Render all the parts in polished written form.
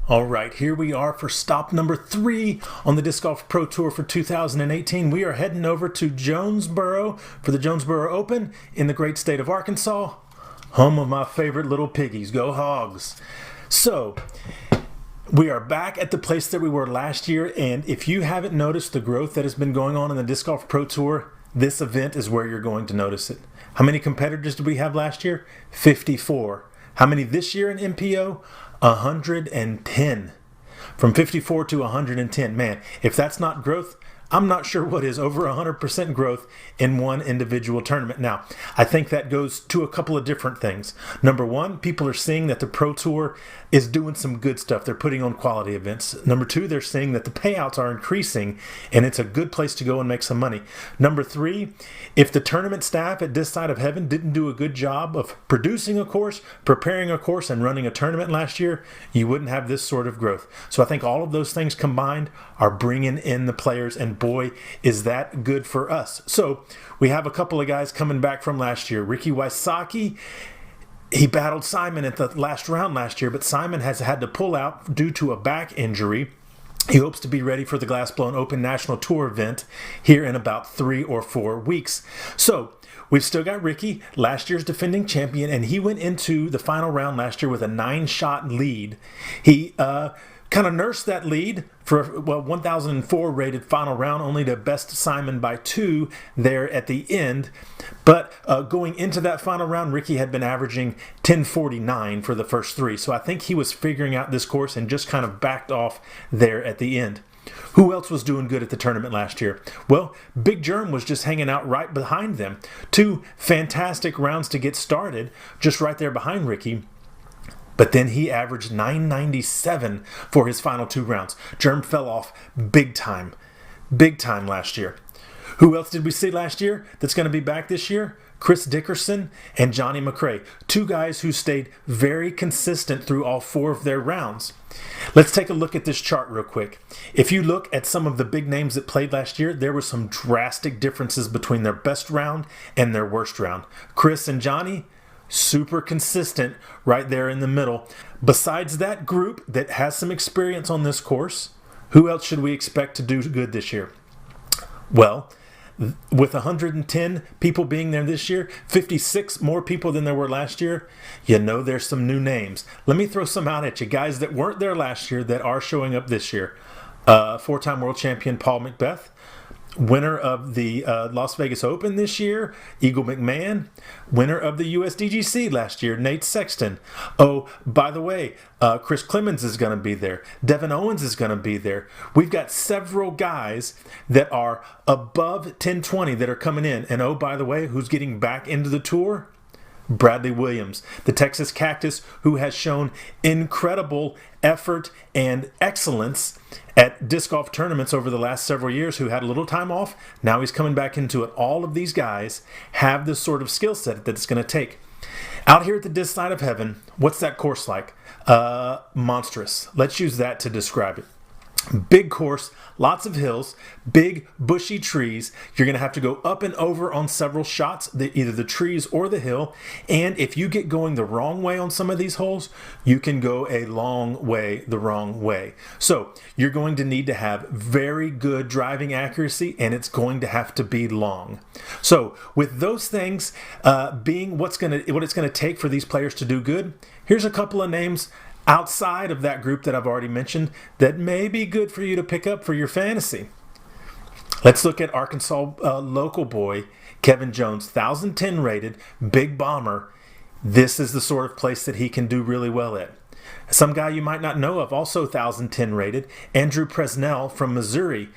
All right, here we are for stop number 3 on the Disc Golf Pro Tour for 2018. We are heading over to Jonesboro for the Jonesboro Open in the great state of Arkansas, home of my favorite little piggies. Go Hogs! So, we are back at the place that we were last year, and if you haven't noticed the growth that has been going on in the Disc Golf Pro Tour, this event is where you're going to notice it. How many competitors did we have last year? 54. How many this year in MPO? 110. From 54 to 110. Man, if that's not growth, I'm not sure what is. Over 100% growth in one individual tournament. Now, I think that goes to a couple of different things. Number one, people are seeing that the Pro Tour is doing some good stuff. They're putting on quality events. Number two, they're seeing that the payouts are increasing and it's a good place to go and make some money. Number three, if the tournament staff at This Side of Heaven didn't do a good job of producing a course, preparing a course, and running a tournament last year, you wouldn't have this sort of growth. So I think all of those things combined are bringing in the players, and boy, is that good for us. So we have a couple of guys coming back from last year. Ricky Wysocki, he battled Simon at the last round last year, but Simon has had to pull out due to a back injury. He hopes to be ready for the Glassblown Open National Tour event here in about 3 or 4 weeks. So we've still got Ricky, last year's defending champion, and he went into the final round last year with a 9-shot lead. He kind of nursed that lead for 1,004 rated final round, only to best Simon by 2 there at the end. But going into that final round, Ricky had been averaging 1049 for the first 3. So I think he was figuring out this course and just kind of backed off there at the end. Who else was doing good at the tournament last year? Well, Big Germ was just hanging out right behind them. 2 fantastic rounds to get started, just right there behind Ricky. But then he averaged 997 for his final 2 rounds. Germ fell off big time last year. Who else did we see last year that's going to be back this year? Chris Dickerson and Johnny McRae. 2 guys who stayed very consistent through all 4 of their rounds. Let's take a look at this chart real quick. If you look at some of the big names that played last year, there were some drastic differences between their best round and their worst round. Chris and Johnny, super consistent right there in the middle. Besides that group that has some experience on this course, who else should we expect to do good this year? Well, with 110 people being there this year, 56 more people than there were last year, you know there's some new names. Let me throw some out at you, guys that weren't there last year that are showing up this year. 4-time world champion Paul Macbeth, winner of the Las Vegas Open this year, Eagle McMahon. Winner of the USDGC last year, Nate Sexton. Oh, by the way, Chris Clemens is going to be there. Devin Owens is going to be there. We've got several guys that are above 1020 that are coming in. And oh, by the way, who's getting back into the tour? Bradley Williams, the Texas Cactus, who has shown incredible effort and excellence at disc golf tournaments over the last several years, who had a little time off. Now he's coming back into it. All of these guys have this sort of skill set that it's going to take. Out here at the This Side of Heaven, what's that course like? Monstrous. Let's use that to describe it. Big course, lots of hills, big bushy trees. You're going to have to go up and over on several shots, either the trees or the hill. And if you get going the wrong way on some of these holes, you can go a long way the wrong way. So you're going to need to have very good driving accuracy, and it's going to have to be long. So with those things being what it's going to take for these players to do good, here's a couple of names outside of that group that I've already mentioned that may be good for you to pick up for your fantasy. Let's look at Arkansas local boy Kevin Jones, 1,010 rated, big bomber. This is the sort of place that he can do really well at. Some guy you might not know of, also 1,010 rated, Andrew Presnell from Missouri.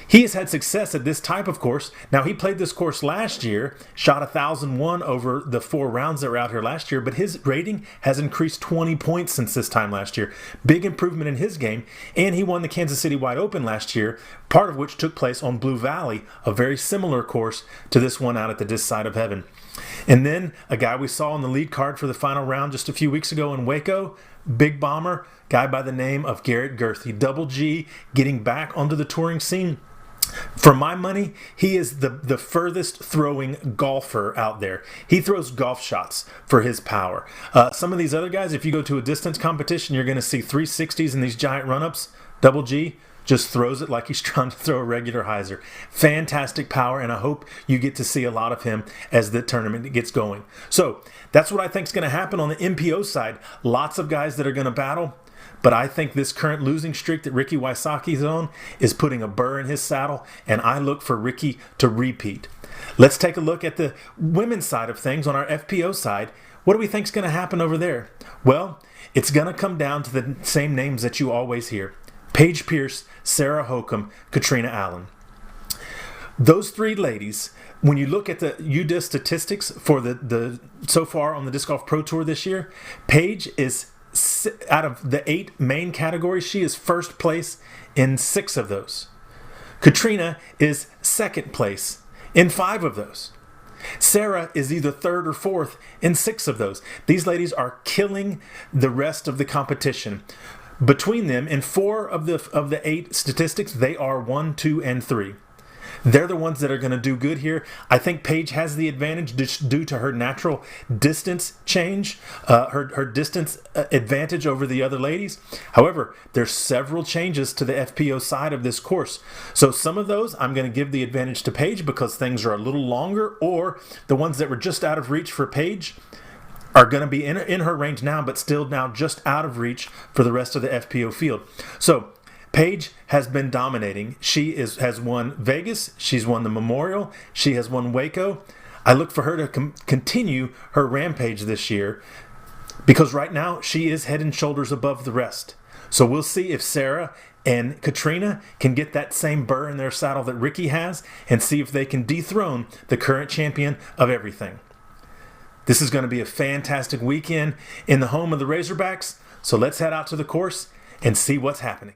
He has had success at this type of course. Now, he played this course last year, shot 1,001 over the 4 rounds that were out here last year, but his rating has increased 20 points since this time last year. Big improvement in his game, and he won the Kansas City Wide Open last year, part of which took place on Blue Valley, a very similar course to this one out at the This Side of Heaven. And then a guy we saw on the lead card for the final round just a few weeks ago in Waco, big bomber, guy by the name of Garrett Gerthy, Double G, getting back onto the touring scene. For my money, he is the furthest throwing golfer out there. He throws golf shots for his power. Some of these other guys, if you go to a distance competition, you're going to see 360s and these giant run-ups. Double G just throws it like he's trying to throw a regular hyzer. Fantastic power, and I hope you get to see a lot of him as the tournament gets going. So that's what I think is going to happen on the MPO side. Lots of guys that are going to battle. But I think this current losing streak that Ricky Wysocki's on is putting a burr in his saddle, and I look for Ricky to repeat. Let's take a look at the women's side of things on our FPO side. What do we think is going to happen over there? Well, it's going to come down to the same names that you always hear. Paige Pierce, Sarah Hokum, Katrina Allen. Those three ladies, when you look at the UDIS statistics for the so far on the Disc Golf Pro Tour this year, Paige is, out of the 8 main categories, she is first place in 6 of those. Katrina is second place in 5 of those. Sarah is either third or fourth in 6 of those. These ladies are killing the rest of the competition. Between them, in 4 of the 8 statistics, they are 1, 2, and 3. They're the ones that are going to do good here. I think Paige has the advantage due to her natural distance change, her distance advantage over the other ladies. However, there's several changes to the FPO side of this course. So some of those I'm going to give the advantage to Paige because things are a little longer, or the ones that were just out of reach for Paige are going to be in her range now, but still now just out of reach for the rest of the FPO field. So Paige has been dominating. She has won Vegas. She's won the Memorial. She has won Waco. I look for her to continue her rampage this year because right now she is head and shoulders above the rest. So we'll see if Sarah and Katrina can get that same burr in their saddle that Ricky has and see if they can dethrone the current champion of everything. This is going to be a fantastic weekend in the home of the Razorbacks. So let's head out to the course and see what's happening.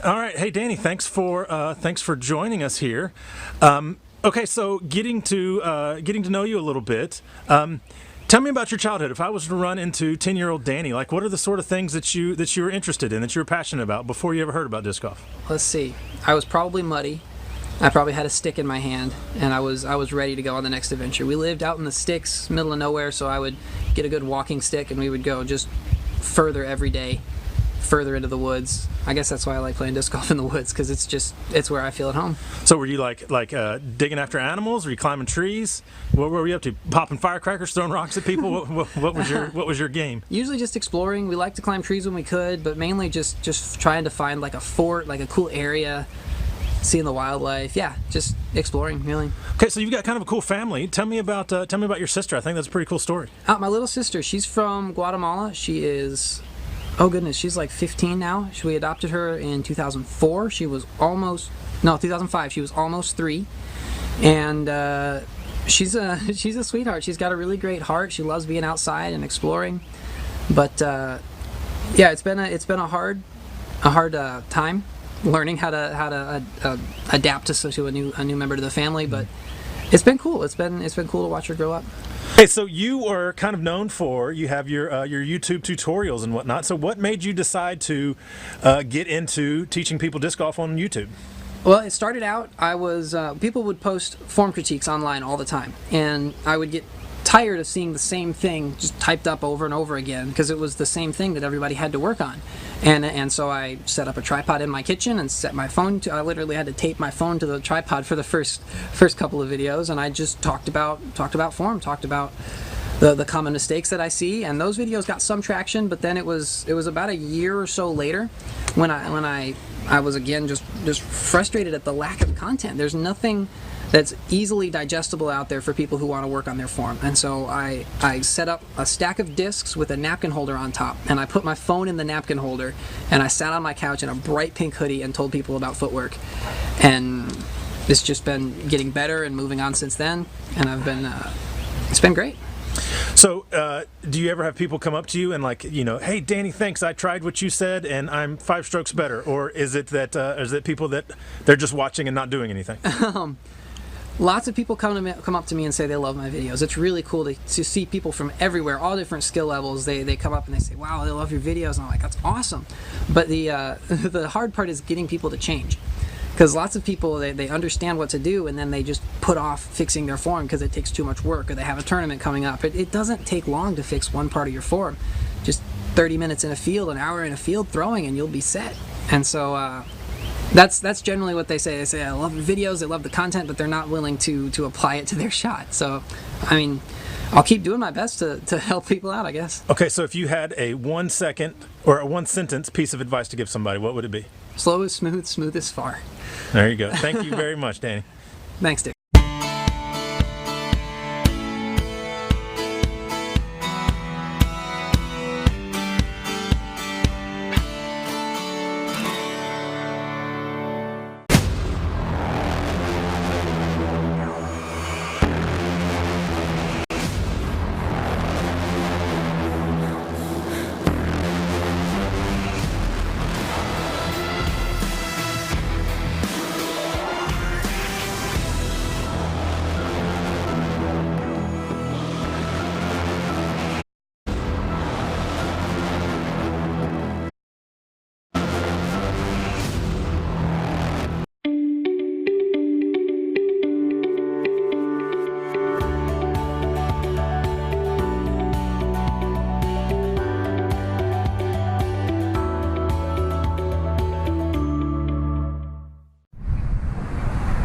All right, hey Danny, thanks for joining us here. Okay, so getting to know you a little bit. Tell me about your childhood. If I was to run into 10-year-old Danny, like what are the sort of things that you were interested in, that you were passionate about before you ever heard about disc golf? Let's see. I was probably muddy. I probably had a stick in my hand, and I was ready to go on the next adventure. We lived out in the sticks, middle of nowhere, so I would get a good walking stick, and we would go just further every day, further into the woods. I guess that's why I like playing disc golf in the woods, because it's where I feel at home. So were you like digging after animals? Were you climbing trees? What were you up to? Popping firecrackers, throwing rocks at people? What was your game? Usually just exploring. We liked to climb trees when we could, but mainly just trying to find like a fort, like a cool area, seeing the wildlife. Yeah, just exploring, really. Okay, so you've got kind of a cool family. Tell me about your sister. I think that's a pretty cool story. My little sister, she's from Guatemala. She is, oh goodness, she's like 15 now. We adopted her in 2004. 2005. She was almost 3, and she's a sweetheart. She's got a really great heart. She loves being outside and exploring. But yeah, it's been a hard time learning how to adapt to a new member to the family. But it's been cool. It's been cool to watch her grow up. Hey, so you are kind of known for, you have your YouTube tutorials and whatnot. So what made you decide to get into teaching people disc golf on YouTube? Well, it started out, I was, people would post form critiques online all the time, and I would get tired of seeing the same thing just typed up over and over again, because it was the same thing that everybody had to work on. And so I set up a tripod in my kitchen and set my phone to, I literally had to tape my phone to the tripod for the first couple of videos, and I just talked about form, talked about the common mistakes that I see, and those videos got some traction. But then it was about a year or so later when I was again just frustrated at the lack of content. There's nothing that's easily digestible out there for people who want to work on their form. And so I set up a stack of discs with a napkin holder on top, and I put my phone in the napkin holder, and I sat on my couch in a bright pink hoodie and told people about footwork. And it's just been getting better and moving on since then, and it's been great. So, do you ever have people come up to you and hey, Danny, thanks, I tried what you said and I'm 5 strokes better? Or is it people that they're just watching and not doing anything? Lots of people come up to me and say they love my videos. It's really cool to see people from everywhere, all different skill levels. They come up and they say, wow, they love your videos. And I'm like, that's awesome. But the hard part is getting people to change. Because lots of people, they understand what to do, and then they just put off fixing their form because it takes too much work, or they have a tournament coming up. It doesn't take long to fix one part of your form. Just 30 minutes in a field, an hour in a field throwing, and you'll be set. And so that's generally what they say. They say, I love the videos, they love the content, but they're not willing to apply it to their shot. So, I mean, I'll keep doing my best to help people out, I guess. Okay, so if you had a 1 second or a 1 sentence piece of advice to give somebody, what would it be? Slow is smooth, smooth is far. There you go. Thank you very much, Danny. Thanks, Dick.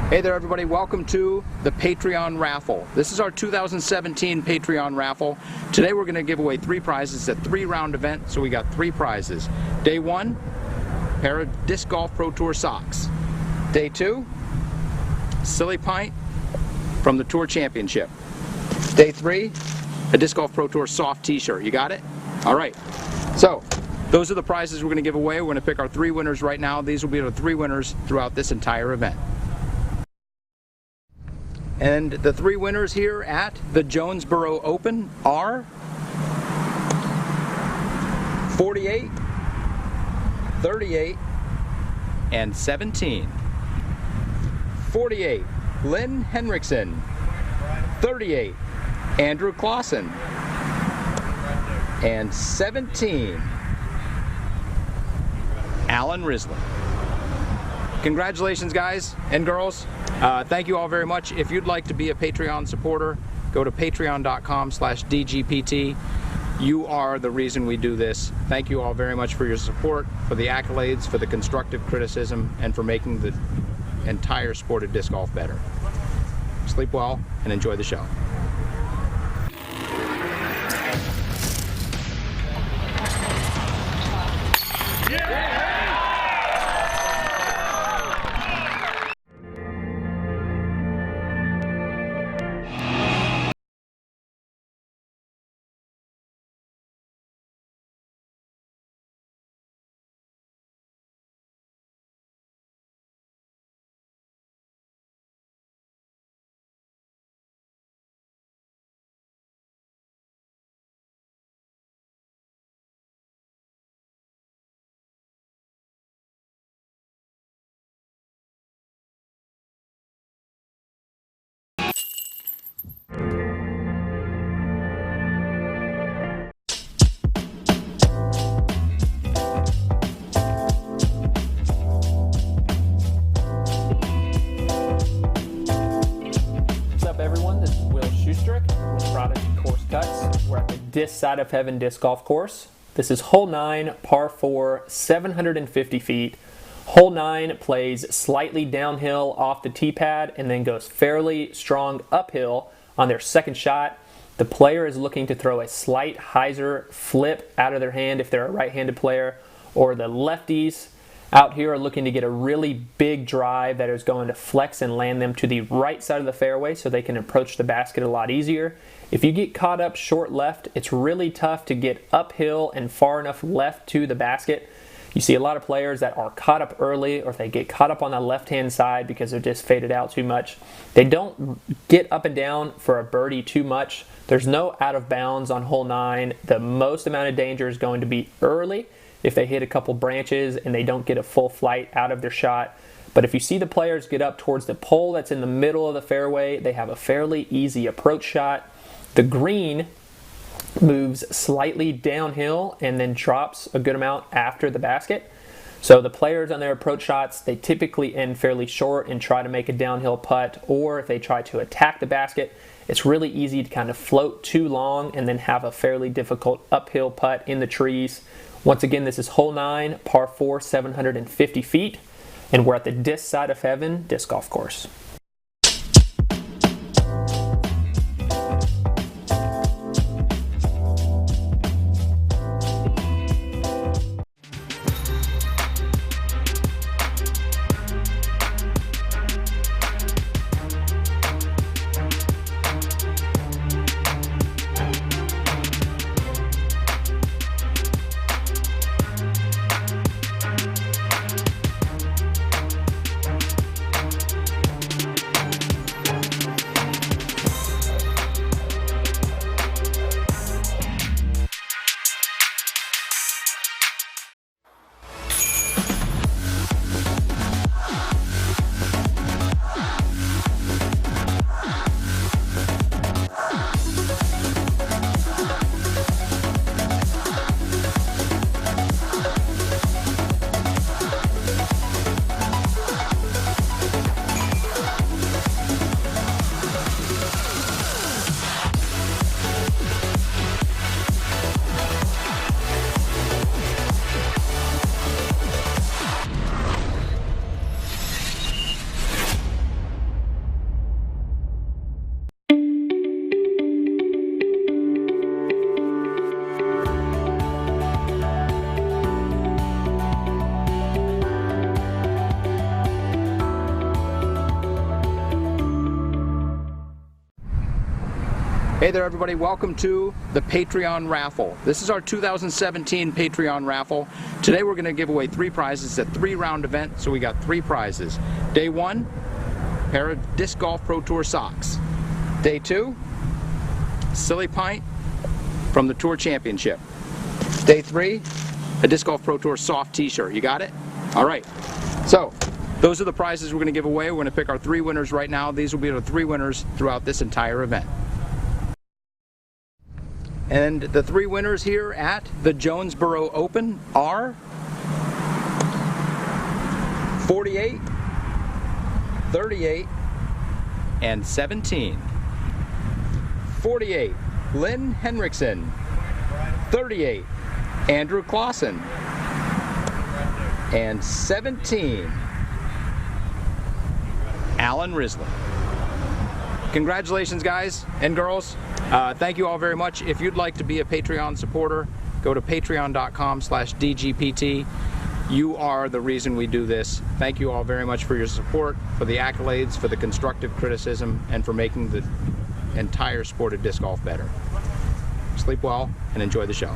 Hey there everybody, welcome to the Patreon raffle. This is our 2017 Patreon raffle. Today we're going to give away 3 prizes. It's a 3-round event, so we got 3 prizes. Day 1, pair of Disc Golf Pro Tour socks. Day 2, Silly Pint from the Tour Championship. Day 3, a Disc Golf Pro Tour soft t-shirt. You got it? Alright, so those are the prizes we're going to give away. We're going to pick our 3 winners right now. These will be the 3 winners throughout this entire event. And the 3 winners here at the Jonesboro Open are 48, 38, and 17. 48, Lynn Henriksen. 38, Andrew Clausen. And 17, Alan Risley. Congratulations, guys and girls. Thank you all very much. If you'd like to be a Patreon supporter, go to patreon.com/DGPT. You are the reason we do this. Thank you all very much for your support, for the accolades, for the constructive criticism, and for making the entire sport of disc golf better. Sleep well and enjoy the show. District with Prodigy Course Cuts. We're at the Disc Side of Heaven Disc Golf Course. This is hole 9, par 4, 750 feet. Hole 9 plays slightly downhill off the tee pad and then goes fairly strong uphill on their second shot. The player is looking to throw a slight hyzer flip out of their hand if they're a right-handed player, or the lefties out here are looking to get a really big drive that is going to flex and land them to the right side of the fairway so they can approach the basket a lot easier. If you get caught up short left, it's really tough to get uphill and far enough left to the basket. You see a lot of players that are caught up early, or if they get caught up on the left-hand side because they're just faded out too much, they don't get up and down for a birdie too much. There's no out of bounds on hole 9. The most amount of danger is going to be early if they hit a couple branches and they don't get a full flight out of their shot. But if you see the players get up towards the pole that's in the middle of the fairway, they have a fairly easy approach shot. The green moves slightly downhill and then drops a good amount after the basket. So the players on their approach shots, they typically end fairly short and try to make a downhill putt, or if they try to attack the basket, it's really easy to kind of float too long and then have a fairly difficult uphill putt in the trees. Once again, this is hole 9, par 4, 750 feet, and we're at the Disc Side of Heaven Disc Golf Course. Hey there everybody, welcome to the Patreon raffle. This is our 2017 Patreon raffle. Today we're going to give away 3 prizes. It's a 3-round event, so we got 3 prizes. Day 1, pair of Disc Golf Pro Tour socks. Day 2, Silly Pint from the Tour Championship. Day 3, a Disc Golf Pro Tour soft t-shirt. You got it? Alright, so those are the prizes we're going to give away. We're going to pick our 3 winners right now. These will be the 3 winners throughout this entire event. And the 3 winners here at the Jonesboro Open are 48, 38, and 17. 48, Lynn Henriksen. 38, Andrew Clausen. And 17, Alan Risley. Congratulations guys and girls. Thank you all very much. If you'd like to be a Patreon supporter, go to patreon.com/DGPT. You are the reason we do this. Thank you all very much for your support, for the accolades, for the constructive criticism, and for making the entire sport of disc golf better. Sleep well and enjoy the show.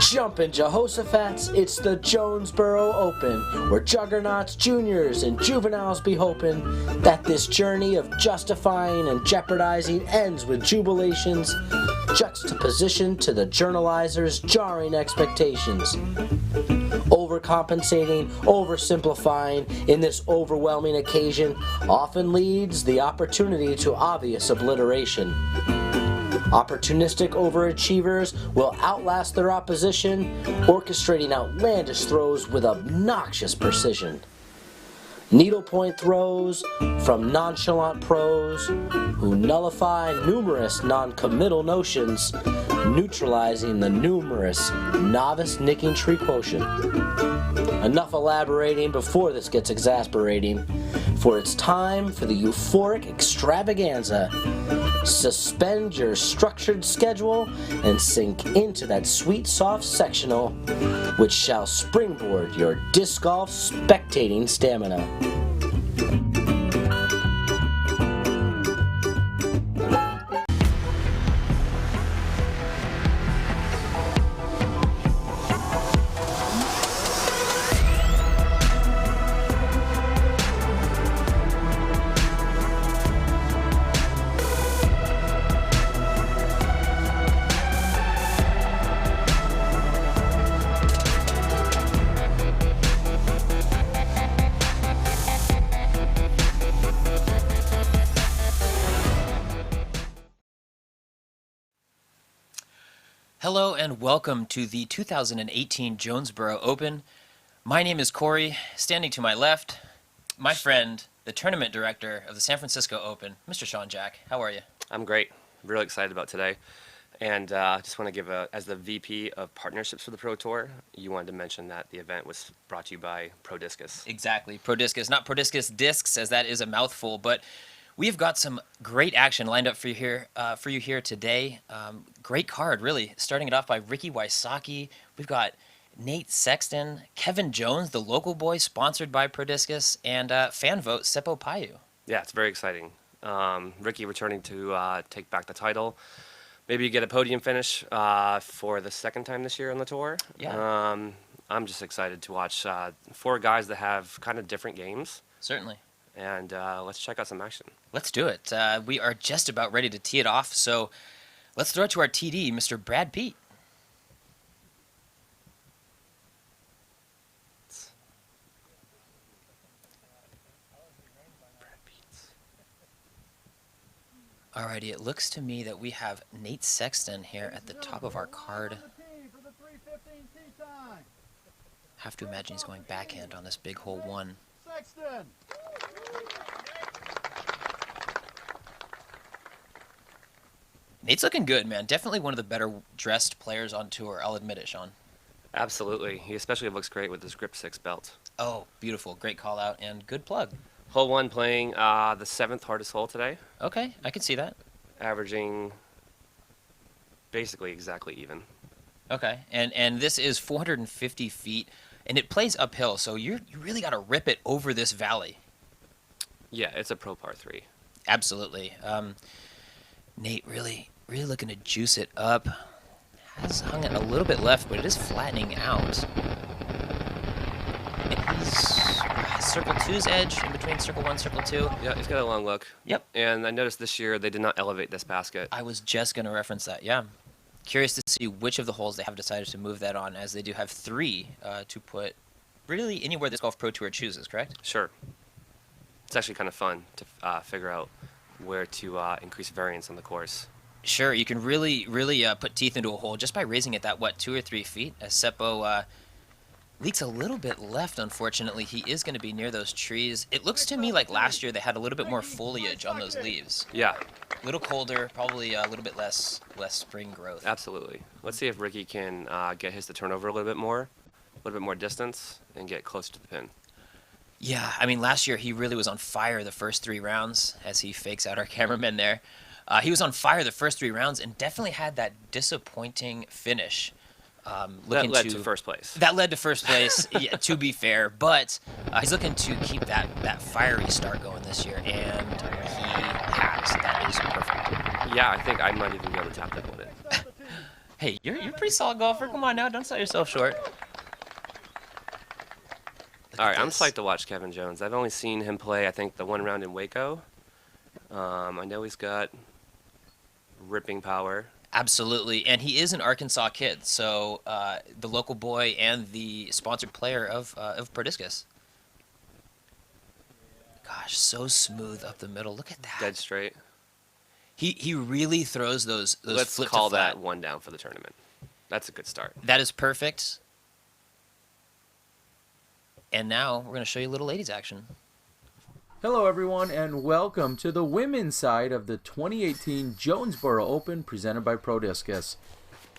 Jumpin' Jehoshaphat's, it's the Jonesboro Open, where juggernauts, juniors, and juveniles be hoping that this journey of justifying and jeopardizing ends with jubilations, juxtaposition to the journalizer's jarring expectations. Overcompensating, oversimplifying in this overwhelming occasion often leads the opportunity to obvious obliteration. Opportunistic overachievers will outlast their opposition, orchestrating outlandish throws with obnoxious precision. Needlepoint throws from nonchalant pros who nullify numerous non-committal notions, neutralizing the numerous novice nicking tree quotient. Enough elaborating before this gets exasperating, for it's time for the euphoric extravaganza. Suspend your structured schedule and sink into that sweet soft sectional, which shall springboard your disc golf spectating stamina. Hello and welcome to the 2018 Jonesboro Open. My name is Corey. Standing to my left, my friend, the tournament director of the San Francisco Open, Mr. Sean Jack. How are you? I'm great. Really excited about today. And just want to give as the VP of partnerships for the Pro Tour, you wanted to mention that the event was brought to you by Prodiscus. Exactly. Prodiscus, not Prodiscus discs, as that is a mouthful, but we've got some great action lined up for you here today. Great card, really. Starting it off by Ricky Wysocki. We've got Nate Sexton, Kevin Jones, the local boy, sponsored by Prodiscus, and fan vote Seppo Paju. Yeah, it's very exciting. Ricky returning to take back the title. Maybe you get a podium finish for the second time this year on the tour. Yeah. I'm just excited to watch four guys that have kind of different games. Certainly. And let's check out some action. Let's do it. We are just about ready to tee it off, so let's throw it to our TD, Mr. Brad Pete. Alrighty, it looks to me that we have Nate Sexton here at the top of our card. Have to imagine he's going backhand on this big hole one. Sexton. Nate's looking good, man. Definitely one of the better dressed players on tour. I'll admit it, Sean. Absolutely. He especially looks great with his grip 6 belt. Oh, beautiful. Great call out and good plug. Hole 1 playing the 7th hardest hole today. Okay, I can see that. Averaging basically exactly even. Okay, and this is 450 feet, and it plays uphill, so you really got to rip it over this valley. Yeah, it's a pro par 3. Absolutely. Nate really looking to juice it up. Has hung it a little bit left, but it is flattening out. And he's circle 2's edge in between circle 1, circle 2. Yeah, he's got a long look. Yep. And I noticed this year they did not elevate this basket. I was just going to reference that, yeah. Curious to see which of the holes they have decided to move that on, as they do have 3 to put really anywhere this Golf Pro Tour chooses, correct? Sure. It's actually kind of fun to figure out where to increase variance on the course. Sure, you can really put teeth into a hole just by raising it that, 2 or 3 feet, as Seppo leaks a little bit left, unfortunately. He is going to be near those trees. It looks to me like last year they had a little bit more foliage on those leaves. Yeah. A little colder, probably a little bit less spring growth. Absolutely. Let's see if Ricky can get his to turn over a little bit more distance, and get close to the pin. Yeah, I mean, last year he really was on fire the first 3 rounds, as he fakes out our cameraman there. He was on fire the first 3 rounds and definitely had that disappointing finish. That led to first place. That led to first place, yeah, to be fair. But he's looking to keep that fiery start going this year, and he has. That is perfect. Yeah, I think I might even be able to tap that with it. Hey, you're a pretty solid golfer. Come on now, don't sell yourself short. All right, I'm this. psyched to watch Kevin Jones. I've only seen him play, I think, the one round in Waco. I know he's got ripping power. Absolutely, and he is an Arkansas kid, so the local boy and the sponsored player of Prodiscus. Gosh, so smooth up the middle. Look at that. Dead straight. He really throws those Let's flip call to flat. that one down for the tournament. That's a good start. That is perfect. And now we're going to show you little ladies action. Hello everyone and welcome to the women's side of the 2018 Jonesboro Open presented by Prodiscus.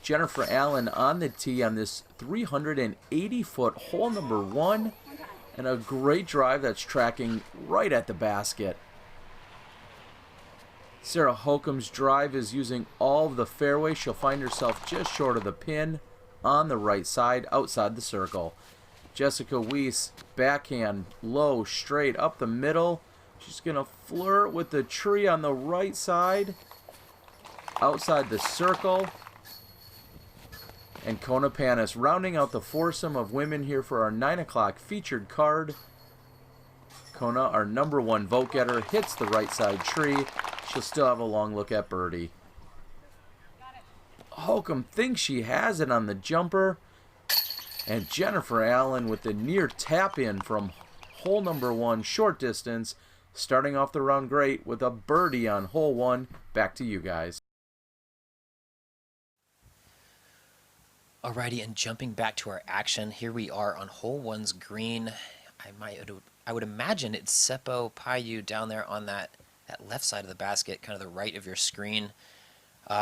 Jennifer Allen on the tee on this 380-foot hole number 1 and a great drive that's tracking right at the basket. Sarah Holcomb's drive is using all of the fairway. She'll find herself just short of the pin on the right side outside the circle. Jessica Weiss, backhand, low, straight, up the middle. She's going to flirt with the tree on the right side, outside the circle. And Kona Panis rounding out the foursome of women here for our 9 o'clock featured card. Kona, our number 1 vote getter, hits the right side tree. She'll still have a long look at birdie. Holcomb thinks she has it on the jumper. And Jennifer Allen with the near tap in from hole number 1, short distance, starting off the round great with a birdie on hole 1. Back to you guys. Alrighty, and jumping back to our action, here we are on hole 1's green. I would imagine it's Seppo Paju down there on that left side of the basket, kind of the right of your screen.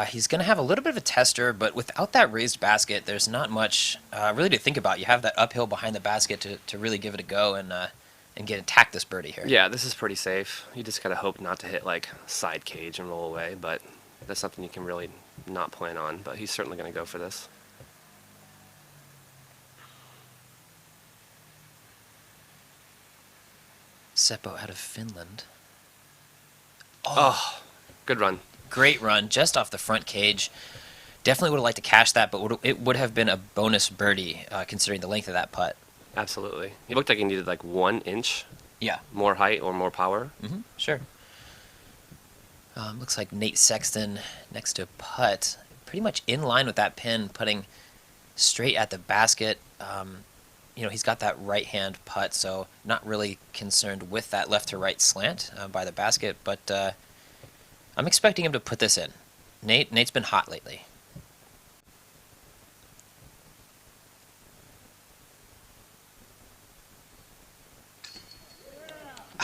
He's going to have a little bit of a tester, but without that raised basket, there's not much really to think about. You have that uphill behind the basket to really give it a go and attack this birdie here. Yeah, this is pretty safe. You just gotta hope not to hit like side cage and roll away, but that's something you can really not plan on. But he's certainly gonna go for this. Seppo out of Finland. Oh, good run. Great run, just off the front cage. Definitely would have liked to cash that, but it would have been a bonus birdie considering the length of that putt. Absolutely. He looked like he needed like 1 inch Yeah. more height or more power. Sure. Looks like Nate Sexton next to putt, pretty much in line with that pin, putting straight at the basket. He's got that right-hand putt, so not really concerned with that left to right slant by the basket, but I'm expecting him to put this in. Nate's been hot lately.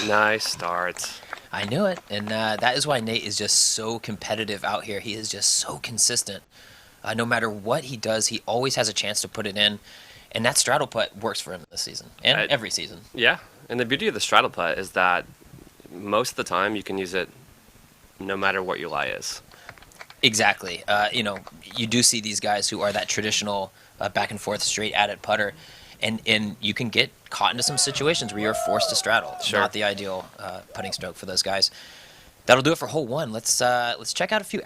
Nice start. I knew it, and that is why Nate is just so competitive out here. He is just so consistent. No matter what he does, he always has a chance to put it in, and that straddle putt works for him this season, and every season. Yeah, and the beauty of the straddle putt is that most of the time you can use it no matter what your lie is. Exactly. You do see these guys who are that traditional back and forth straight at it putter, and you can get caught into some situations where you're forced to straddle. Sure. Not the ideal putting stroke for those guys. That'll do it for hole 1. Let's check out a few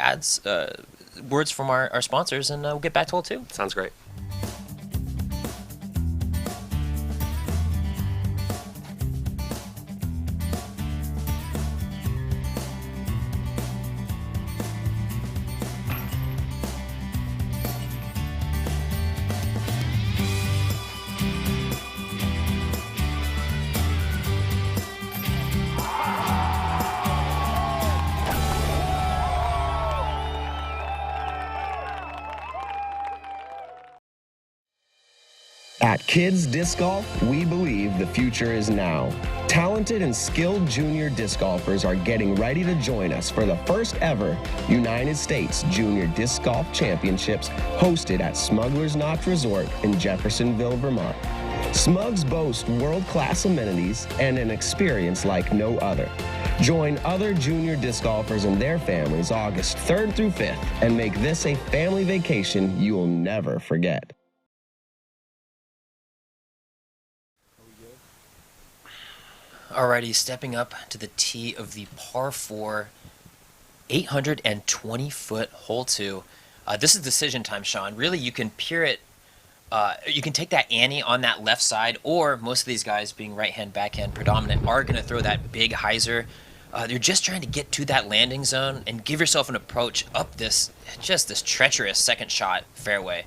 words from our sponsors, and we'll get back to hole 2. Sounds great. At Kids Disc Golf, we believe the future is now. Talented and skilled junior disc golfers are getting ready to join us for the first ever United States Junior Disc Golf Championships hosted at Smuggler's Notch Resort in Jeffersonville, Vermont. Smugs boast world-class amenities and an experience like no other. Join other junior disc golfers and their families August 3rd through 5th and make this a family vacation you will never forget. Alrighty, stepping up to the tee of the par 4, 820-foot hole 2. This is decision time, Sean. Really, you can peer it. You can take that ante on that left side, or most of these guys, being right-hand, backhand predominant, are going to throw that big hyzer. You're just trying to get to that landing zone and give yourself an approach up this treacherous second shot fairway.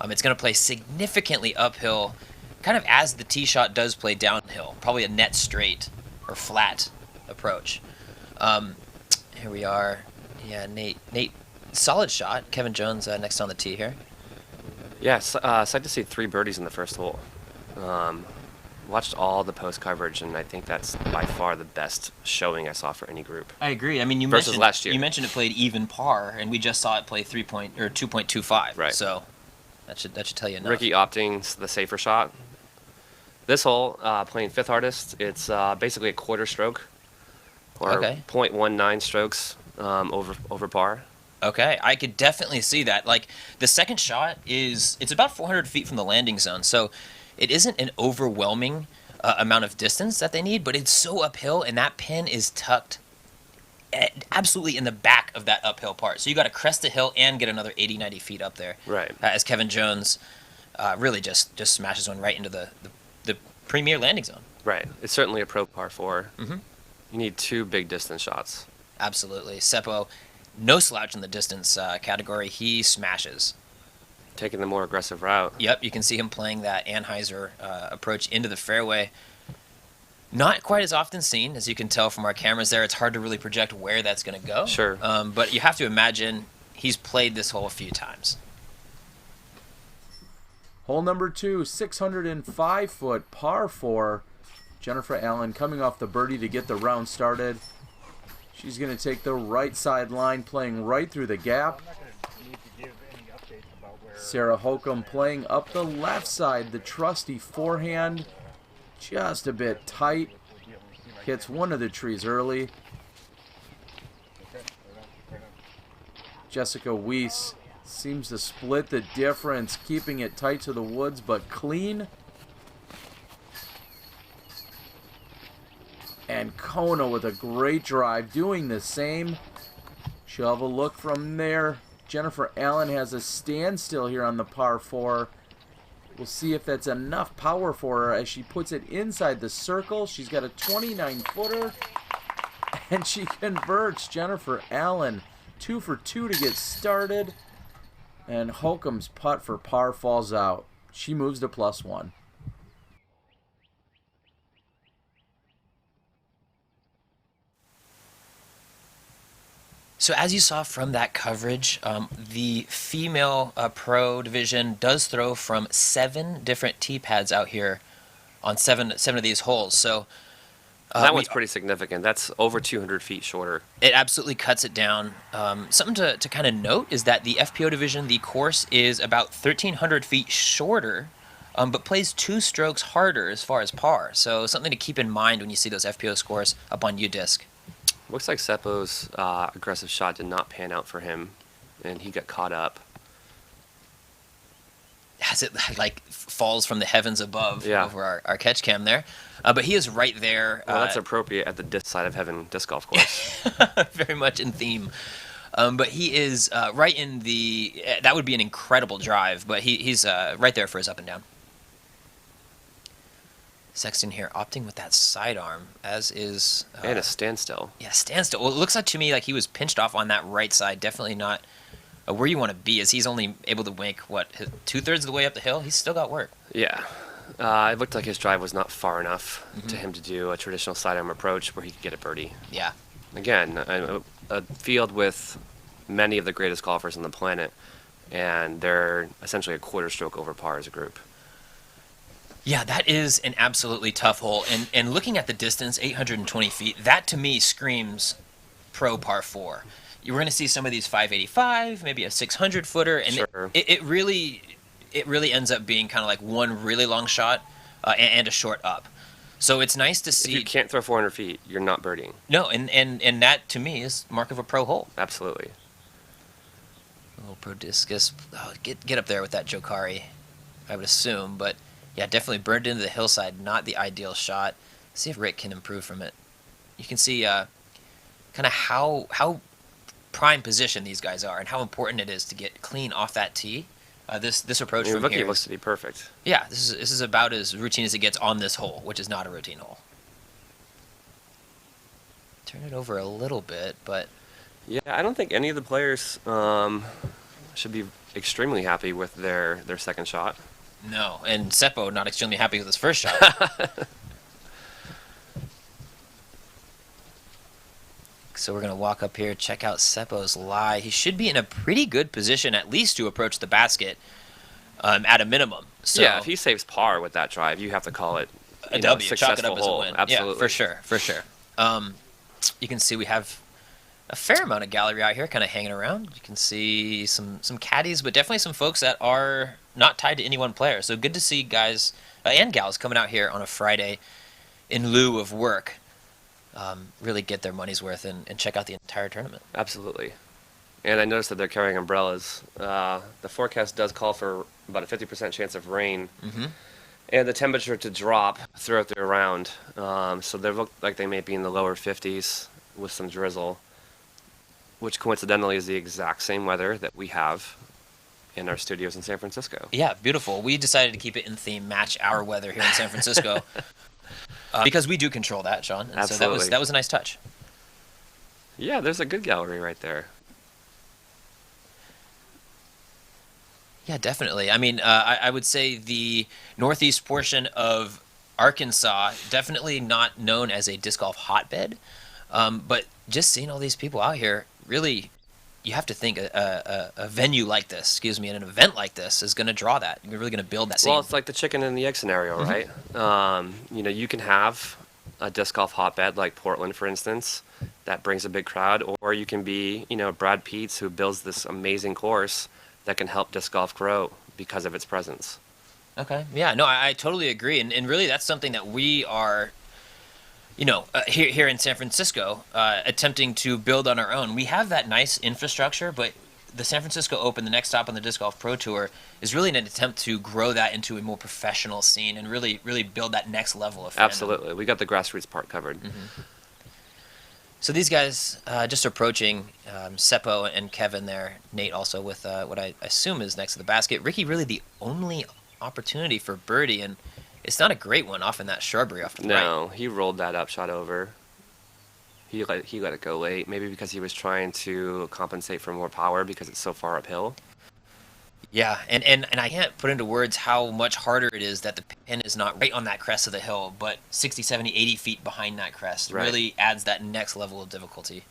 It's going to play significantly uphill, kind of as the tee shot does play downhill, probably a net straight or flat approach. Here we are. Yeah, Nate, solid shot. Kevin Jones next on the tee here. Yes, excited to see 3 birdies in the first hole. Watched all the post coverage, and I think that's by far the best showing I saw for any group. I agree. I mean, versus last year. You mentioned it played even par, and we just saw it play 2.25. Right. So that should tell you enough. Ricky opting the safer shot. This hole, playing 5th hardest, it's basically a quarter stroke, or 0.19 strokes over par. Okay, I could definitely see that. Like, the second shot it's about 400 feet from the landing zone, so it isn't an overwhelming amount of distance that they need, but it's so uphill, and that pin is tucked absolutely in the back of that uphill part. So you got to crest the hill and get another 80, 90 feet up there. Right. As Kevin Jones really just smashes one right into the premier landing zone. Right. It's certainly a pro par 4. Mm-hmm. You need 2 big distance shots. Absolutely. Seppo, no slouch in the distance category. He smashes. Taking the more aggressive route. Yep, you can see him playing that Anheuser approach into the fairway. Not quite as often seen, as you can tell from our cameras there. It's hard to really project where that's going to go. Sure. But you have to imagine he's played this hole a few times. Hole number 2, 605-foot par 4. Jennifer Allen coming off the birdie to get the round started. She's going to take the right side line, playing right through the gap. Sarah Holcomb playing up the left side, the trusty forehand, just a bit tight. Hits one of the trees early. Jessica Weiss seems to split the difference, keeping it tight to the woods, but clean. And Kona with a great drive, doing the same. She'll have a look from there. Jennifer Allen has a standstill here on the par 4. We'll see if that's enough power for her as she puts it inside the circle. She's got a 29-footer, and she converts. Jennifer Allen, 2 for 2 to get started. And Holcomb's putt for par falls out. She moves to +1. So as you saw from that coverage, the female pro division does throw from 7 different tee pads out here on seven of these holes. So that one's pretty significant. That's over 200 feet shorter. It absolutely cuts it down. Something to kind of note is that the FPO division, the course is about 1,300 feet shorter, but plays 2 strokes harder as far as par. So something to keep in mind when you see those FPO scores up on UDisc. Looks like Seppo's aggressive shot did not pan out for him, and he got caught up. As it like falls from the heavens above Yeah. over our catch cam there. But he is right there. Well, that's appropriate at the disc side of heaven disc golf course. Very much in theme. But he is right in the... that would be an incredible drive, but he's right there for his up and down. Sexton here opting with that sidearm, as is... and a standstill. Yeah, standstill. Well, it looks like to me like he was pinched off on that right side. Definitely not where you want to be, as he's only able to make, what, 2/3 of the way up the hill? He's still got work. Yeah. It looked like his drive was not far enough to him to do a traditional sidearm approach where he could get a birdie. Yeah. Again, a field with many of the greatest golfers on the planet, and they're essentially a quarter stroke over par as a group. Yeah, that is an absolutely tough hole. And looking at the distance, 820 feet, that to me screams pro par 4. You're going to see some of these 585, maybe a 600-footer, and Sure. it really ends up being kind of like one really long shot and a short up. So it's nice to see. If you can't throw 400 feet, you're not birdieing. No, and that to me is mark of a pro hole. Absolutely. A little Prodiscus. Oh, get up there with that Jokari, I would assume, but yeah, definitely burned into the hillside. Not the ideal shot. See if Rick can improve from it. You can see kind of how prime position these guys are and how important it is to get clean off that tee. This approach from Wysocki here looks to be perfect. Yeah, this is about as routine as it gets on this hole, which is not a routine hole. Turn it over a little bit, but yeah, I don't think any of the players should be extremely happy with their second shot. No, and Seppo not extremely happy with his first shot. So we're going to walk up here, check out Seppo's lie. He should be in a pretty good position at least to approach the basket at a minimum. So yeah, if he saves par with that drive, you have to call it a W, chalk it successful up as a hole. win. Absolutely. Yeah, for sure. You can see we have a fair amount of gallery out here kind of hanging around. You can see some caddies, but definitely some folks that are not tied to any one player. So good to see guys and gals coming out here on a Friday in lieu of work. Really get their money's worth and check out the entire tournament. Absolutely. And I noticed that they're carrying umbrellas. The forecast does call for about a 50% chance of rain. Mm-hmm. And the temperature to drop throughout the round. So they look like they may be in the lower 50s with some drizzle, which coincidentally is the exact same weather that we have in our studios in San Francisco. Yeah, beautiful. We decided to keep it in theme, match our weather here in San Francisco. Because we do control that, Sean. And Absolutely. So that was a nice touch. Yeah, there's a good gallery right there. Yeah, definitely. I mean, I would say the northeast portion of Arkansas, definitely not known as a disc golf hotbed, but just seeing all these people out here, really, you have to think a venue like this, and an event like this is going to draw that. You're really going to build that scene. Well, it's like the chicken and the egg scenario, right? You can have a disc golf hotbed like Portland, for instance, that brings a big crowd, or you can be, Brad Peets, who builds this amazing course that can help disc golf grow because of its presence. Okay. Yeah, no, I totally agree. And really, that's something that we are, here in San Francisco, attempting to build on our own. We have that nice infrastructure, but the San Francisco Open, the next stop on the Disc Golf Pro Tour, is really an attempt to grow that into a more professional scene and really, really build that next level of fandom. Absolutely. We got the grassroots part covered. Mm-hmm. So these guys just approaching Seppo and Kevin there. Nate also with what I assume is next to the basket. Ricky really the only opportunity for birdie, and it's not a great one off in that shrubbery off to the right. No, he rolled that up shot over. He let it go late, maybe because he was trying to compensate for more power because it's so far uphill. Yeah, and I can't put into words how much harder it is that the pin is not right on that crest of the hill, but 60, 70, 80 feet behind that crest. Right. Really adds that next level of difficulty.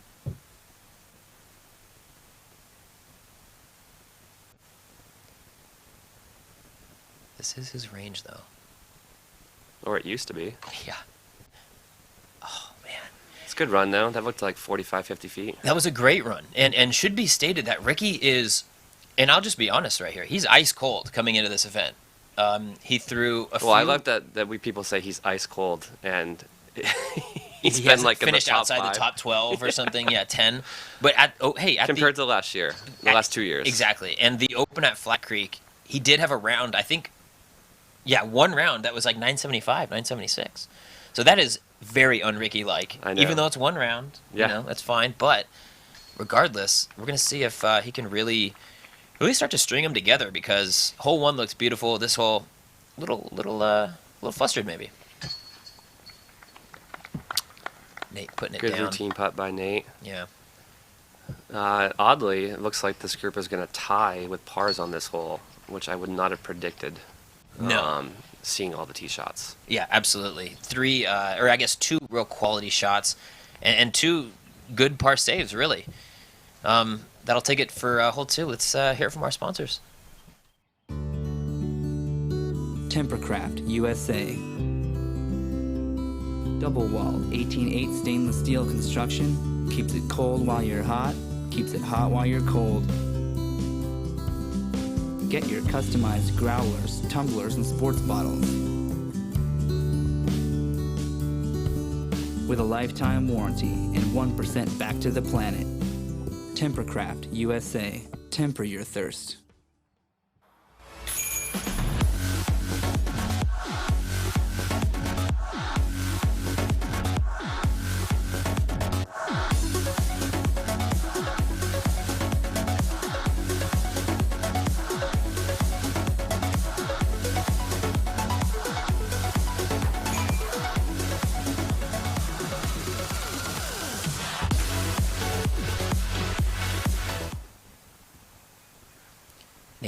This is his range, though. Or it used to be. Yeah. Oh, man. It's a good run, though. That looked like 45, 50 feet. That was a great run. And should be stated that Ricky is, and I'll just be honest right here, he's ice cold coming into this event. He threw a few... Well, I love that people say he's ice cold, and he's he been like in the finished top outside 5. the top 12 or something, yeah, 10. But compared to last year, the last 2 years. Exactly. And the Open at Flat Creek, he did have a round, I think, one round that was like 975, 976. So that is very un-Ricky-like. I know. Even though it's one round, that's fine. But regardless, we're going to see if he can really start to string them together, because hole 1 looks beautiful. This hole, little flustered maybe. Nate putting it Good down. routine putt by Nate. Yeah. Oddly, it looks like this group is going to tie with pars on this hole, which I would not have predicted. No. Seeing all the tee shots. Yeah, absolutely. 2 real quality shots, and 2 good par saves, really. That'll take it for hole 2. Let's hear from our sponsors. Tempercraft USA. Double wall 18/8 stainless steel construction keeps it cold while you're hot, keeps it hot while you're cold. Get your customized growlers, tumblers, and sports bottles. With a lifetime warranty and 1% back to the planet. Tempercraft USA. Temper your thirst.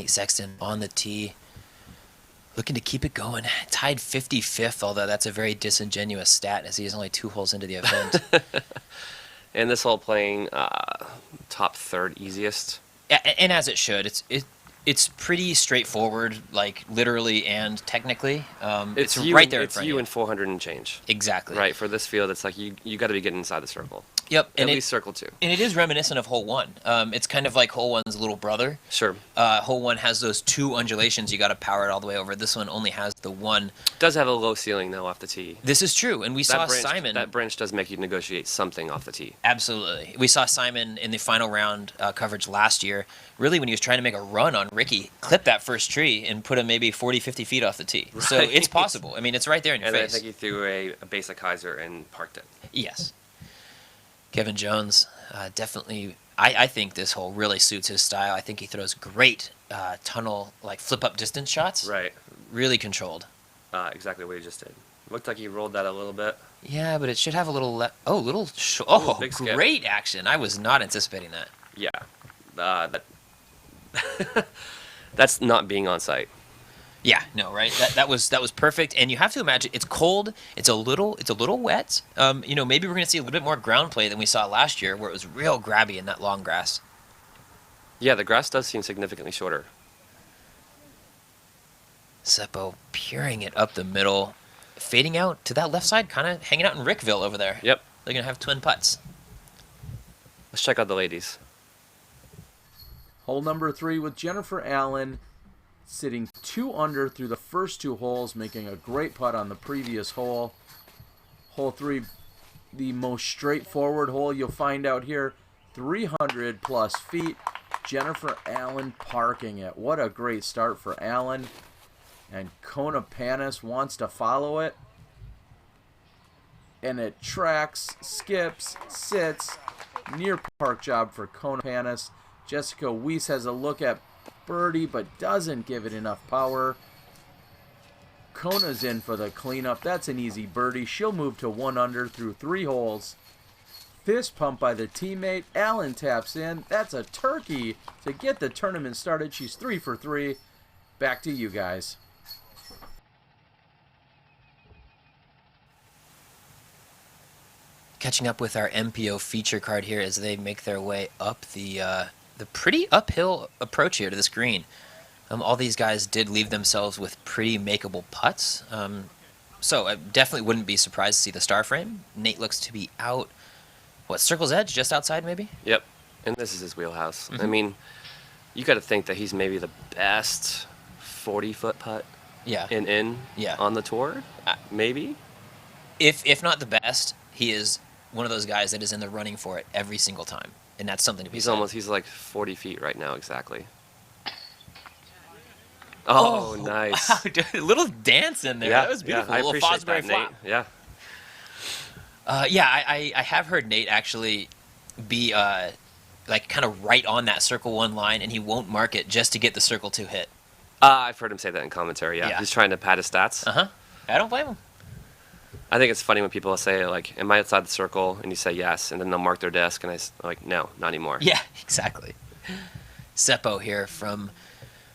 Nate Sexton on the tee, looking to keep it going. Tied 55th, although that's a very disingenuous stat as he is only 2 holes into the event. And this hole playing top third easiest. And as it should. It's pretty straightforward, like literally and technically. It's right there in front of you. It's you and 400 and change. Exactly. Right, for this field, it's like you got to be getting inside the circle. Yep. At least circle 2. And it is reminiscent of hole 1. It's kind of like hole 1's little brother. Sure. Hole 1 has those 2 undulations. You got to power it all the way over. This one only has the 1. It does have a low ceiling, though, off the tee. This is true. And we saw Simon. That branch does make you negotiate something off the tee. Absolutely. We saw Simon in the final round coverage last year, really when he was trying to make a run on Ricky, clip that first tree and put him maybe 40, 50 feet off the tee. Right. So it's possible. I mean, it's right there in your face. And I think he threw a basic hyzer and parked it. Yes. Kevin Jones, definitely, I think this hole really suits his style. I think he throws great tunnel, like flip-up distance shots. Right. Really controlled. Exactly what he just did. Looked like he rolled that a little bit. Yeah, but it should have a little Big skip. Great action. I was not anticipating that. Yeah. That's not being on site. Yeah, no, right? That was perfect. And you have to imagine it's cold. It's a little wet. Maybe we're going to see a little bit more ground play than we saw last year, where it was real grabby in that long grass. Yeah, the grass does seem significantly shorter. Seppo peering it up the middle, fading out to that left side, kind of hanging out in Rickville over there. Yep. They're going to have twin putts. Let's check out the ladies. Hole number 3 with Jennifer Allen sitting 2 under through the first 2 holes, making a great putt on the previous hole. Hole 3, the most straightforward hole you'll find out here. 300 plus feet. Jennifer Allen parking it. What a great start for Allen. And Kona Panis wants to follow it. And it tracks, skips, sits. Near park job for Kona Panis. Jessica Weiss has a look at birdie, but doesn't give it enough power. Kona's in for the cleanup. That's an easy birdie. She'll move to 1 under through 3 holes. Fist pump by the teammate. Allen taps in. That's a turkey to get the tournament started. She's 3 for 3. Back to you guys. Catching up with our MPO feature card here as they make their way up the pretty uphill approach here to this green. All these guys did leave themselves with pretty makeable putts. So I definitely wouldn't be surprised to see the star frame. Nate looks to be out, circle's edge, just outside maybe? Yep. And this is his wheelhouse. Mm-hmm. I mean, you got to think that he's maybe the best 40-foot putt on the tour, maybe? If not the best, he is one of those guys that is in the running for it every single time. And that's something to be said. He's like 40 feet right now, exactly. Oh, nice. Wow, dude, a little dance in there. Yeah, That was beautiful. Yeah, I a little appreciate Fosbury that, flop. Nate. Yeah. I have heard Nate actually be kind of right on that circle 1 line, and he won't mark it just to get the circle 2 hit. I've heard him say that in commentary, yeah. He's trying to pad his stats. Uh-huh. I don't blame him. I think it's funny when people say, like, am I outside the circle? And you say yes, and then they'll mark their disc, and I'm like, no, not anymore. Yeah, exactly. Seppo here from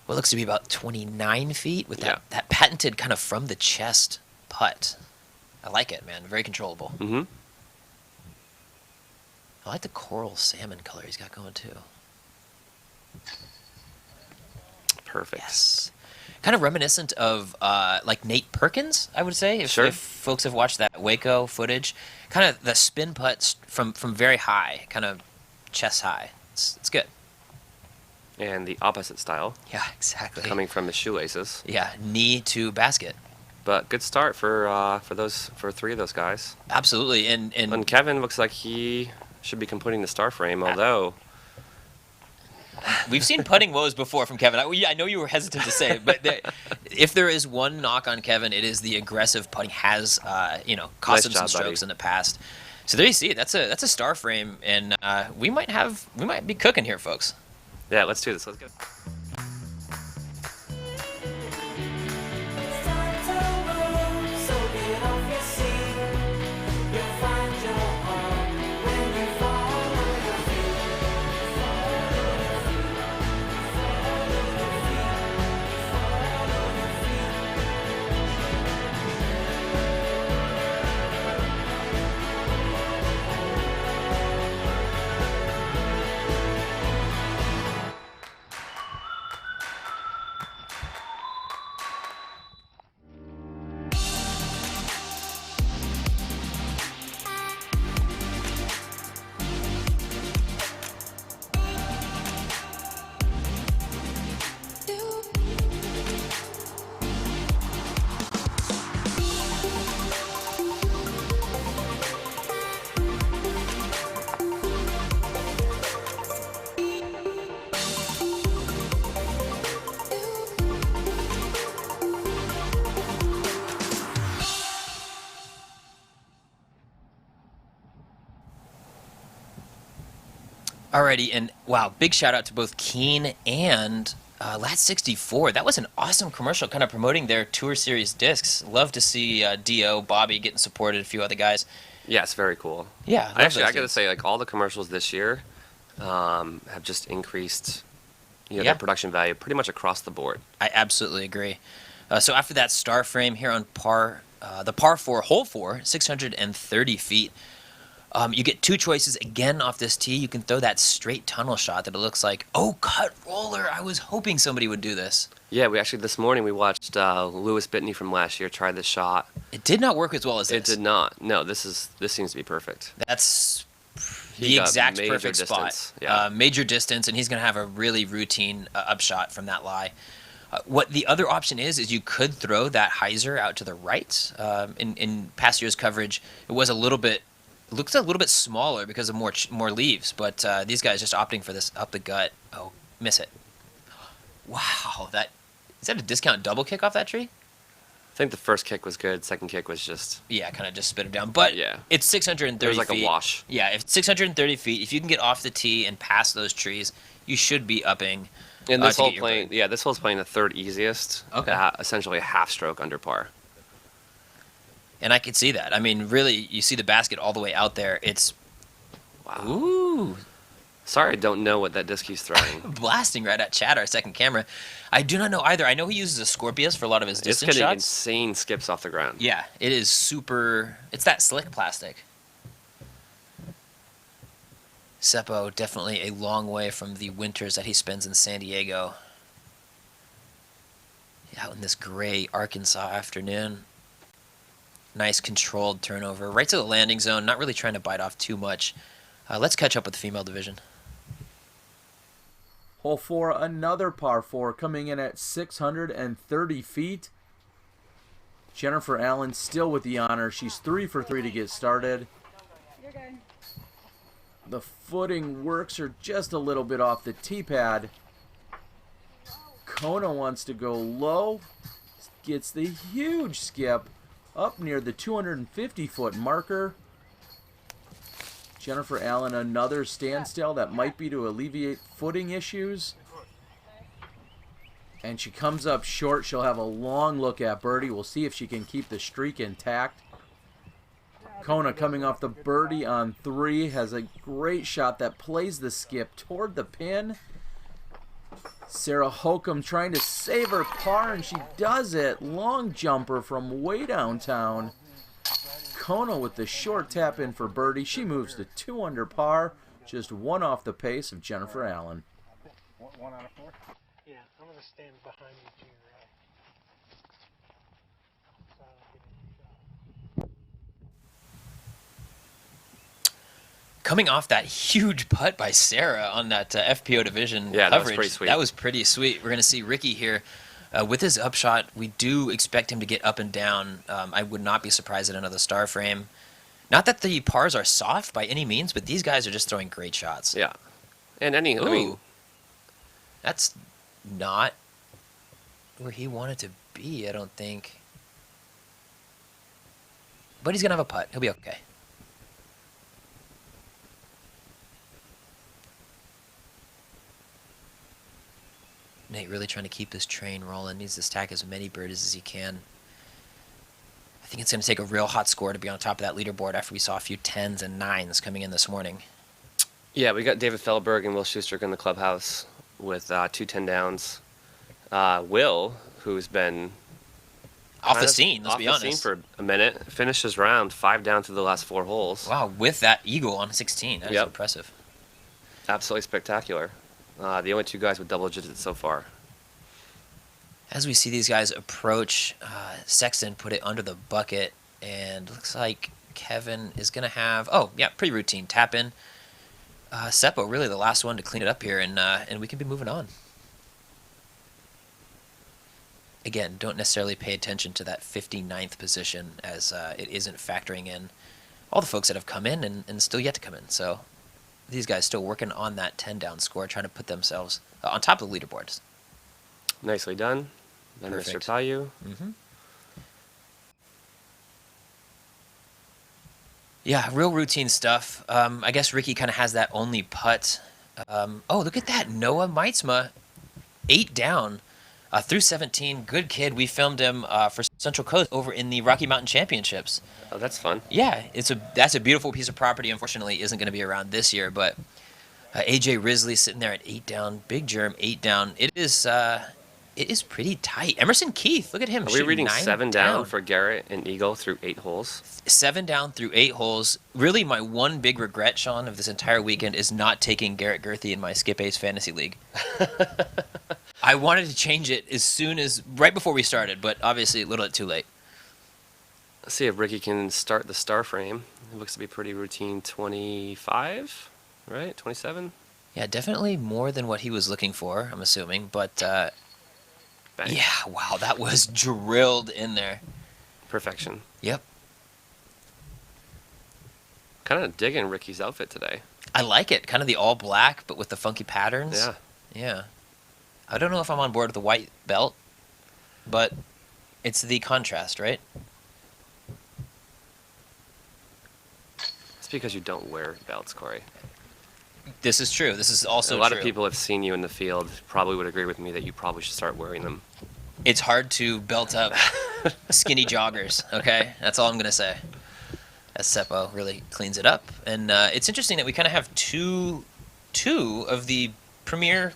what looks to be about 29 feet with that patented kind of from the chest putt. I like it, man. Very controllable. Mm-hmm. I like the coral salmon color he's got going, too. Perfect. Yes. Kind of reminiscent of like Nate Perkins, I would say, if folks have watched that Waco footage. Kind of the spin putts from very high, kind of chest high. It's good. And the opposite style. Yeah, exactly. Coming from his shoelaces. Yeah, knee to basket. But good start for 3 of those guys. Absolutely, and Kevin looks like he should be completing the star frame, although we've seen putting woes before from Kevin. I know you were hesitant to say it, but if there is one knock on Kevin, it is the aggressive putting has cost him some strokes in the past. So there you see it. That's a star frame, and we might be cooking here, folks. Yeah, let's do this. Let's go. Alrighty, and wow, big shout out to both Keen and Lat64. That was an awesome commercial kind of promoting their Tour Series discs. Love to see Dio, Bobby getting supported, a few other guys. Yeah, it's very cool. Yeah, I gotta say, like, all the commercials this year have just increased, their production value pretty much across the board. I absolutely agree. So after that star frame here on the par 4, hole 4, 630 feet, you get two choices again off this tee. You can throw that straight tunnel shot that it looks like, oh, cut roller. I was hoping somebody would do this. Yeah, this morning we watched Lewis Bitney from last year try this shot. It did not work as well as this. It did not. No, this seems to be perfect. That's the exact perfect distance. spot. Yeah. Major distance, and he's going to have a really routine upshot from that lie. What the other option is you could throw that hyzer out to the right. In past year's coverage, it was looks a little bit smaller because of more leaves, but these guys just opting for this up the gut. Oh, miss it. Wow, is that a discount double kick off that tree? I think the first kick was good. Second kick was just... Yeah, kind of just spit him down. But it's 630 feet. It was like a wash. Yeah, if it's 630 feet, if you can get off the tee and past those trees, you should be upping. And this hole's playing the third easiest. Okay. Essentially a half stroke under par. And I could see that. I mean, really, you see the basket all the way out there. It's... Wow. Ooh. Sorry, I don't know what that disc he's throwing. Blasting right at Chad, our second camera. I do not know either. I know he uses a Scorpius for a lot of his distance shots. It's getting shots. insane skips off the ground. Yeah, it is super... It's that slick plastic. Seppo, definitely a long way from the winters that he spends in San Diego. Out in this gray Arkansas afternoon. Nice controlled turnover. Right to the landing zone, not really trying to bite off too much. Let's catch up with the female division. Hole 4, another par 4 coming in at 630 feet. Jennifer Allen still with the honor. She's 3 for 3 to get started. You're good. The footing works her just a little bit off the tee pad. Kona wants to go low. Gets the huge skip up near the 250-foot marker. Jennifer Allen, another standstill that might be to alleviate footing issues. And she comes up short. She'll have a long look at birdie. We'll see if she can keep the streak intact. Kona coming off the birdie on 3 has a great shot that plays the skip toward the pin. Sarah Holcomb trying to save her par, and she does it. Long jumper from way downtown. Kona with the short tap in for birdie. She moves to 2 under par, just 1 off the pace of Jennifer Allen. 1 out of 4? Yeah, I'm going to stand behind you to your right. Coming off that huge putt by Sarah on that FPO division coverage. That was pretty sweet. That was pretty sweet. We're going to see Ricky here. With his upshot, we do expect him to get up and down. I would not be surprised at another star frame. Not that the pars are soft by any means, but these guys are just throwing great shots. Yeah. And I mean, that's not where he wanted to be, I don't think. But he's going to have a putt. He'll be okay. Nate really trying to keep this train rolling. Needs to stack as many birdies as he can. I think it's going to take a real hot score to be on top of that leaderboard after we saw a few 10s and 9s coming in this morning. Yeah, we got David Fellberg and Will Schuster in the clubhouse with 2 10 downs. Will, who's been off the scene, let's be honest. Off the scene for a minute, finished his round 5 down through the last 4 holes. Wow, with that eagle on 16. That's impressive. Absolutely spectacular. The only 2 guys with double digits so far. As we see these guys approach, Sexton put it under the bucket, and looks like Kevin is going to have, pretty routine tap in. Seppo, really the last one to clean it up here, and we can be moving on. Again, don't necessarily pay attention to that 59th position, as it isn't factoring in all the folks that have come in and still yet to come in. So these guys still working on that 10-down score, trying to put themselves on top of the leaderboards. Nicely done. Then Mr. Paju. Mm-hmm. Yeah, real routine stuff. I guess Ricky kind of has that only putt Oh, look at that. Noah Meitzma, 8 down through 17. Good kid. We filmed him for Central Coast over in the Rocky Mountain Championships. Oh, that's fun. Yeah, that's a beautiful piece of property. Unfortunately, isn't going to be around this year, but AJ Risley sitting there at 8 down. Big Germ, 8 down. It is pretty tight. Emerson Keith, look at him. Are we reading 9 7 down for Garrett and Eagle through 8 holes? 7 down through 8 holes. Really, my one big regret, Sean, of this entire weekend is not taking Garrett Gerthy in my Skip Ace Fantasy League. I wanted to change it right before we started, but obviously a little bit too late. Let's see if Ricky can start the star frame. It looks to be pretty routine. 25, right? 27? Yeah, definitely more than what he was looking for, I'm assuming. But, Bang. yeah, wow, that was drilled in there. Perfection. Yep. Kind of digging Ricky's outfit today. I like it. Kind of the all black, but with the funky patterns. Yeah. Yeah. I don't know if I'm on board with the white belt, but it's the contrast, right? It's because you don't wear belts, Corey. This is true. This is also true. A lot of people have seen you in the field, probably would agree with me that you probably should start wearing them. It's hard to belt up skinny joggers, okay? That's all I'm going to say. As Seppo really cleans it up. And it's interesting that we kind of have two of the premier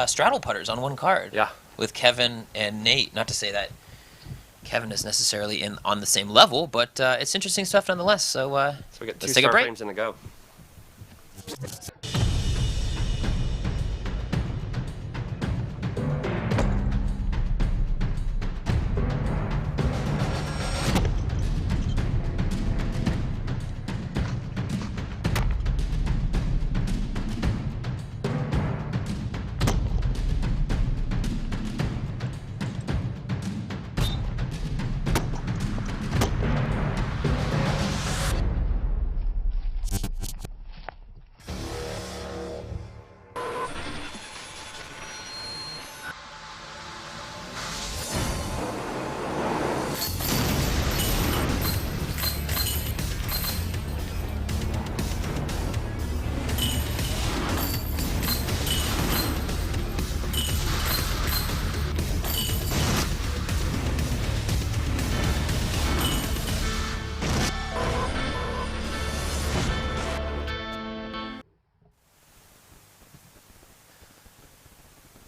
straddle putters on one card. Yeah. With Kevin and Nate. Not to say that Kevin is necessarily on the same level, but it's interesting stuff nonetheless. So, we got 2 let's take a star break. frames in a go.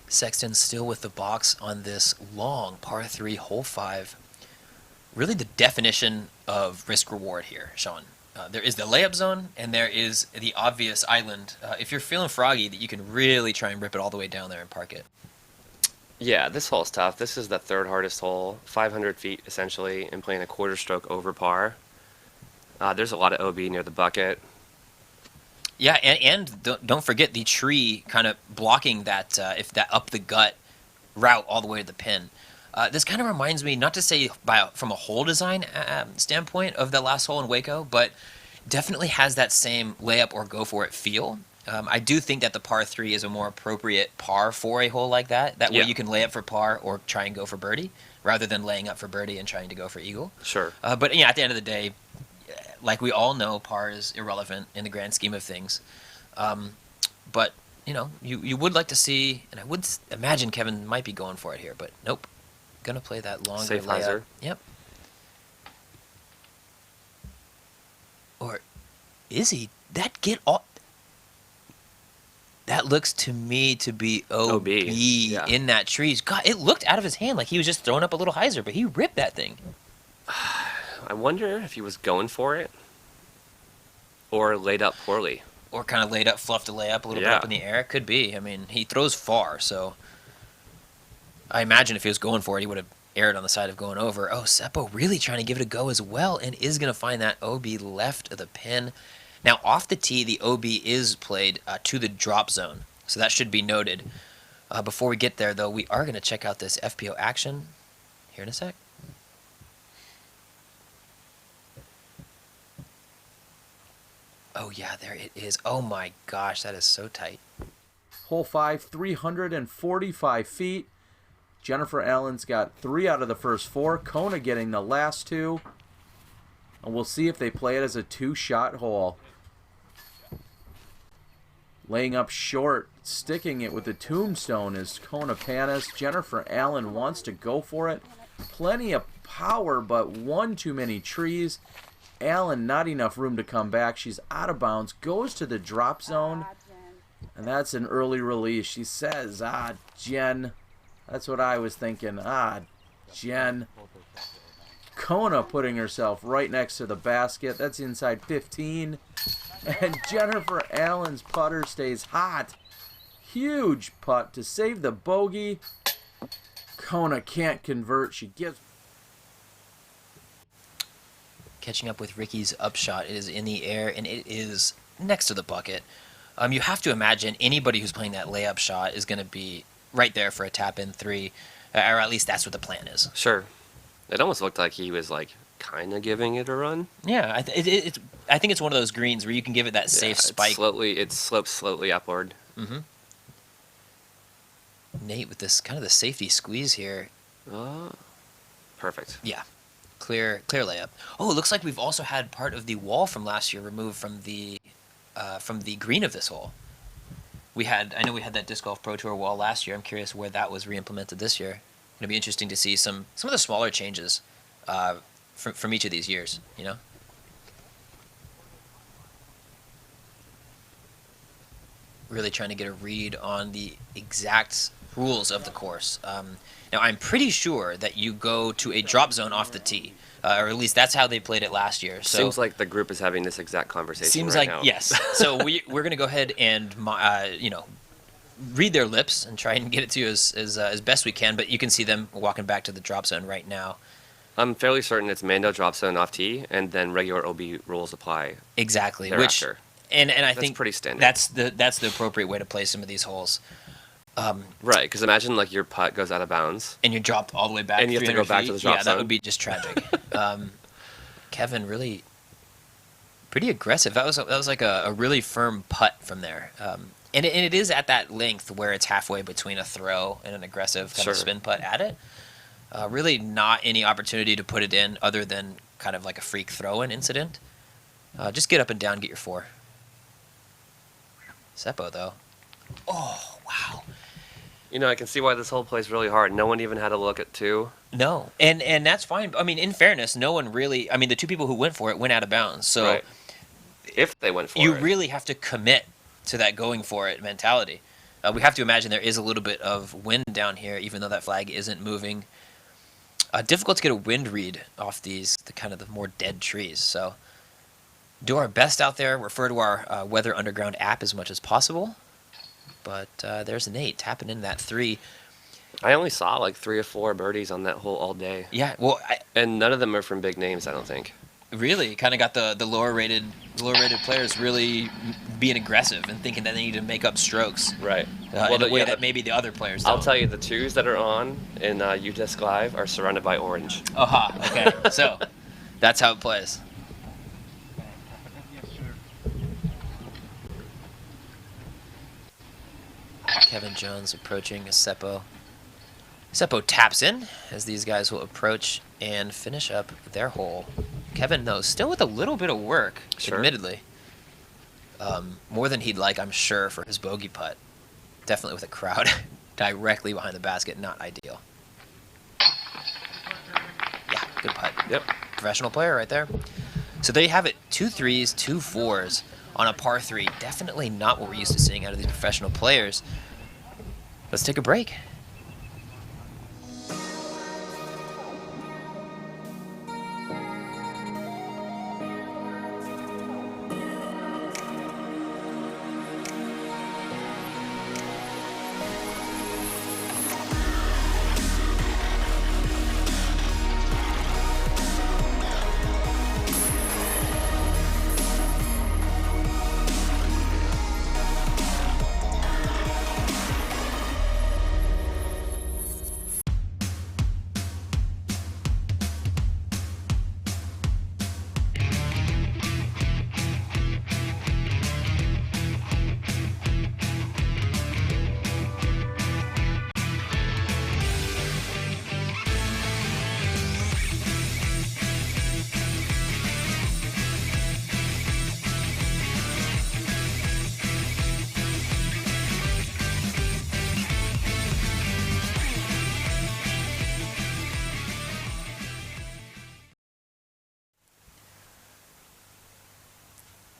Sexton still with the box on this long par 3 hole 5. Really the definition of risk reward here, Sean. There is the layup zone and there is the obvious island. If you're feeling froggy, that you can really try and rip it all the way down there and park it. Yeah, this hole's tough. This is the 3rd hardest hole, 500 feet essentially, and playing a quarter stroke over par. There's a lot of OB near the bucket. Yeah, and don't forget the tree kind of blocking that if that up the gut route all the way to the pin. This kind of reminds me, not to say from a hole design standpoint of the last hole in Waco, but definitely has that same layup or go for it feel. I do think that the par 3 is a more appropriate par for a hole like that. That way you can lay up for par or try and go for birdie, rather than laying up for birdie and trying to go for eagle. Sure. But yeah, at the end of the day, like we all know, par is irrelevant in the grand scheme of things. But, you know, you would like to see, and I would imagine Kevin might be going for it here, but nope. Going to play that longer Safe layup. hyzer. Yep. Or is he? That looks to me to be OB. Yeah. In that tree. God, it looked out of his hand like he was just throwing up a little hyzer, but he ripped that thing. I wonder if he was going for it or laid up poorly. Or kind of laid up, fluffed a layup a little bit up in the air. It could be. I mean, he throws far, so I imagine if he was going for it, he would have erred on the side of going over. Oh, Seppo really trying to give it a go as well and is going to find that OB left of the pin. Now, off the tee, the OB is played to the drop zone, so that should be noted. Before we get there, though, we are going to check out this FPO action here in a sec. Oh, yeah, there it is. Oh, my gosh, that is so tight. Hole 5, 345 feet. Jennifer Allen's got 3 out of the first 4. Kona getting the last 2. And we'll see if they play it as a 2-shot hole. Laying up short, sticking it with the tombstone is Kona Panis. Jennifer Allen wants to go for it. Plenty of power, but one too many trees. Allen, not enough room to come back. She's out of bounds, goes to the drop zone, and that's an early release. She says, Jen. That's what I was thinking. Jen. Kona putting herself right next to the basket. That's inside 15. And Jennifer Allen's putter stays hot. Huge putt to save the bogey. Kona can't convert. She gives... Catching up with Ricky's upshot. It is in the air, and it is next to the bucket. You have to imagine anybody who's playing that layup shot is going to be right there for a tap-in three, or at least that's what the plan is. Sure. It almost looked like he was, like, kind of giving it a run. Yeah, I think it's one of those greens where you can give it that safe spike. It slopes slowly upward. Mm-hmm. Nate with this kind of the safety squeeze here. Perfect. Yeah. Clear layup. Oh, it looks like we've also had part of the wall from last year removed from the green of this hole. I know we had that Disc Golf Pro Tour wall last year. I'm curious where that was re-implemented this year. It'll be interesting to see some of the smaller changes from each of these years, you know? Really trying to get a read on the exact rules of the course. Now, I'm pretty sure that you go to a drop zone off the tee, or at least that's how they played it last year. So seems like the group is having this exact conversation seems right like now. Yes. So we're going to go ahead and read their lips and try and get it to you as best we can. But you can see them walking back to the drop zone right now. I'm fairly certain it's Mando drop zone off tee, and then regular OB rules apply. Exactly. Thereafter. And I that's think pretty standard. That's the appropriate way to play some of these holes. Right, because imagine like your putt goes out of bounds, and you're dropped all the way back, and you have to go back to the drop zone. Yeah, that would be just tragic. Kevin really pretty aggressive. That was like a really firm putt from there, and it is at that length where it's halfway between a throw and an aggressive kind of spin putt at it. Really, not any opportunity to put it in other than kind of like a freak throw-in incident. Just get up and down, get your four. Seppo though. Oh wow. You know, I can see why this whole plays really hard. No one even had a look at two. No, and that's fine. I mean, in fairness, no one really. I mean, the two people who went for it went out of bounds. So, right. If they went for you it, really have to commit to that going for it mentality. We have to imagine there is a little bit of wind down here, even though that flag isn't moving. Difficult to get a wind read off the kind of the more dead trees. So, do our best out there. Refer to our Weather Underground app as much as possible. But there's Nate tapping in that three. I only saw like 3 or 4 birdies on that hole all day. Yeah, well, and none of them are from big names, I don't think. Really, kind of got the lower rated players really being aggressive and thinking that they need to make up strokes. Right. In a way that maybe the other players don't. I'll tell you, the twos that are on in UDisc Live are surrounded by orange. Aha. Okay. So that's how it plays. Kevin Jones approaching Seppo. Seppo taps in as these guys will approach and finish up their hole. Kevin, though, still with a little bit of work, admittedly. More than he'd like, I'm sure, for his bogey putt. Definitely with a crowd directly behind the basket, not ideal. Yeah, good putt. Yep. Professional player right there. So there you have it. 2 threes, 2 fours on a par 3. Definitely not what we're used to seeing out of these professional players. Let's take a break.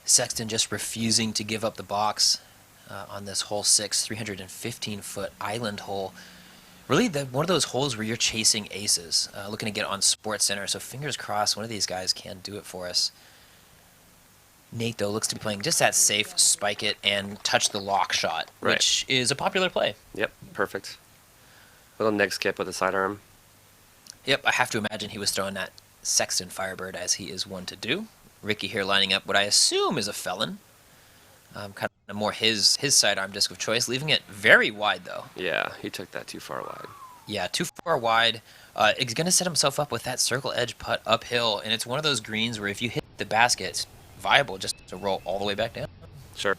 Sexton just refusing to give up the box on this hole 6, 315-foot island hole. Really, one of those holes where you're chasing aces, looking to get on Sports Center. So fingers crossed one of these guys can do it for us. Nate, though, looks to be playing just that safe, spike it, and touch the lock shot, which is a popular play. Yep, perfect. Little neg skip with a sidearm. Yep, I have to imagine he was throwing that Sexton Firebird, as he is one to do. Ricky here lining up what I assume is a felon. Kind of more his sidearm disc of choice, leaving it very wide, though. Yeah, he took that too far wide. Yeah, too far wide. He's going to set himself up with that circle edge putt uphill, and it's one of those greens where if you hit the basket, it's viable just to roll all the way back down. Sure.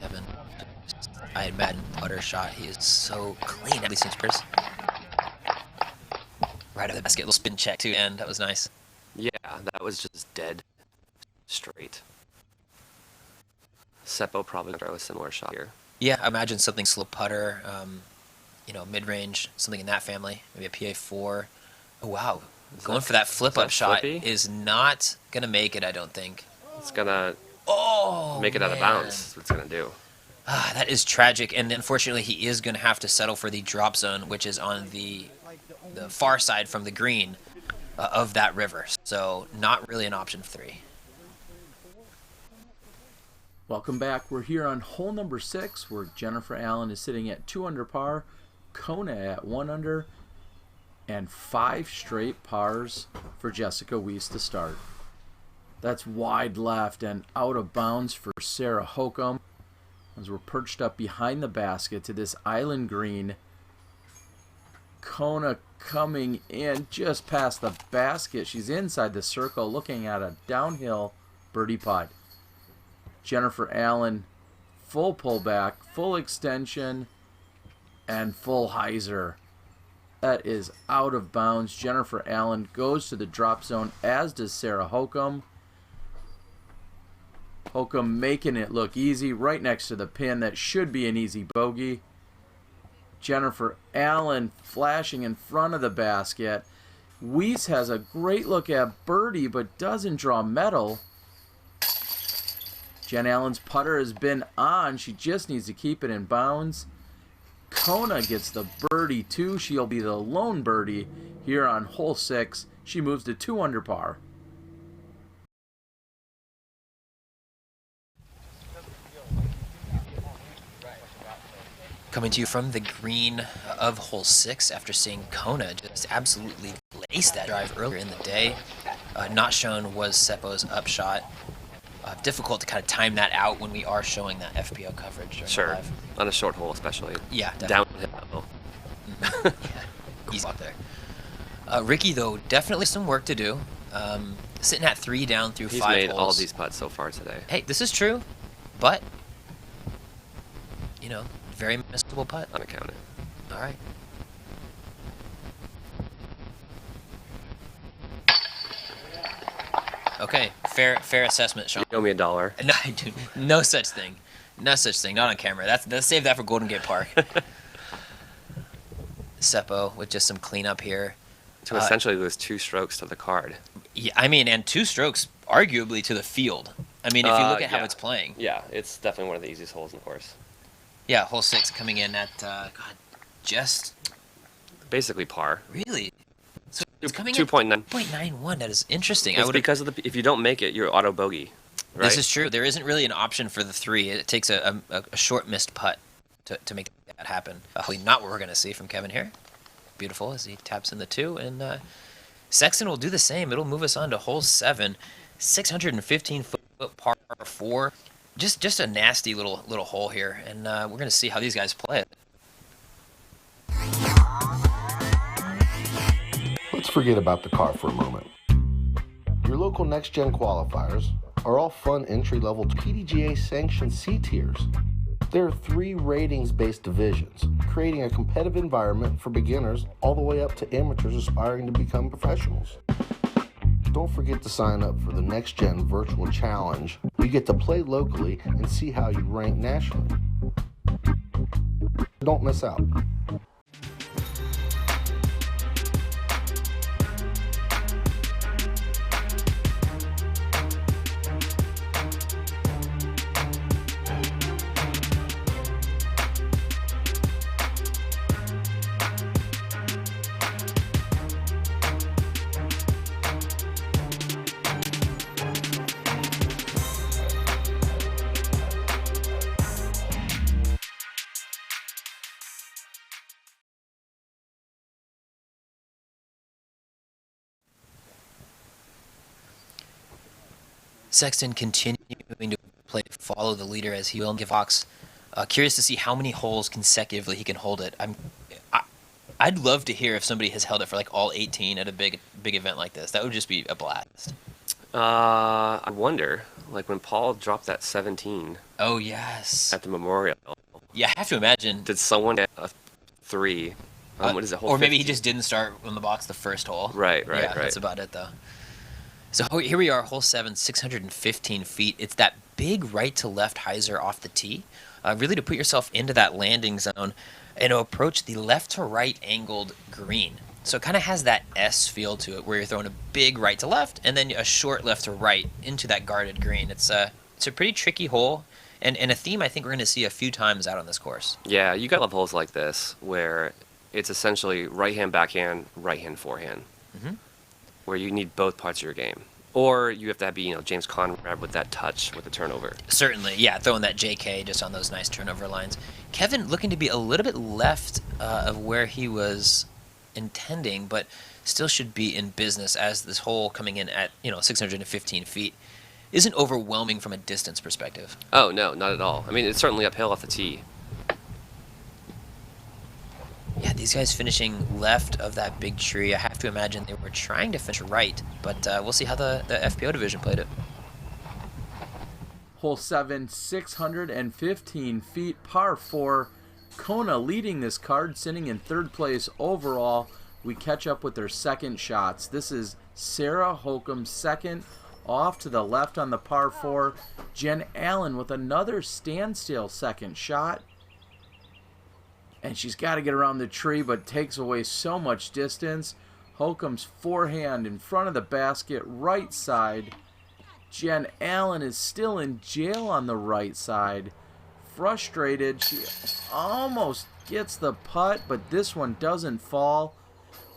Evan, I imagine putter shot. He is so clean. At least seems Chris. Right of the basket, little spin check too, and that was nice. Yeah, that was just dead straight. Seppo probably throw a similar shot here. Yeah, I imagine something slow putter, mid-range, something in that family. Maybe a PA4. Oh, wow. Going for that flip-up shot flippy? is not going to make it, I don't think. It's going to make it out of man. bounds. That's what it's going to do. That is tragic, and unfortunately he is going to have to settle for the drop zone, which is on the far side from the green of that river. So not really an option 3. Welcome back. We're here on hole number 6, where Jennifer Allen is sitting at 2 under par, Kona at 1 under, and 5 straight pars for Jessica Weiss to start. That's wide left and out of bounds for Sarah Hokum, as we're perched up behind the basket to this island green. Kona coming in just past the basket. She's inside the circle looking at a downhill birdie putt. Jennifer Allen, full pullback, full extension, and full hyzer. That is out of bounds. Jennifer Allen goes to the drop zone, as does Sarah Hokum. Hokum making it look easy right next to the pin. That should be an easy bogey. Jennifer Allen flashing in front of the basket. Weiss has a great look at birdie, but doesn't draw metal. Jen Allen's putter has been on. She just needs to keep it in bounds. Kona gets the birdie too. She'll be the lone birdie here on hole 6. She moves to 2 under par. Coming to you from the green of hole 6 after seeing Kona just absolutely lace that drive earlier in the day. Not shown was Seppo's upshot. Difficult to kind of time that out when we are showing that FPO coverage during Sure, live. on a short hole especially. Yeah, definitely. Downhill. Yeah, easy out there. Ricky, though, definitely some work to do. Sitting at 3 down through 5 He's made holes. all these putts so far today. Hey, this is true, but, very missable putt. Unaccounted. All right. Okay, fair assessment, Sean. You owe me $1. No, I do. No such thing. No such thing. Not on camera. Let's save that for Golden Gate Park. Seppo with just some cleanup here. To essentially lose 2 strokes to the card. Yeah, and 2 strokes arguably to the field. If you look at how it's playing. Yeah, it's definitely one of the easiest holes in the course. Yeah, hole 6 coming in at just basically par. Really. So it's coming 2.9. at 2.91. That is interesting. It's because of if you don't make it, you're auto bogey. Right? This is true. There isn't really an option for the 3. It takes a short missed putt to make that happen. Hopefully not what we're going to see from Kevin here. Beautiful as he taps in the 2, and Sexton will do the same. It'll move us on to hole 7, 615-foot par 4. Just a nasty little hole here, and we're going to see how these guys play it. Let's forget about the car for a moment. Your local next-gen qualifiers are all fun entry-level PDGA-sanctioned C tiers. There are 3 ratings-based divisions, creating a competitive environment for beginners all the way up to amateurs aspiring to become professionals. Don't forget to sign up for the Next Gen Virtual Challenge. You get to play locally and see how you rank nationally. Don't miss out. Sexton continuing to play follow the leader as he will give Fox. Curious to see how many holes consecutively he can hold it. I'd love to hear if somebody has held it for like all 18 at a big event like this. That would just be a blast. I wonder, like when Paul dropped that 17. Oh yes. At the Memorial. Yeah, I have to imagine. Did someone get a 3? What is it? Hole or maybe 50? he just didn't start on the box the first hole. Right. Yeah, that's about it though. So here we are, hole 7, 615 feet. It's that big right to left hyzer off the tee, really to put yourself into that landing zone and to approach the left to right angled green. So it kind of has that S feel to it, where you're throwing a big right to left and then a short left to right into that guarded green. It's a pretty tricky hole, and a theme I think we're going to see a few times out on this course. Yeah, you gotta love holes like this where it's essentially right hand, backhand, right hand, forehand. Mm-hmm. Where you need both parts of your game. Or you have to be, James Conrad with that touch with the turnover. Certainly, yeah, throwing that JK just on those nice turnover lines. Kevin looking to be a little bit left of where he was intending, but still should be in business, as this hole coming in at 615 feet isn't overwhelming from a distance perspective. Oh, no, not at all. I mean, it's certainly uphill off the tee. Yeah, these guys finishing left of that big tree. I have to imagine they were trying to finish right, but we'll see how the FPO division played it. Hole 7, 615 feet, par 4. Kona leading this card, sitting in third place overall. We catch up with their second shots. This is Sarah Holcomb second, off to the left on the par 4. Jen Allen with another standstill second shot. And she's got to get around the tree, but takes away so much distance. Holcomb's forehand in front of the basket, right side. Jen Allen is still in jail on the right side. Frustrated, she almost gets the putt, but this one doesn't fall.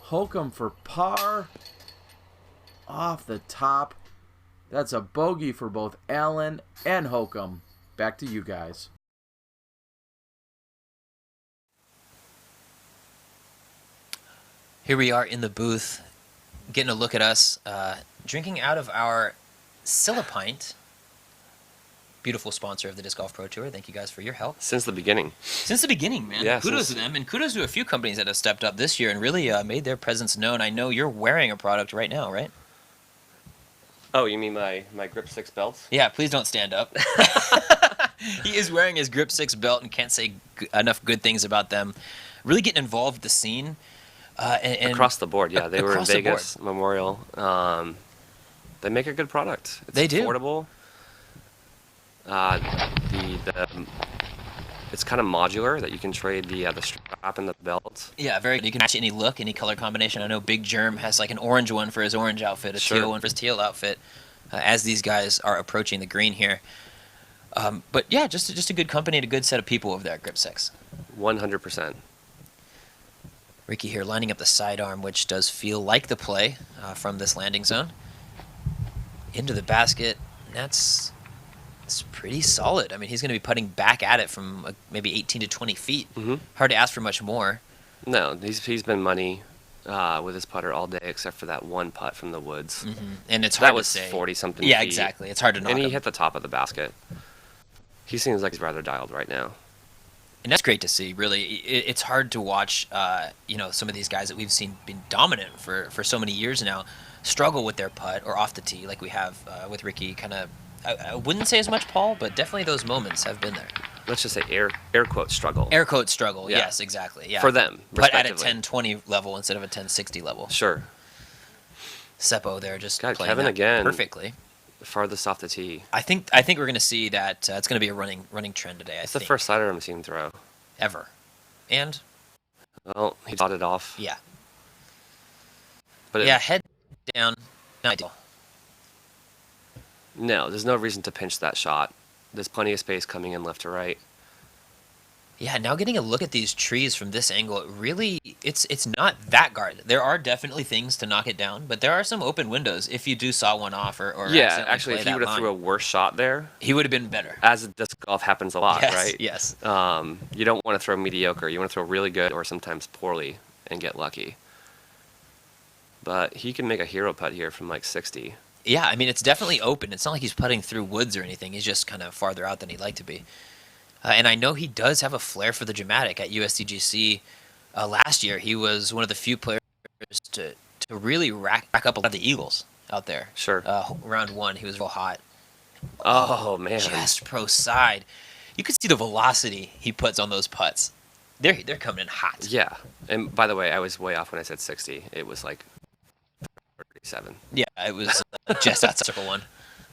Holcomb for par. Off the top. That's a bogey for both Allen and Holcomb. Back to you guys. Here we are in the booth, getting a look at us, drinking out of our Pint. Beautiful sponsor of the Disc Golf Pro Tour. Thank you guys for your help. Since the beginning. Since the beginning, man. Yeah, kudos to them, and kudos to a few companies that have stepped up this year and really made their presence known. I know you're wearing a product right now, right? Oh, you mean my Grip 6 belts? Yeah, please don't stand up. He is wearing his Grip 6 belt and can't say enough good things about them. Really getting involved with the scene. And across the board, yeah. They were in the Vegas, Memorial. They make a good product. It's They do. affordable. It's kind of modular, that you can trade the strap and the belt. Yeah, very good. You can match any look, any color combination. I know Big Germ has like an orange one for his orange outfit, a teal one for his teal outfit, as these guys are approaching the green here. But yeah, just a good company and a good set of people over there at Grip 6. 100%. Ricky here lining up the sidearm, which does feel like the play from this landing zone. Into the basket. It's pretty solid. I mean, he's going to be putting back at it from maybe 18 to 20 feet. Mm-hmm. Hard to ask for much more. No, he's been money with his putter all day, except for that one putt from the woods. Mm-hmm. And it's hard that was to say. 40-something Yeah, feet. exactly. It's hard to knock And he him. hit the top of the basket. He seems like he's rather dialed right now. And that's great to see, really. It's hard to watch, some of these guys that we've seen been dominant for so many years now struggle with their putt or off the tee, like we have with Ricky. Kind of, I wouldn't say as much Paul, but definitely those moments have been there. Let's just say air quote struggle. Air quote struggle, Yeah. yes, exactly. Yeah. For them, But at a respectively. 10-20 level instead of a 10-60 level. Sure. Seppo there just God, playing Kevin that again. perfectly. Farthest off the tee. I think we're going to see that it's going to be a running trend today. It's the first sider I've seen him throw. Ever. And? Well, he got it off. Yeah. But head down. Not ideal. No, there's no reason to pinch that shot. There's plenty of space coming in left to right. Yeah, now getting a look at these trees from this angle, it really, it's not that guarded. There are definitely things to knock it down, but there are some open windows if you do saw one off or Yeah, accidentally actually, play if he that would have line. threw a worse shot there, he would have been better. as disc golf happens a lot, Yes, right? yes. You don't want to throw mediocre. You want to throw really good or sometimes poorly and get lucky. But he can make a hero putt here from like 60. Yeah, I mean, it's definitely open. It's not like he's putting through woods or anything. He's just kind of farther out than he'd like to be. And I know he does have a flair for the dramatic. At USDGC last year, he was one of the few players to really rack up a lot of the eagles out there. Sure. Round one, he was real hot. Oh, man. Just pro side. You could see the velocity he puts on those putts. They're coming in hot. Yeah. And by the way, I was way off when I said 60. It was like 37. Yeah, it was just outside circle one.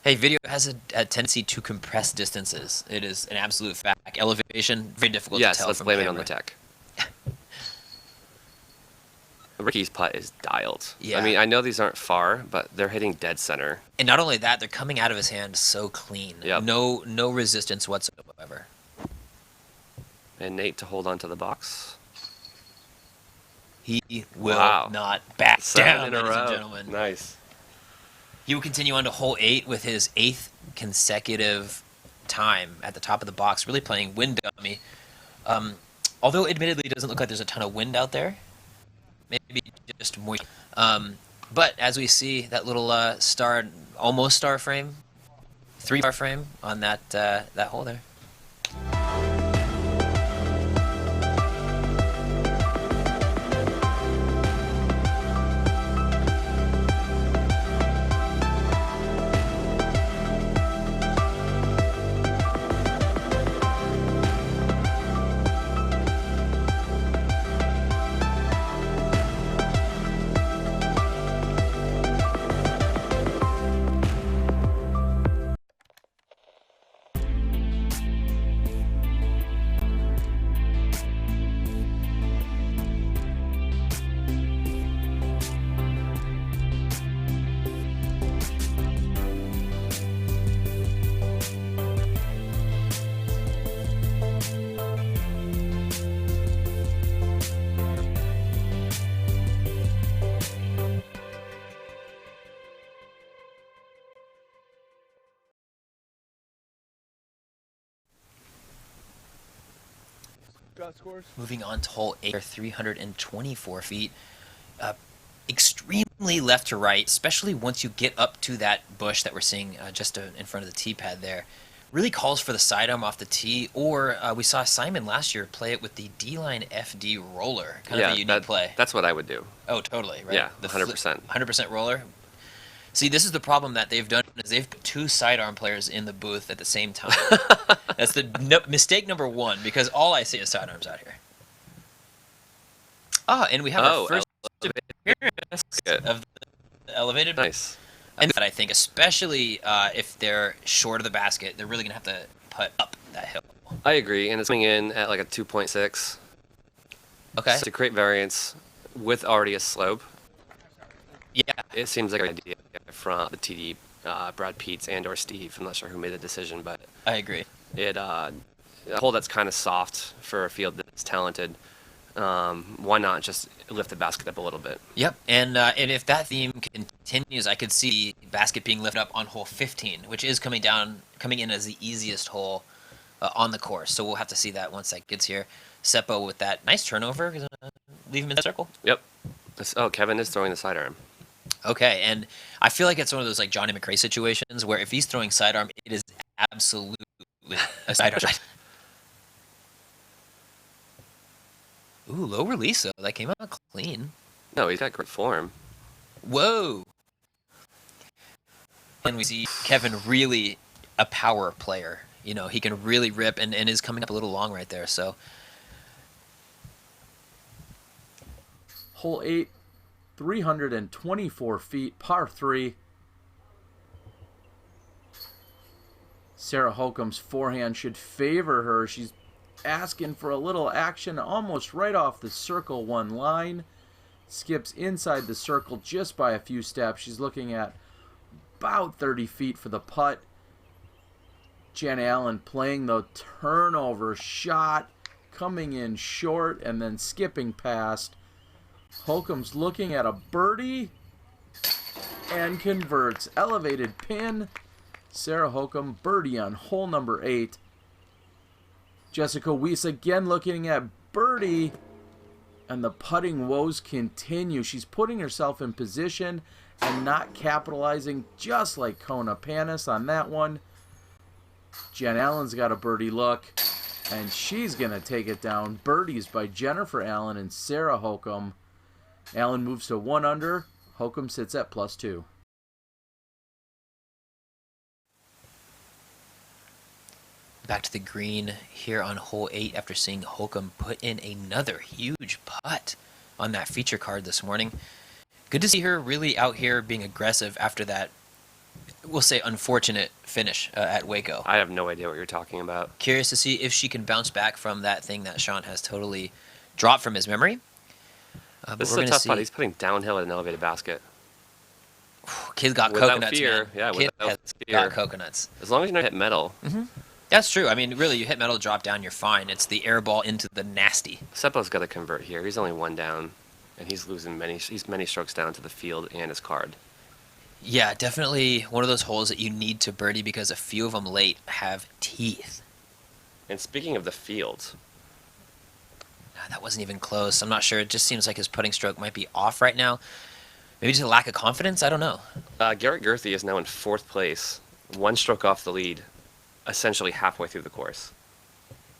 Hey, video has a tendency to compress distances. It is an absolute fact. Elevation, very difficult to tell. Yes, let's from blame camera. it on the tech. Ricky's putt is dialed. Yeah. I mean, I know these aren't far, but they're hitting dead center. And not only that, they're coming out of his hand so clean. Yep. No resistance whatsoever. And Nate to hold on to the box. He will Wow. not back 7 down, in a ladies and row. gentlemen. Nice. He will continue on to hole 8 with his 8th consecutive time at the top of the box, really playing wind dummy. Although admittedly it doesn't look like there's a ton of wind out there. Maybe just moist. But as we see, that little almost star frame, 3-star frame on that hole there. Moving on to hole 8, 324 feet. Extremely left to right, especially once you get up to that bush that we're seeing just in front of the tee pad there. Really calls for the sidearm off the tee, or we saw Simon last year play it with the D-line FD roller. Kind of a unique play. That's what I would do. Oh, totally, right? Yeah, The 100%. 100% roller. See, this is the problem that they've done is they've put 2 sidearm players in the booth at the same time. That's the mistake number 1, because all I see is sidearms out here. And we have our first appearance of the elevated. Nice. And I think, especially if they're short of the basket, they're really going to have to put up that hill. I agree, and it's coming in at like a 2.6. Okay. So to create variance with already a slope. Yeah. It seems like an idea from the TD, Brad Peets and or Steve. I'm not sure who made the decision, but I agree. A hole that's kind of soft for a field that's talented. Why not just lift the basket up a little bit? Yep, and if that theme continues, I could see basket being lifted up on hole 15, which is coming in as the easiest hole on the course. So we'll have to see that once that gets here. Seppo with that nice turnover, leave him in the circle. Yep. Kevin is throwing the sidearm. Okay, and I feel like it's one of those like Johnny McRae situations where if he's throwing sidearm, it is absolutely a sidearm. Ooh, low release though. That came out clean. No, he's got great form. Whoa. And we see Kevin really a power player. You know, he can really rip and is coming up a little long right there. So Hole 8, 324 feet, par 3. Sarah Holcomb's forehand should favor her. She's asking for a little action almost right off the circle 1 line. Skips inside the circle just by a few steps. She's looking at about 30 feet for the putt. Jen Allen playing the turnover shot, coming in short and then skipping past. Holcomb's looking at a birdie and converts. Elevated pin. Sarah Holcomb birdie on hole number 8. Jessica Weiss again looking at birdie And the putting woes continue. She's putting herself in position and not capitalizing, just like Kona Panis on that one. Jen Allen's got a birdie look, and she's going to take it down. Birdies by Jennifer Allen and Sarah Holcomb. Allen moves to 1 under. Holcomb sits at +2. Back to the green here on hole 8 after seeing Holcomb put in another huge putt on that feature card this morning. Good to see her really out here being aggressive after that, we'll say, unfortunate finish at Waco. I have no idea what you're talking about. Curious to see if she can bounce back from that thing that Sean has totally dropped from his memory. This is a tough putt. He's putting downhill at an elevated basket. Kid got without coconuts, fear. man. Yeah, Kid without has fear. got coconuts. As long as you don't hit metal. Mm-hmm. That's true. I mean, really, you hit metal, drop down, you're fine. It's the air ball into the nasty. Seppo's got to convert here. He's only 1 down, and he's losing he's many strokes down to the field and his card. Yeah, definitely one of those holes that you need to birdie because a few of them late have teeth. And speaking of the field, that wasn't even close. I'm not sure. It just seems like his putting stroke might be off right now. Maybe just a lack of confidence. I don't know. Garrett Gerthy is now in 4th place, 1 stroke off the lead, essentially halfway through the course.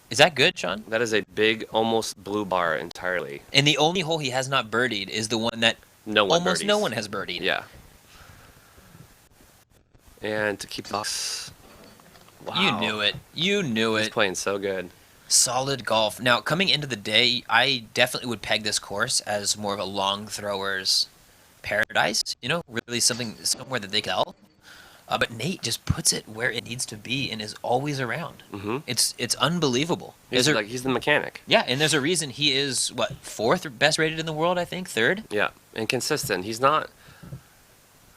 Is that good, Sean? That is a big, almost blue bar entirely. And the only hole he has not birdied is the one that almost no one has birdied. Yeah. And to keep us... Wow. You knew it. You knew it. He's playing so good. Solid golf. Now, coming into the day, I definitely would peg this course as more of a long thrower's paradise. You know, really somewhere that they can help. But Nate just puts it where it needs to be and is always around. Mm-hmm. It's unbelievable. He's the mechanic. Yeah, and there's a reason he is, 4th best rated in the world, I think? 3rd? Yeah, and consistent. He's not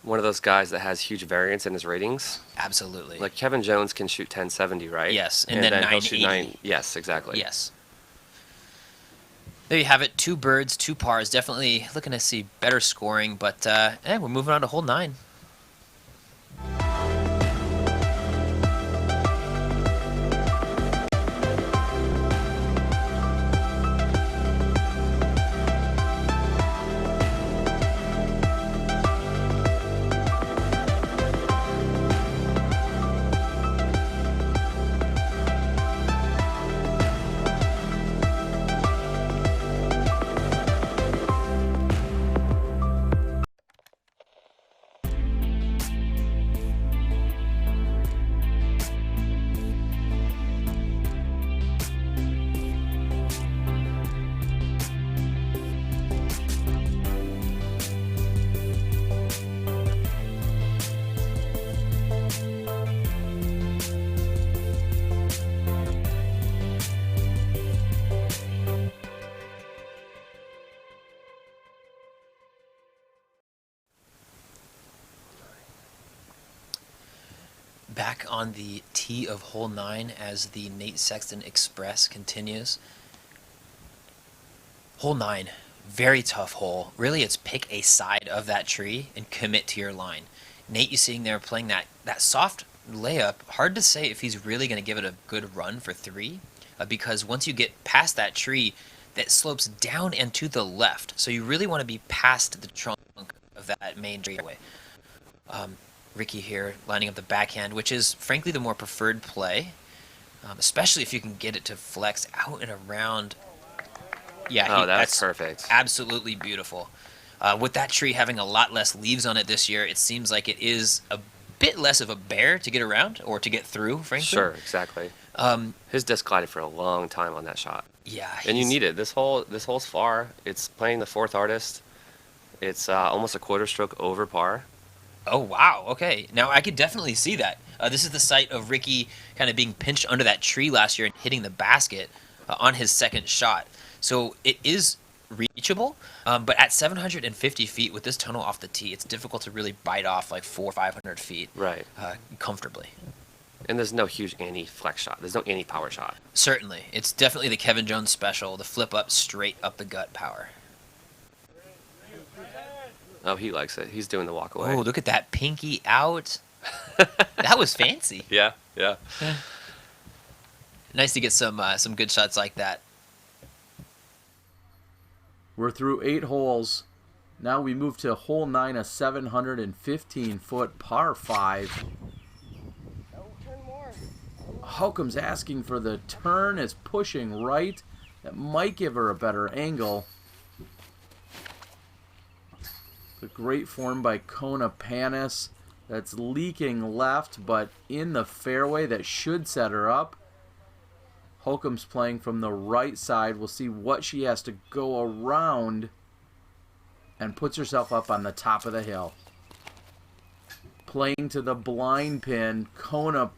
one of those guys that has huge variance in his ratings. Absolutely. Like Kevin Jones can shoot 1070, right? Yes, and then he'll shoot 980. Yes, exactly. Yes. There you have it. 2 birds, 2 pars. Definitely looking to see better scoring, but we're moving on to hole 9. Back on the tee of hole 9 as the Nate Sexton Express continues. Hole 9, very tough hole. Really, it's pick a side of that tree and commit to your line. Nate, you seeing there playing that soft layup. Hard to say if he's really going to give it a good run for 3, because once you get past that tree, that slopes down and to the left. So you really want to be past the trunk of that main fairway. Ricky here lining up the backhand, which is frankly the more preferred play, especially if you can get it to flex out and around. Yeah, that's perfect. Absolutely beautiful. With that tree having a lot less leaves on it this year, it seems like it is a bit less of a bear to get around or to get through, frankly. Sure, exactly. His disc glided for a long time on that shot. Yeah, and you need it. This hole's far. It's playing the 4th artist. It's almost a quarter stroke over par. Oh, wow. Okay. Now, I could definitely see that. This is the site of Ricky kind of being pinched under that tree last year and hitting the basket on his second shot. So it is reachable, but at 750 feet with this tunnel off the tee, it's difficult to really bite off like 400 or 500 feet right. Comfortably. And there's no huge anti-flex shot. There's no anti-power shot. Certainly. It's definitely the Kevin Jones special, the flip up straight up the gut power. Oh, he likes it. He's doing the walk away. Oh, look at that pinky out. That was fancy. Yeah. Nice to get some good shots like that. We're through 8 holes. Now we move to hole 9, a 715-foot par 5. Holcomb's asking for the turn, is pushing right. That might give her a better angle. The great form by Kona Panis. That's leaking left, but in the fairway. That should set her up. Holcomb's playing from the right side. We'll see what she has to go around, and puts herself up on the top of the hill. Playing to the blind pin. Kona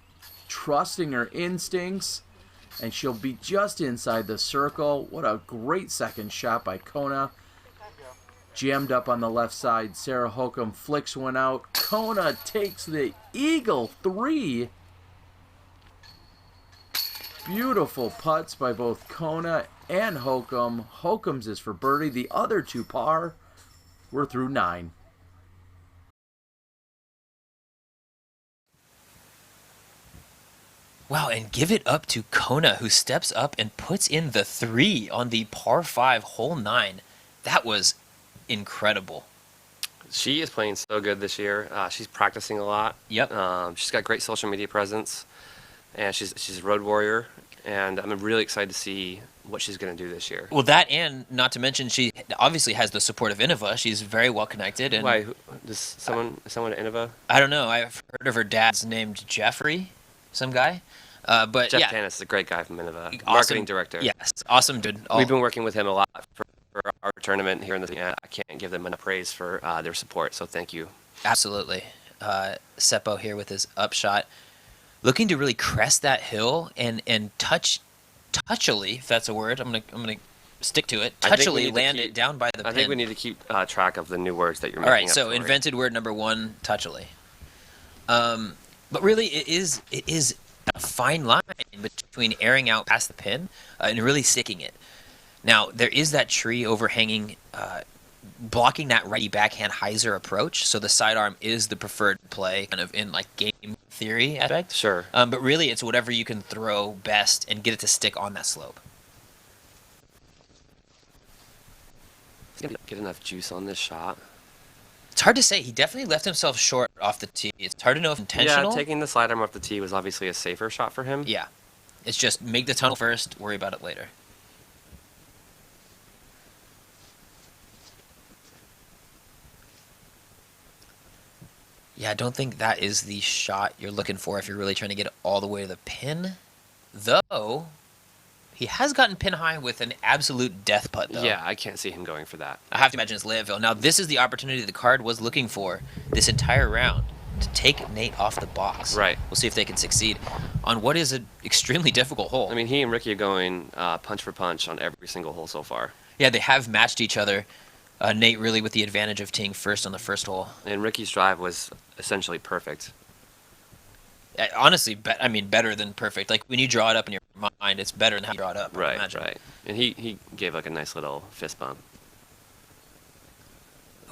trusting her instincts, and she'll be just inside the circle. What a great second shot by Kona. Jammed up on the left side. Sarah Holcomb flicks one out. Kona takes the eagle 3. Beautiful putts by both Kona and Holcomb. Holcomb's is for birdie. The other 2 par. We're through 9. Wow, and give it up to Kona, who steps up and puts in the 3 on the par 5, hole 9. That was incredible. She is playing so good this year. She's practicing a lot. Yep. She's got great social media presence, and she's a road warrior. And I'm really excited to see what she's going to do this year. Well, that, and not to mention, she obviously has the support of Innova. She's very well connected. And why? Does someone at Innova? I don't know. I've heard of her dad's named Jeffrey, some guy. But Jeff yeah, Tanis is a great guy from Innova, awesome, marketing director. Yes, awesome dude. We've been working with him a lot for our tournament here in the. I can't give them enough praise for their support. So thank you. Absolutely. Seppo here with his upshot, looking to really crest that hill and touchily, if that's a word. I'm gonna stick to it. Touchily land it down by the pin. I think we need to keep track of the new words that you're making. All right, up so invented word number 1, touchily. But really, it is a fine line between airing out past the pin and really sticking it. Now, there is that tree overhanging, blocking that righty backhand hyzer approach, so the sidearm is the preferred play, kind of in like game theory aspect. Sure. But really, it's whatever you can throw best and get it to stick on that slope. He's gonna get enough juice on this shot. It's hard to say. He definitely left himself short off the tee. It's hard to know if intentional. Yeah, taking the sidearm off the tee was obviously a safer shot for him. Yeah. It's just make the tunnel first, worry about it later. Yeah, I don't think that is the shot you're looking for if you're really trying to get it all the way to the pin. Though, he has gotten pin high with an absolute death putt, though. Yeah, I can't see him going for that. I have to imagine it's Leadville. Now, this is the opportunity the card was looking for this entire round, to take Nate off the box. Right. We'll see if they can succeed on what is an extremely difficult hole. I mean, he and Ricky are going punch for punch on every single hole so far. Yeah, they have matched each other. Nate really with the advantage of teeing first on the first hole. And Ricky's drive was essentially perfect. Honestly, better than perfect. Like, when you draw it up in your mind, it's better than how you draw it up. Right, right. And he gave like a nice little fist bump.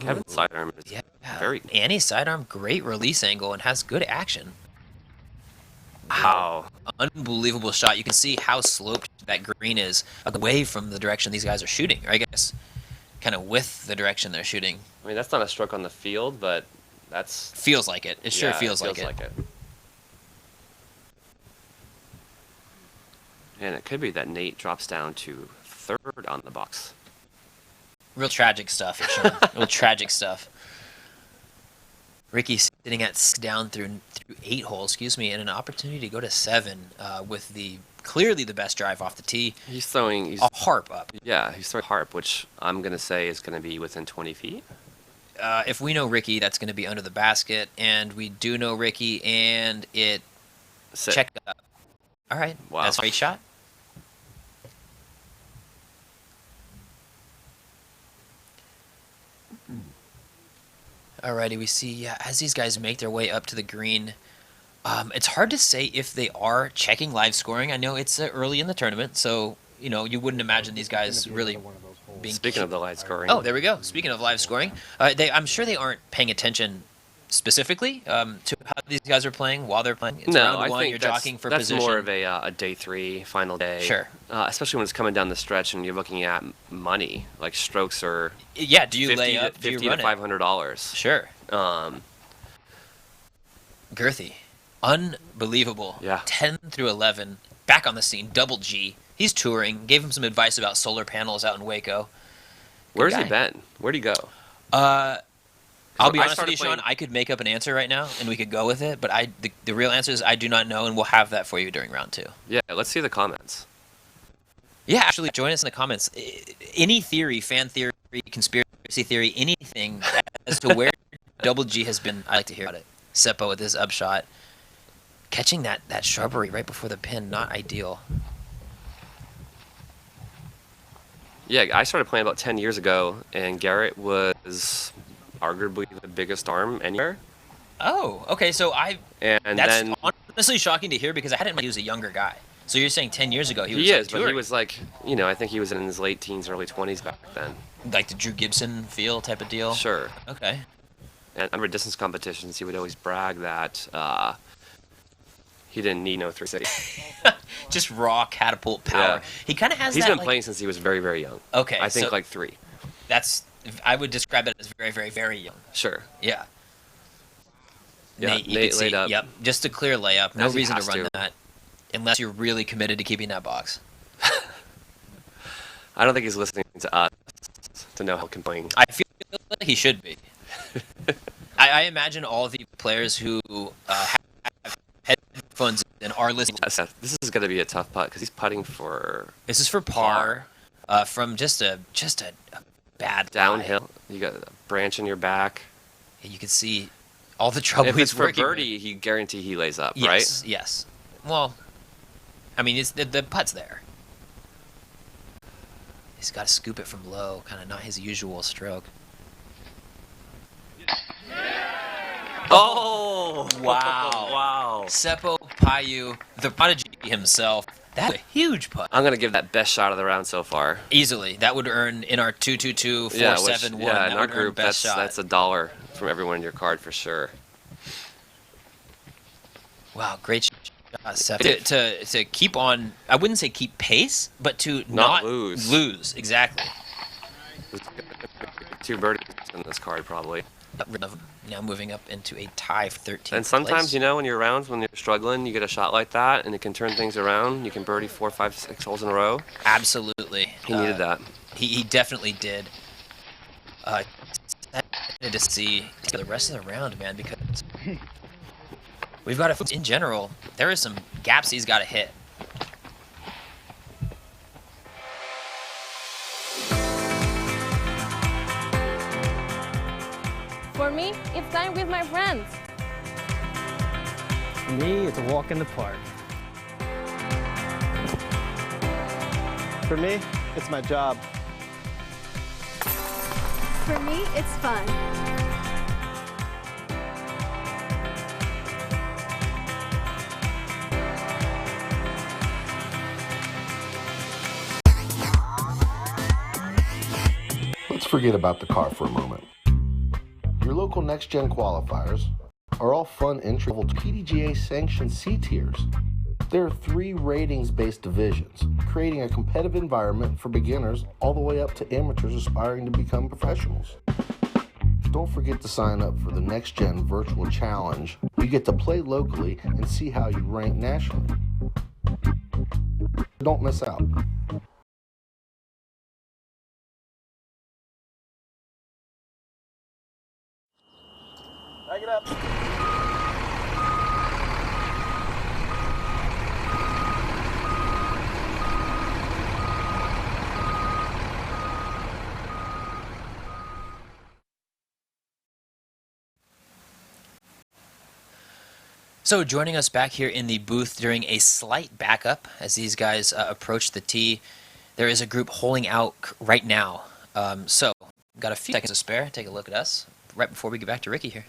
Kevin's sidearm is very... Annie's sidearm, great release angle, and has good action. Wow. Unbelievable shot. You can see how sloped that green is away from the direction these guys are shooting. Or I guess kind of with the direction they're shooting. I mean, that's not a stroke on the field, but that's... Feels like it. It sure feels like it. And it could be that Nate drops down to third on the box. Real tragic stuff, Sean. Real tragic stuff. Ricky sitting at down through 8 holes, and an opportunity to go to 7 with clearly the best drive off the tee. He's throwing a harp up. Yeah, he's throwing a harp, which I'm going to say is going to be within 20 feet. If we know Ricky, that's going to be under the basket, and we do know Ricky, and it checked up. All right, wow. That's a great shot. Alrighty, we see as these guys make their way up to the green, it's hard to say if they are checking live scoring. I know it's early in the tournament, so you wouldn't imagine these guys really being... Speaking of the live scoring. Oh, there we go. Speaking of live scoring, I'm sure they aren't paying attention specifically to how these guys are playing while they're playing? It's No, round I one, think you're that's, jockeying for that's position. more of a day 3 final day. Sure. Especially when it's coming down the stretch and you're looking at money, like strokes are. Yeah. Do you 50 lay to, up? Do you 50 run to $500. Sure. Girthy, unbelievable. Yeah. 10 through 11, back on the scene. Double G. He's touring. Gave him some advice about solar panels out in Waco. Where's he been? Where'd he go? I'll be honest with you, Sean. I could make up an answer right now, and we could go with it. But the real answer is I do not know, and we'll have that for you during round 2. Yeah, let's see the comments. Yeah, actually, join us in the comments. Any theory, fan theory, conspiracy theory, anything as to where Double G has been, I'd like to hear about it. Seppo with his upshot. Catching that shrubbery right before the pin, not ideal. Yeah, I started playing about 10 years ago, and Garrett was arguably the biggest arm anywhere. Oh, okay. So that's then honestly shocking to hear because I had him he was a younger guy. So you're saying 10 years ago he was is, but he was like, I think he was in his late teens, early 20s back then. Like the Drew Gibson feel type of deal? Sure. Okay. And under distance competitions, he would always brag that he didn't need no 360. Just raw catapult power. Yeah. He kind of has He's that, been playing since he was very, very young. Okay. I think so like 3. I would describe it as very, very, very young. Sure. Yeah. Yeah, Nate laid up. Yep. Just a clear layup. No As he reason to has run to. that. Unless you're really committed to keeping that box. I don't think he's listening to us to know how complaining. I feel like he should be. I imagine all the players who have headphones and are listening. This is going to be a tough putt because he's putting for. This is for par, from just a bad downhill. lie. You got a branch in your back. Yeah, you can see all the trouble if he's it's for working birdie, with. he guarantee he lays up, Yes, right? Yes. Well, I mean, it's the putt's there. He's got to scoop it from low, kind of not his usual stroke. Oh! Wow. Wow. Seppo Paju, the prodigy himself. That's a huge putt. I'm going to give that best shot of the round so far. Easily. That would earn in our 222 Yeah, 471. in that our would earn group, best shot. that's $1 from everyone in your card for sure. Wow, great shot, Seppo. To keep on, I wouldn't say keep pace, but to not lose. Lose, exactly. 2 birdies in this card probably. Now moving up into a tie for 13th And sometimes, place. in your rounds when you're struggling, you get a shot like that, and it can turn things around. You can birdie 4, 5, 6 holes in a row. Absolutely. He needed that. He definitely did. Excited to see the rest of the round, man, because we've got to, in general, there are some gaps he's got to hit. For me, it's time with my friends. For me, it's a walk in the park. For me, it's my job. For me, it's fun. Let's forget about the car for a moment. Your local next-gen qualifiers are all fun entry-level PDGA sanctioned C tiers. There are 3 ratings-based divisions, creating a competitive environment for beginners all the way up to amateurs aspiring to become professionals. Don't forget to sign up for the Next Gen Virtual Challenge. You get to play locally and see how you rank nationally. Don't miss out. Back it up. So joining us back here in the booth during a slight backup as these guys approach the tee, there is a group holing out right now. So got a few seconds to spare. Take a look at us right before we get back to Ricky here.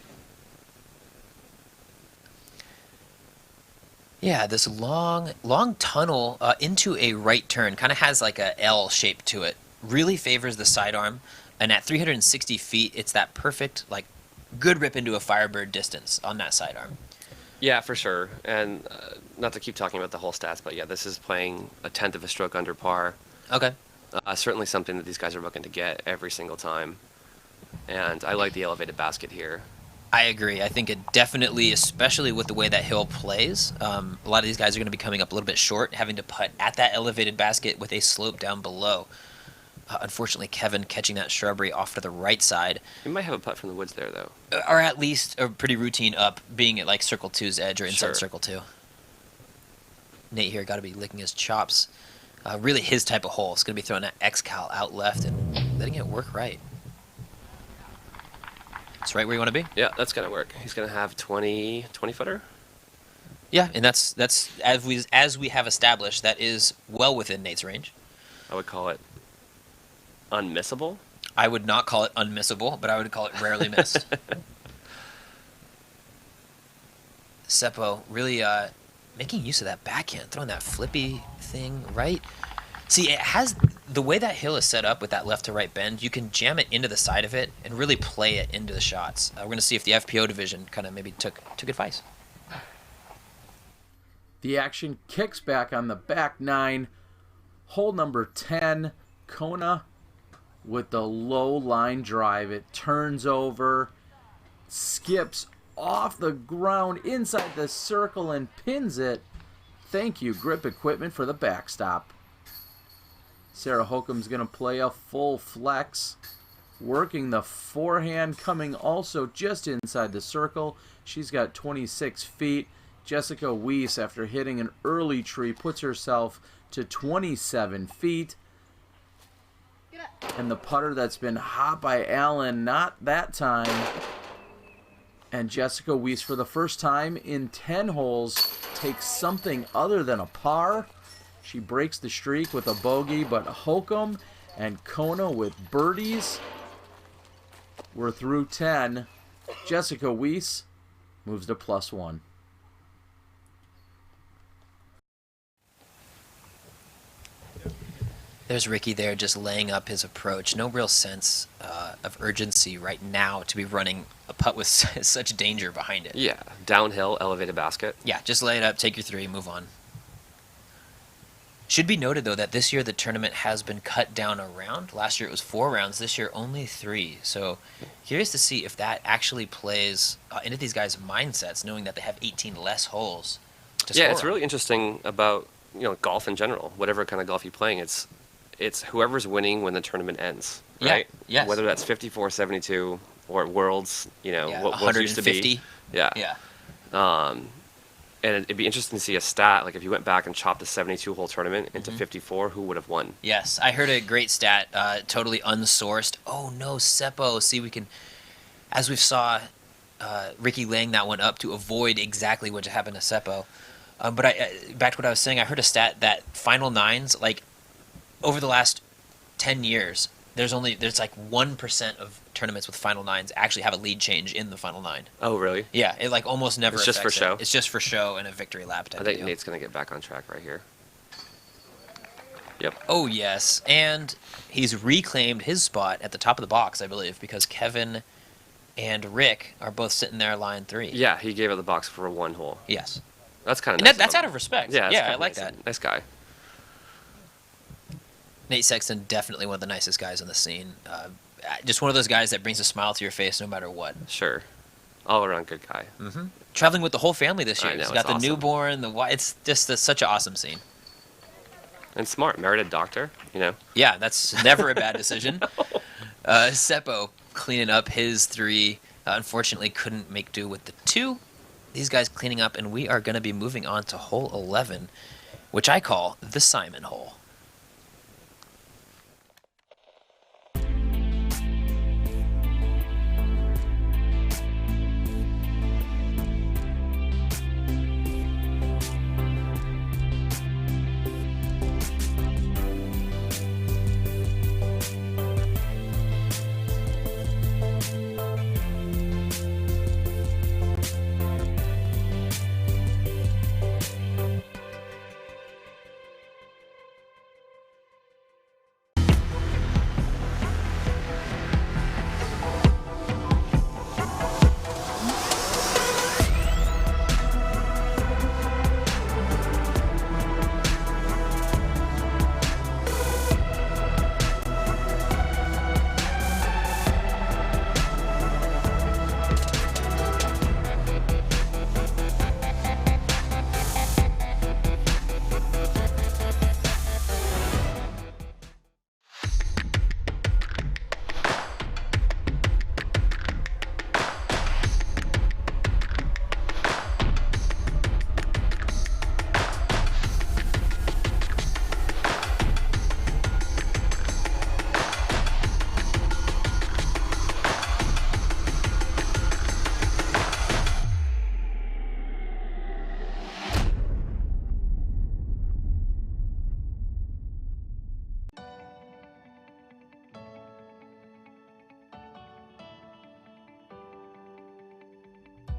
Yeah, this long tunnel into a right turn, kind of has like a L shape to it. Really favors the sidearm, and at 360 feet, it's that perfect like good rip into a Firebird distance on that sidearm. Yeah, for sure. And not to keep talking about the whole stats, but yeah, this is playing a tenth of a stroke under par. Okay. Certainly something that these guys are looking to get every single time. And I like the elevated basket here. I agree. I think it definitely, especially with the way that hill plays, a lot of these guys are going to be coming up a little bit short, having to putt at that elevated basket with a slope down below. Unfortunately, Kevin catching that shrubbery off to the right side. He might have a putt from the woods there, though. Or at least a pretty routine up, being at like Circle 2's edge or inside Sure. Circle 2. Nate here got to be licking his chops. Really his type of hole. It's going to be throwing that X-Cal out left and letting it work right. It's right where you want to be? Yeah, that's going to work. He's going to have 20 footer. Yeah, and that's as we have established, that is well within Nate's range. I would call it unmissable. I would not call it unmissable, but I would call it rarely missed. Seppo really making use of that backhand, throwing that flippy thing right. See, it has the way that hill is set up with that left to right bend. You can jam it into the side of it and really play it into the shots. We're going to see if the FPO division kind of maybe took advice. The action kicks back on the back nine. Hole number 10, Kona with the low line drive. It turns over, skips off the ground inside the circle and pins it. Thank you, Grip Equipment, for the backstop. Sarah Holcomb's going to play a full flex, working the forehand, coming also just inside the circle. She's got 26 feet. Jessica Weiss, after hitting an early tree, puts herself to 27 feet. And the putter that's been hot by Allen, not that time. And Jessica Weiss, for the first time in 10 holes, takes something other than a par. She breaks the streak with a bogey, but Holcomb and Kona with birdies. We're through 10. Jessica Weiss moves to +1. There's Ricky there just laying up his approach. No real sense of urgency right now to be running a putt with such danger behind it. Yeah, downhill, elevated basket. Yeah, just lay it up, take your three, move on. Should be noted, though, that this year the tournament has been cut down a round. Last year it was 4 rounds. This year only 3. So curious to see if that actually plays into these guys' mindsets, knowing that they have 18 less holes to Yeah, score it's on. really interesting about golf in general. Whatever kind of golf you're playing, it's whoever's winning when the tournament ends, right? Yeah, yes. Whether that's 54, 72, or Worlds, what used to be. 150. Yeah. Yeah. And it'd be interesting to see a stat, like if you went back and chopped the 72-hole tournament into 54, who would have won? Yes, I heard a great stat, totally unsourced. Oh no, Seppo. See, we can, as we saw, Ricky laying that one up to avoid exactly what happened to Seppo. But back to what I was saying, I heard a stat that final nines, like over the last 10 years, there's like 1% of tournaments with final nines actually have a lead change in the final 9. Oh, really? Yeah, it like almost never. It's just for affects show? it. It's just for show and a victory lap type I think deal. Nate's going to get back on track right here. Yep. Oh, yes. And he's reclaimed his spot at the top of the box, I believe, because Kevin and Rick are both sitting there line 3. Yeah, he gave up the box for 1 hole. Yes. That's kind of And nice. that's out of respect. Yeah, Yeah, I like that. Nice guy. Nate Sexton, definitely one of the nicest guys on the scene. Just one of those guys that brings a smile to your face no matter what. Sure. All around good guy. Mm-hmm. Traveling with the whole family this year. I know, He's got it's the awesome. newborn, the wife. It's just such an awesome scene. And smart. Married a doctor, Yeah, that's never a bad decision. Seppo cleaning up his 3. Unfortunately, couldn't make do with the 2. These guys cleaning up, and we are going to be moving on to hole 11, which I call the Simon hole.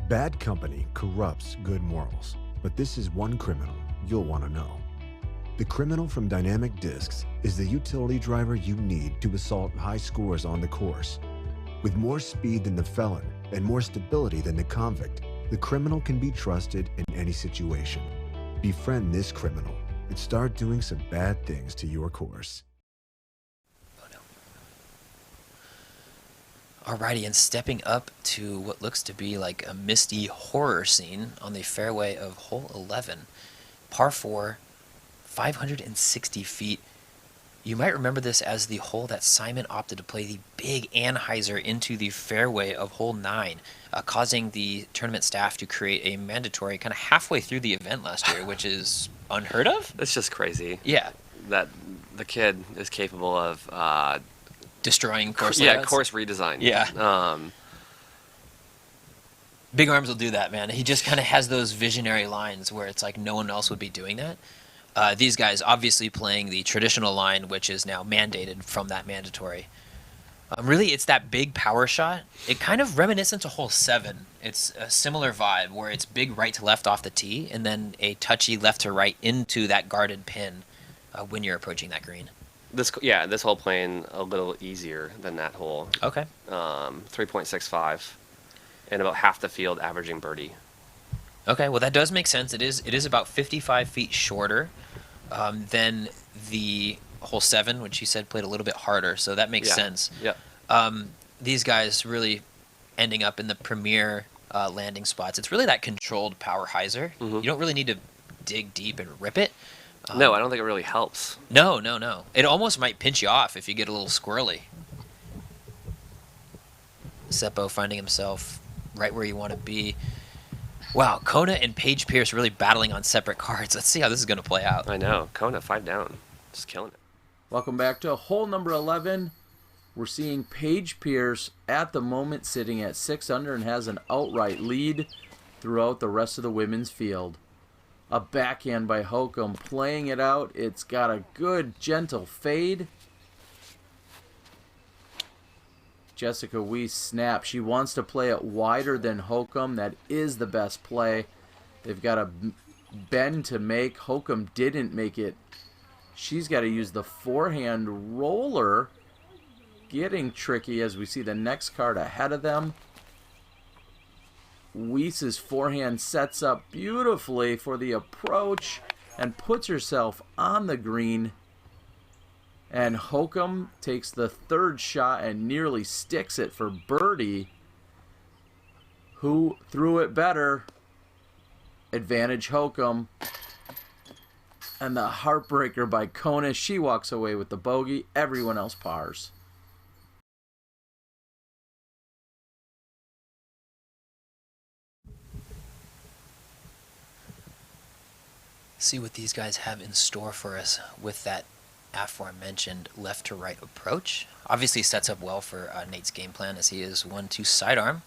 Bad company corrupts good morals, but this is one criminal you'll want to know. The criminal from Dynamic Discs is the utility driver you need to assault high scores on the course. With more speed than the felon and more stability than the convict, the criminal can be trusted in any situation. Befriend this criminal and start doing some bad things to your course. Alrighty, and stepping up to what looks to be like a misty horror scene on the fairway of hole 11, par 4, 560 feet. You might remember this as the hole that Simon opted to play the big Anheuser into the fairway of hole 9, causing the tournament staff to create a mandatory kind of halfway through the event last year, which is unheard of. It's just crazy. Yeah. That the kid is capable of destroying course Yeah, layouts. course redesign. Yeah. Big Arms will do that, man. He just kind of has those visionary lines where it's like no one else would be doing that. These guys obviously playing the traditional line, which is now mandated from that mandatory. Really, it's that big power shot. It kind of reminiscent to hole 7. It's a similar vibe where it's big right to left off the tee and then a touchy left to right into that guarded pin when you're approaching that green. This hole playing a little easier than that hole. Okay. 3.65, and about half the field averaging birdie. Okay, well that does make sense. It is about 55 feet shorter than the hole 7, which you said played a little bit harder, so that makes sense. Yeah. These guys really ending up in the premier landing spots. It's really that controlled power hyzer. Mm-hmm. You don't really need to dig deep and rip it. No, I don't think it really helps. No. It almost might pinch you off if you get a little squirrely. Seppo finding himself right where you want to be. Wow, Kona and Paige Pierce really battling on separate cards. Let's see how this is going to play out. I know. Kona 5 down. Just killing it. Welcome back to hole number 11. We're seeing Paige Pierce at the moment sitting at 6 under and has an outright lead throughout the rest of the women's field. A backhand by Holcomb playing it out. It's got a good gentle fade. Jessica Weiss snap. She wants to play it wider than Holcomb. That is the best play. They've got a bend to make. Holcomb didn't make it. She's got to use the forehand roller. Getting tricky as we see the next card ahead of them. Weiss's forehand sets up beautifully for the approach and puts herself on the green. And Holcomb takes the third shot and nearly sticks it for birdie. Who threw it better? Advantage Holcomb. And the heartbreaker by Kona. She walks away with the bogey. Everyone else pars. See what these guys have in store for us with that aforementioned left to right approach. Obviously sets up well for Nate's game plan as he is 1-2 sidearm.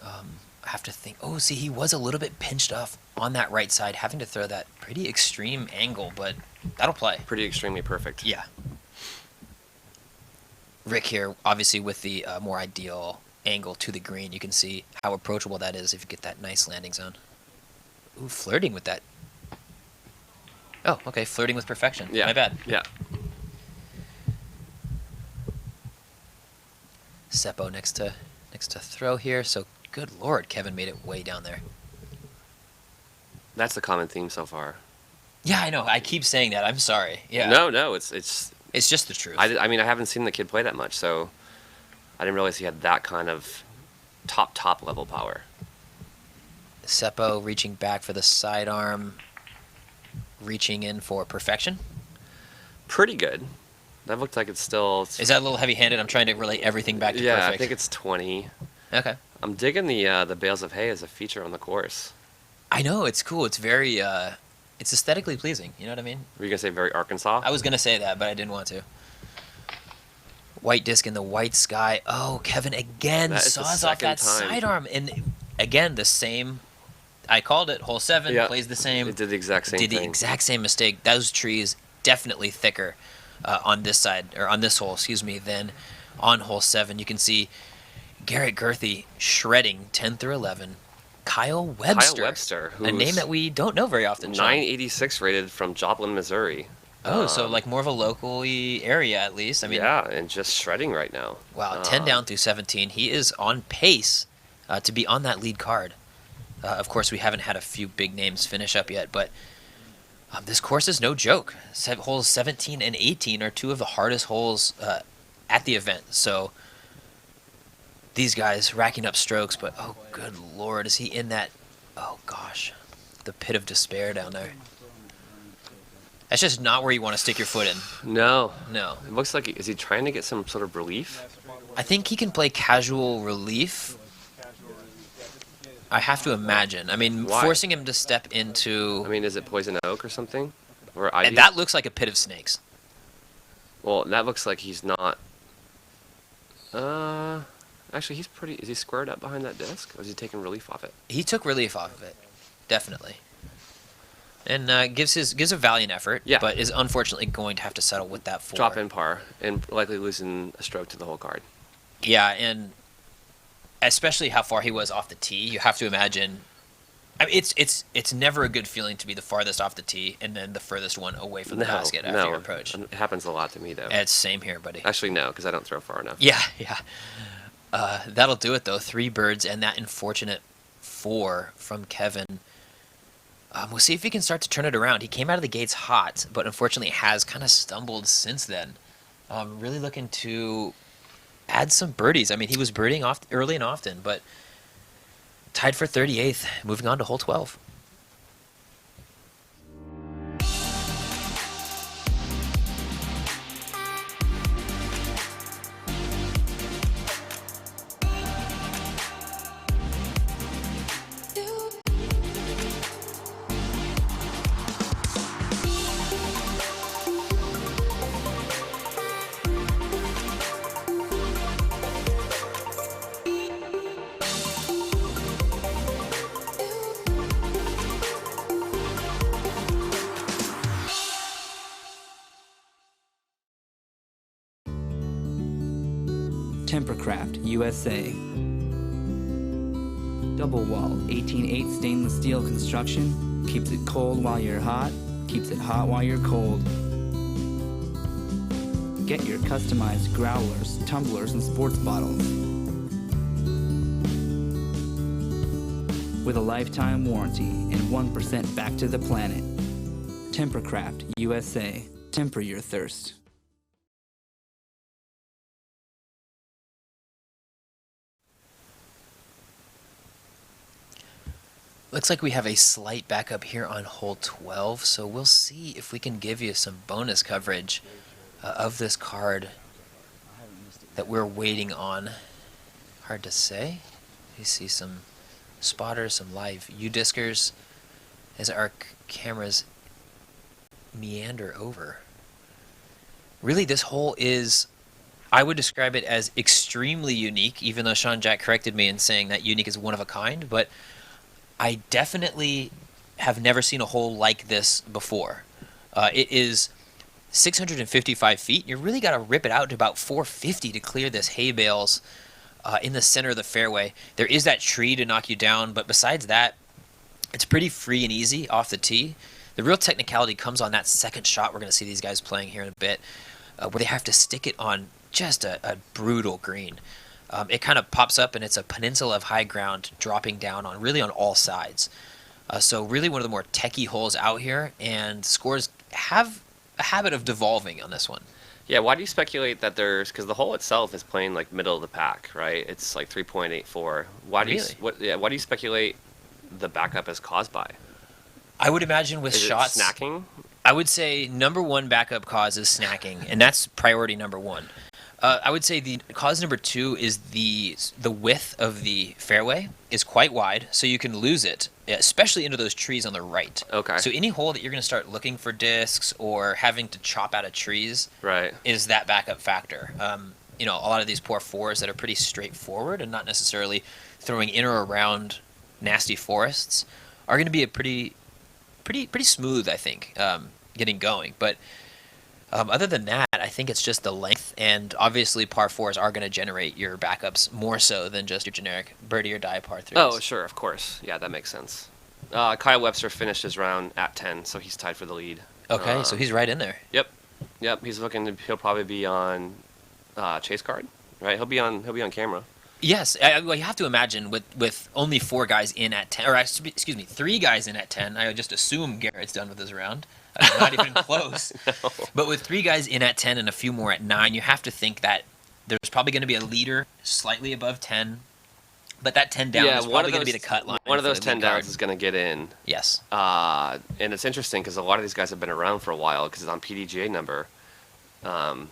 I have to think, see, he was a little bit pinched off on that right side, having to throw that pretty extreme angle, but that'll play. Pretty extremely perfect. Yeah. Rick here, obviously with the more ideal angle to the green, you can see how approachable that is if you get that nice landing zone. Ooh, flirting with that. Oh, okay, flirting with perfection. Yeah. My bad. Yeah. Seppo next to throw here, so good lord, Kevin made it way down there. That's the common theme so far. Yeah, I know. I keep saying that. I'm sorry. Yeah. No, it's just the truth. I mean, I haven't seen the kid play that much, so I didn't realize he had that kind of top level power. Seppo reaching back for the sidearm, reaching in for perfection. Pretty good. That looked like it's still... Is that a little heavy-handed? I'm trying to relate everything back to perfect. Yeah, I think it's 20. Okay. I'm digging the bales of hay as a feature on the course. I know, it's cool. It's very, it's aesthetically pleasing. You know what I mean? Were you going to say very Arkansas? I was going to say that, but I didn't want to. White disc in the white sky. Oh, Kevin again saws off that sidearm. And again, the same... I called it. Hole 7 plays the same. It did the exact same thing. Did the exact same mistake. Those trees definitely thicker on this side, or on this hole, excuse me, than on hole 7. You can see Garrett Gurthey shredding 10 through 11. Kyle Webster, a name that we don't know very often. 986 rated from Joplin, Missouri. Oh, so like more of a locally area at least. I mean, yeah, and just shredding right now. Wow, 10 down through 17. He is on pace to be on that lead card. Of course, we haven't had a few big names finish up yet, but this course is no joke. Holes 17 and 18 are two of the hardest holes at the event. So these guys racking up strokes, but oh, good Lord, is he in that? Oh, gosh, the pit of despair down there. That's just not where you want to stick your foot in. No. It looks like, is he trying to get some sort of relief? I think he can play casual relief. I have to imagine. I mean, Why? forcing him to step into... I mean, is it poison oak or something? Or ivy? And that looks like a pit of snakes. Well, that looks like he's not... Actually, he's pretty... Is he squared up behind that disc? Or is he taking relief off it? He took relief off of it. Definitely. And gives a valiant effort, but is unfortunately going to have to settle with that 4. Drop in par, and likely losing a stroke to the whole card. Yeah, and especially how far he was off the tee, you have to imagine... I mean, it's never a good feeling to be the farthest off the tee and then the furthest one away from the basket after your approach. It happens a lot to me, though. It's same here, buddy. Actually, no, because I don't throw far enough. Yeah. That'll do it, though. 3 birds and that unfortunate 4 from Kevin. We'll see if he can start to turn it around. He came out of the gates hot, but unfortunately has kind of stumbled since then. Really looking to add some birdies. I mean, he was birdieing off early and often, but tied for 38th, moving on to hole 12. Tempercraft, USA. Double-walled 18/8 stainless steel construction keeps it cold while you're hot, keeps it hot while you're cold. Get your customized growlers, tumblers, and sports bottles. With a lifetime warranty and 1% back to the planet. Tempercraft, USA. Temper your thirst. Looks like we have a slight backup here on hole 12, so we'll see if we can give you some bonus coverage of this card that we're waiting on. Hard to say. You see some spotters, some live U-discers as our cameras meander over. Really, this hole is, I would describe it as extremely unique, even though Sean Jack corrected me in saying that unique is one of a kind, but I definitely have never seen a hole like this before. It is 655 feet. You really got to rip it out to about 450 to clear this hay bales in the center of the fairway. There is that tree to knock you down, but besides that, it's pretty free and easy off the tee. The real technicality comes on that second shot we're going to see these guys playing here in a bit, where they have to stick it on just a brutal green. It kind of pops up and it's a peninsula of high ground dropping down on really on all sides. So really one of the more techie holes out here, and scores have a habit of devolving on this one. Yeah, why do you speculate that there's, because the hole itself is playing like middle of the pack, right? It's like 3.84. Why do why do you speculate the backup is caused by? I would imagine with shots, snacking? I would say number one backup cause is snacking, and that's priority number one. I would say the cause number two is the width of the fairway is quite wide, so you can lose it, especially into those trees on the right. Okay. So any hole that you're going to start looking for discs or having to chop out of trees, right, is that backup factor. You know, a lot of these poor fours that are pretty straightforward and not necessarily throwing in or around nasty forests are going to be a pretty smooth, I think, getting going. But other than that, I think it's just the length, and obviously par 4s are going to generate your backups more so than just your generic birdie or die par 3s. Oh, sure, of course. Yeah, that makes sense. Kyle Webster finished his round at 10, so he's tied for the lead. Okay, so he's right in there. Yep. He's looking. He'll probably be on chase card, right? He'll be on camera. Yes, well, you have to imagine with only 4 guys in at 10, or excuse me, 3 guys in at 10. I just assume Garrett's done with his round. Not even close. No. But with 3 guys in at 10 and a few more at 9, you have to think that there's probably going to be a leader slightly above 10. But that 10 down is probably going to be the cut line. One of those 10 downs is going to get in. Yes. And it's interesting because a lot of these guys have been around for a while because it's on PDGA number. And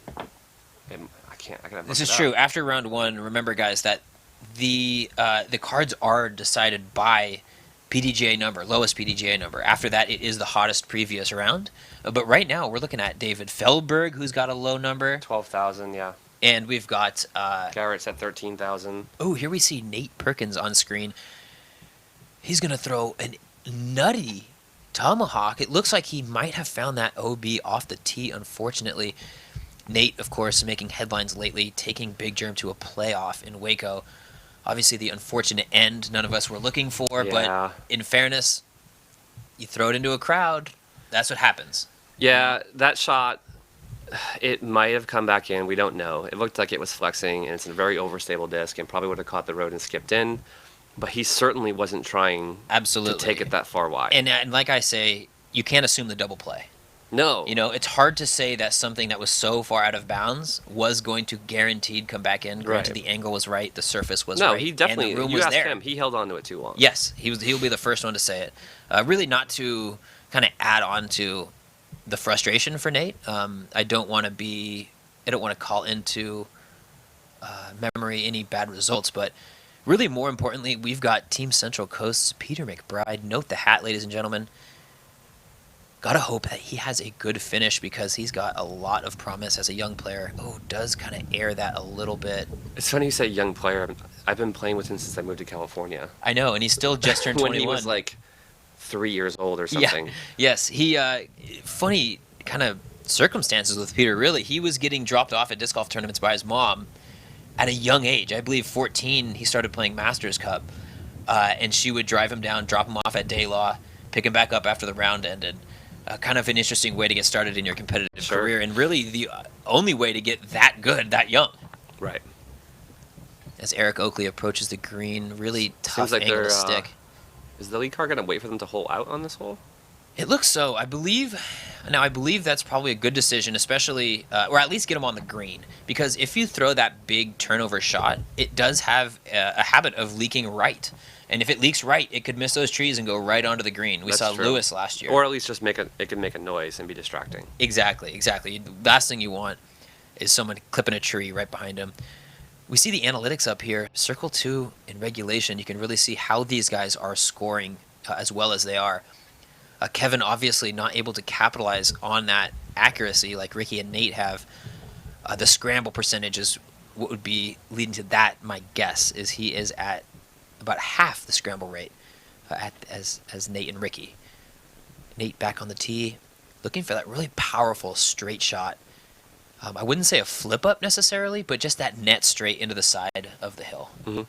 this is true. After round 1, remember, guys, that the cards are decided by PDGA number, lowest PDGA number. After that, it is the hottest previous round. But right now, we're looking at David Feldberg, who's got a low number. 12,000, yeah. And we've got... Garrett's at 13,000. Oh, here we see Nate Perkins on screen. He's going to throw a nutty tomahawk. It looks like he might have found that OB off the tee, unfortunately. Nate, of course, making headlines lately, taking Big Germ to a playoff in Waco. Obviously, the unfortunate end none of us were looking for, but in fairness, you throw it into a crowd, that's what happens. Yeah, that shot... It might have come back in. We don't know. It looked like it was flexing, and it's a very overstable disc, and probably would have caught the road and skipped in. But he certainly wasn't trying to take it that far wide. And like I say, you can't assume the double play. No. You know, it's hard to say that something that was so far out of bounds was going to guaranteed come back in. Granted, the angle was right, the surface was right. No, he definitely. And the room you was asked there. him. He held on to it too long. Yes, he'll be the first one to say it. Really, not to kind of add on to the frustration for Nate. I don't want to call into memory any bad results, but really more importantly, we've got Team Central Coast's Peter McBride. Note the hat, ladies and gentlemen. Gotta hope that he has a good finish because he's got a lot of promise as a young player. Oh, does kind of air that a little bit. It's funny you say young player. I've been playing with him since I moved to California. I know, and he's still just turned 21. When he was like 3 years old or something. Yeah. Yes, he funny kind of circumstances with Peter, really. He was getting dropped off at disc golf tournaments by his mom at a young age. I believe 14, he started playing Masters Cup, and she would drive him down, drop him off at Day Law, pick him back up after the round ended. Kind of an interesting way to get started in your competitive career, and really the only way to get that good, that young. Right. As Eric Oakley approaches the green, really tough Seems like angle to stick. Is the lead car going to wait for them to hole out on this hole? It looks so. I believe that's probably a good decision, especially, or at least get them on the green. Because if you throw that big turnover shot, it does have a habit of leaking right. And if it leaks right, it could miss those trees and go right onto the green. We saw Lewis last year. Or at least just it can make a noise and be distracting. Exactly. The last thing you want is someone clipping a tree right behind him. We see the analytics up here. Circle 2 in regulation, you can really see how these guys are scoring as well as they are. Kevin obviously not able to capitalize on that accuracy like Ricky and Nate have. The scramble percentage is what would be leading to that. My guess is he is at about half the scramble rate as Nate and Ricky. Nate back on the tee, looking for that really powerful straight shot. I wouldn't say a flip up necessarily, but just that net straight into the side of the hill. Mm-hmm.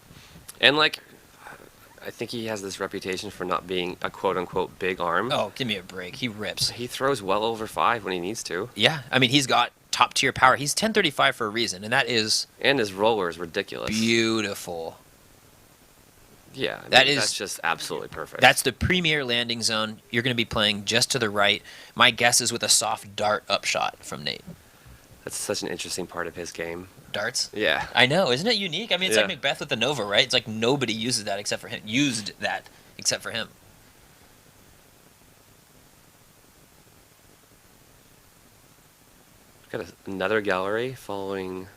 And I think he has this reputation for not being a quote-unquote big arm. Oh, give me a break. He rips. He throws well over 5 when he needs to. Yeah, I mean, he's got top-tier power. He's 1035 for a reason, and that is... And his roller is ridiculous. Beautiful. Yeah, that's just absolutely perfect. That's the premier landing zone. You're going to be playing just to the right. My guess is with a soft dart upshot from Nate. That's such an interesting part of his game. Darts? Yeah. I know. Isn't it unique? I mean, it's like Macbeth with the Nova, right? It's like nobody uses that except for him. Got another gallery following...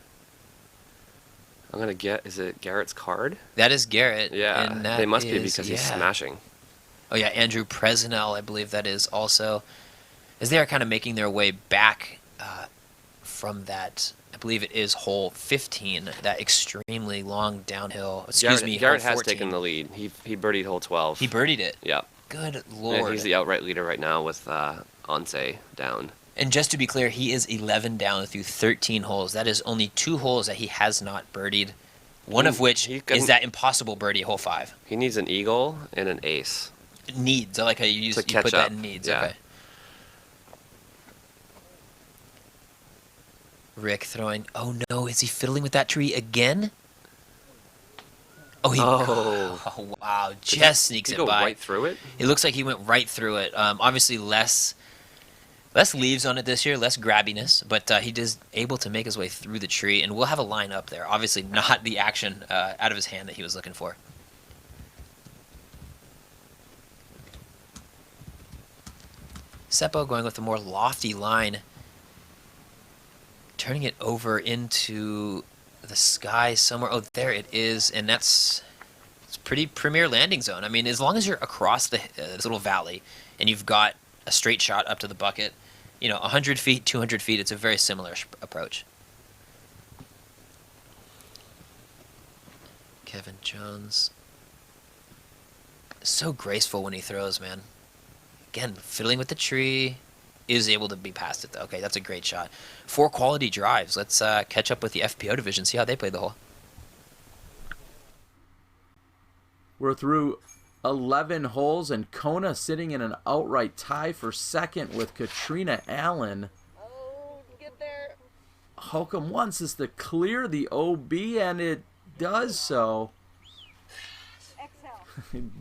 I'm going to get... Is it Garrett's card? That is Garrett. Yeah, and that they must be because he's smashing. Oh, yeah, Andrew Presnell, I believe that is also. As they are kind of making their way back from that, I believe it is hole 15, that extremely long downhill. Garrett has taken the lead. He birdied hole 12. He birdied it? Yeah. Good Lord. And he's the outright leader right now with Onse down. And just to be clear, he is 11 down through 13 holes. That is only 2 holes that he has not birdied, one of which is that impossible birdie at hole 5. He needs an eagle and an ace. Needs. I like how you put that in needs. Yeah. Okay. Rick throwing. Oh no! Is he fiddling with that tree again? Oh, wow! Just sneaks it by. Right through it. It looks like he went right through it. Obviously, less leaves on it this year, less grabbiness, but he is able to make his way through the tree, and we'll have a line up there. Obviously, not the action out of his hand that he was looking for. Seppo going with a more lofty line, turning it over into the sky somewhere. Oh, there it is, and it's pretty premier landing zone. I mean, as long as you're across this little valley and you've got a straight shot up to the bucket, 100 feet, 200 feet, it's a very similar approach. Kevin Jones. So graceful when he throws, man. Again, fiddling with the tree, is able to be past it, though. Okay, that's a great shot. 4 quality drives. Let's catch up with the FPO division, see how they played the hole. We're through 11 holes, and Kona sitting in an outright tie for second with Katrina Allen. Oh, get there. Holcomb wants us to clear the OB, and it does so.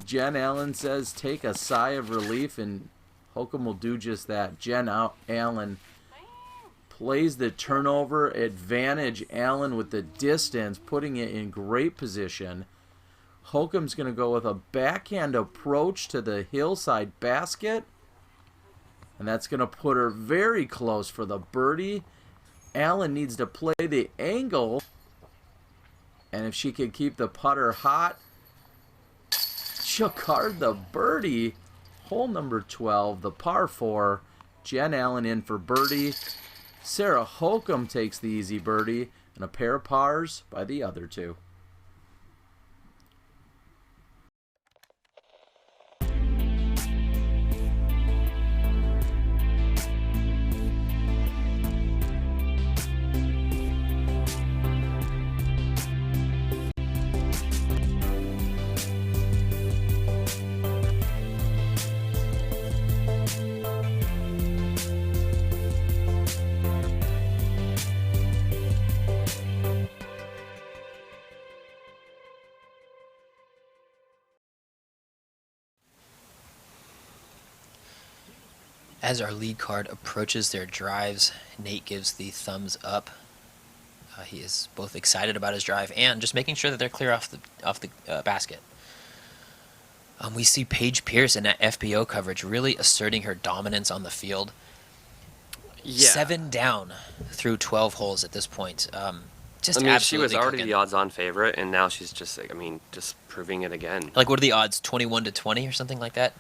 Jen Allen says, take a sigh of relief, and Holcomb will do just that. Jen Allen plays the turnover advantage. Allen with the distance, putting it in great position. Holcomb's going to go with a backhand approach to the hillside basket, and that's going to put her very close for the birdie. Allen needs to play the angle, and if she can keep the putter hot, she'll card the birdie. Hole number 12, the par 4. Jen Allen in for birdie. Sarah Holcomb takes the easy birdie, and a pair of pars by the other two. As our lead card approaches their drives, Nate gives the thumbs up. He is both excited about his drive and just making sure that they're clear off the basket. We see Paige Pierce in that FPO coverage really asserting her dominance on the field. Yeah. 7 down through 12 holes at this point. Just she absolutely was already cooking. the odds-on favorite, and now she's just just proving it again. Like, what are the odds? 21 to 20 or something like that?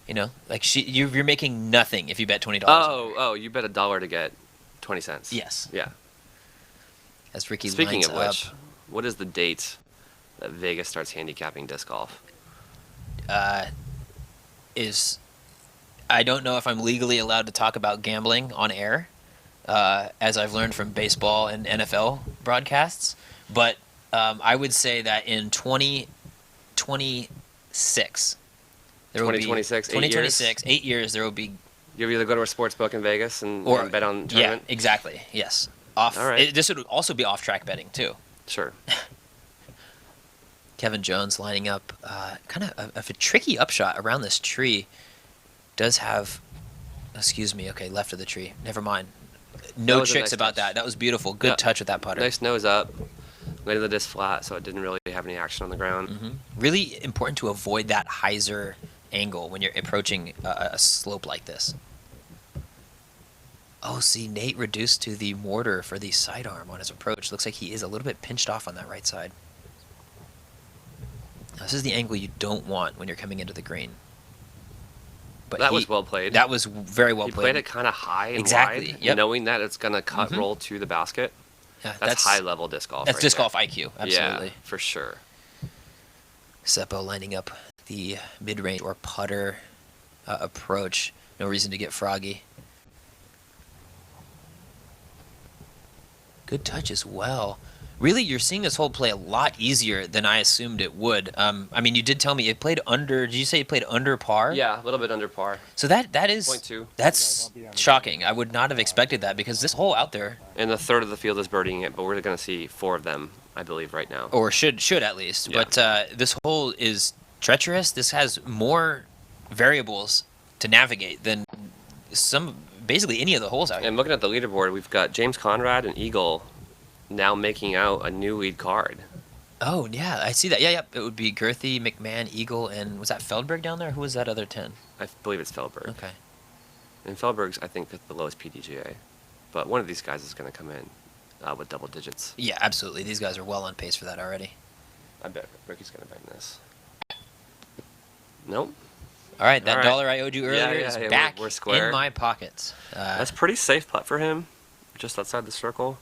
You're making nothing if you bet $20. Oh, you bet $1 to get 20 cents. Yes. Yeah. As Ricky Speaking lines of which, up, what is the date that Vegas starts handicapping disc golf? I don't know if I'm legally allowed to talk about gambling on air, as I've learned from baseball and NFL broadcasts, but I would say that in 2026, 2026, 2026, 8 years, there will be. You'll either go to a sports book in Vegas and bet on tournament? Yeah, exactly. Yes. All right. This would also be off-track betting too. Sure. Kevin Jones lining up, kind of a tricky upshot around this tree. Does have, left of the tree. Never mind. No tricks about that. That was beautiful. Good touch with that putter. Nice nose up. Went to the disc flat, so it didn't really have any action on the ground. Mm-hmm. Really important to avoid that hyzer angle when you're approaching a slope like this. Oh, see, Nate reduced to the mortar for the sidearm on his approach. Looks like he is a little bit pinched off on that right side. Now, this is the angle you don't want when you're coming into the green. But that was well played. That was very well played. He played it kind of high and wide, knowing that it's going to cut roll to the basket. Yeah, that's high-level disc golf. That's right disc there. golf IQ, absolutely. Yeah, for sure. Seppo lining up the mid-range or putter approach. No reason to get froggy. Good touch as well. Really, you're seeing this hole play a lot easier than I assumed it would. I mean, you did tell me it played under. Did you say it played under par? Yeah, a little bit under par. So that is .2. That's shocking. I would not have expected that because this hole out there, And a third of the field is birdieing it, but we're going to see 4 of them, I believe, right now. or should at least. Yeah. But this hole is treacherous. This has more variables to navigate than basically any of the holes out here. And looking at the leaderboard, we've got James Conrad and Eagle now making out a new lead card. Oh yeah, I see that. Yeah, It would be Girthy, McMahon, Eagle, and was that Feldberg down there? Who was that other 10? I believe it's Feldberg. Okay. And Feldberg's, I think, the lowest PDGA. But one of these guys is going to come in with double digits. Yeah, absolutely. These guys are well on pace for that already. I bet Ricky's going to bang this. Nope. All right, that All right. dollar I owed you earlier is back we're square. in my pockets. That's pretty safe putt for him, just outside the circle.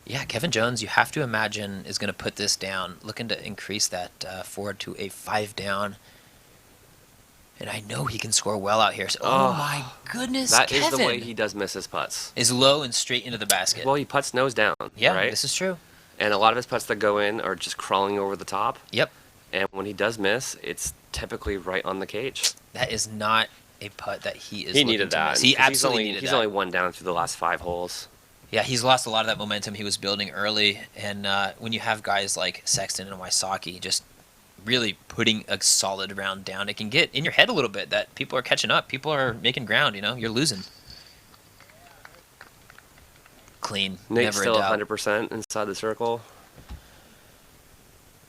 Yeah, Kevin Jones, you have to imagine, is going to put this down, looking to increase that 4 to a 5 down. And I know he can score well out here. So, oh my goodness, That Kevin is the way he does miss his putts. is low and straight into the basket. Well, he putts nose down. Yeah, right? this is true. And a lot of his putts that go in are just crawling over the top. Yep. And when he does miss, it's typically right on the cage. That is not a putt that he is He looking needed to that. miss. He 'cause absolutely needed he's that. only one down through the last 5 holes. Yeah, he's lost a lot of that momentum he was building early. And when you have guys like Sexton and Wysocki just really putting a solid round down, it can get in your head a little bit that people are catching up. People are making ground, you're losing. Clean, Nate's never still a doubt. 100% inside the circle.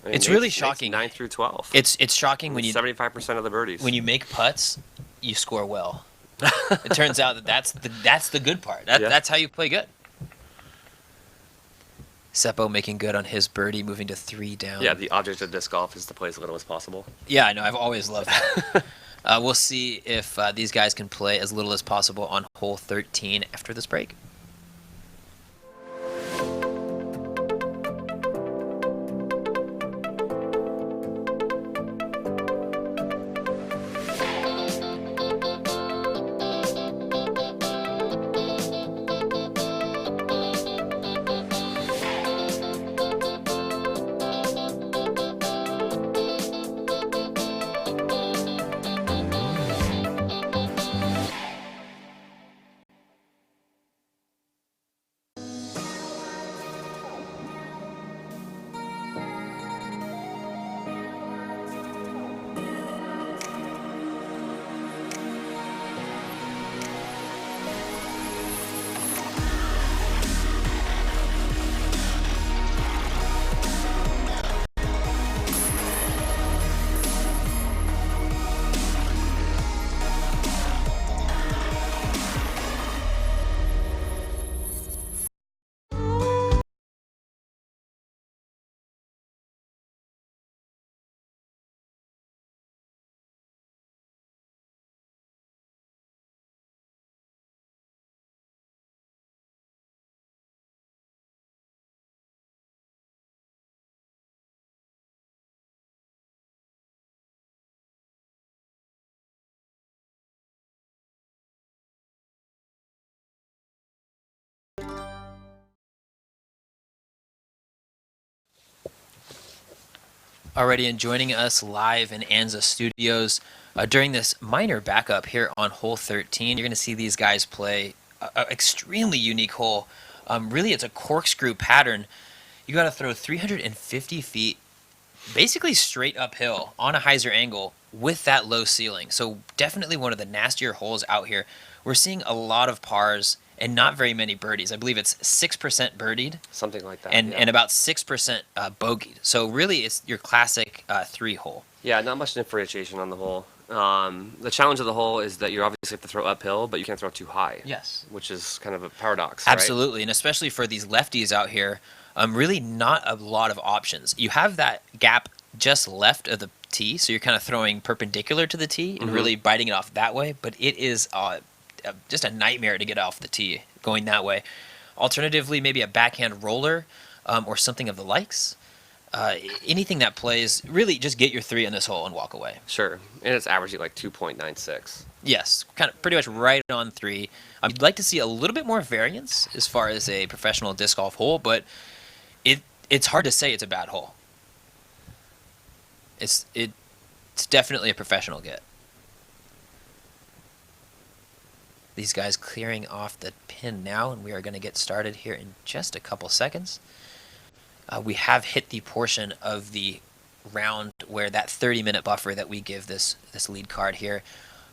I mean, It's really Nate's shocking. 9 through 12. It's shocking when you 75% of the birdies. when you make putts, you score well. It turns out that's the good part. That's how you play good. Seppo making good on his birdie, moving to 3 down. Yeah, the object of disc golf is to play as little as possible. Yeah, I know. I've always loved that. We'll see if these guys can play as little as possible on hole 13 after this break. Already and joining us live in Anza Studios during this minor backup here on hole 13. You're going to see these guys play an extremely unique hole. Really, it's a corkscrew pattern. You got to throw 350 feet basically straight uphill on a hyzer angle with that low ceiling. So definitely one of the nastier holes out here. We're seeing a lot of pars and not very many birdies. I believe it's 6% birdied. Something like that. And about 6% bogeyed. So really it's your classic 3-hole. Yeah, not much differentiation on the hole. The challenge of the hole is that you obviously have to throw uphill, but you can't throw too high. Yes. Which is kind of a paradox, Absolutely, and especially for these lefties out here, really not a lot of options. You have that gap just left of the tee, so you're kind of throwing perpendicular to the tee and really biting it off that way, but it is just a nightmare to get off the tee going that way. Alternatively, maybe a backhand roller or something of the likes. anything that plays, really just get your 3 in this hole and walk away. Sure, and it's averaging like 2.96. Yes, kind of pretty much right on 3. You'd like to see a little bit more variance as far as a professional disc golf hole, but it's hard to say it's a bad hole. It's definitely a professional get. These guys clearing off the pin now, and we are going to get started here in just a couple seconds. We have hit the portion of the round where that 30-minute buffer that we give this lead card here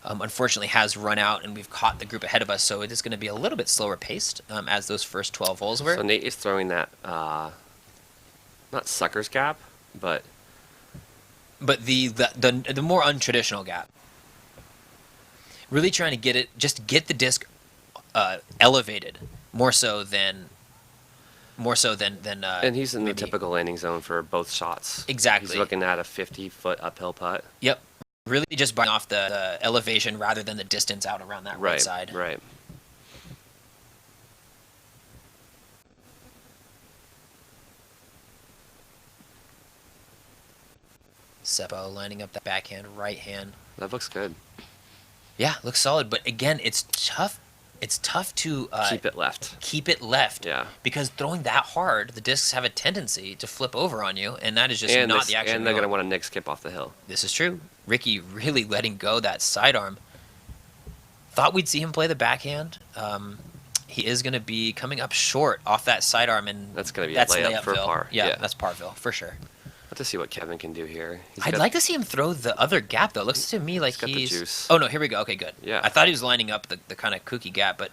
unfortunately has run out, and we've caught the group ahead of us, so it is going to be a little bit slower paced as those first 12 holes were. So Nate is throwing that, not sucker's gap, but the more untraditional gap. Really trying to get the disc elevated more so than. And he's in the typical landing zone for both shots. Exactly. He's looking at a 50-foot uphill putt. Yep. Really just biting off the elevation rather than the distance out around that right side. Right. Seppo lining up that backhand, right hand. That looks good. Yeah, looks solid. But again, it's tough. It's tough to keep it left. Keep it left. Yeah. Because throwing that hard, the discs have a tendency to flip over on you, and that is just not the action. And they're going to want to nick skip off the hill. This is true. Ricky really letting go that sidearm. Thought we'd see him play the backhand. He is going to be coming up short off that sidearm, and that's going to be a layup for par. Yeah, that's Parville for sure. Let's see what Kevin can do here. I'd like to see him throw the other gap, though. It looks to me like he's got the juice. Oh, no, here we go. Okay, good. Yeah. I thought he was lining up the kind of kooky gap, but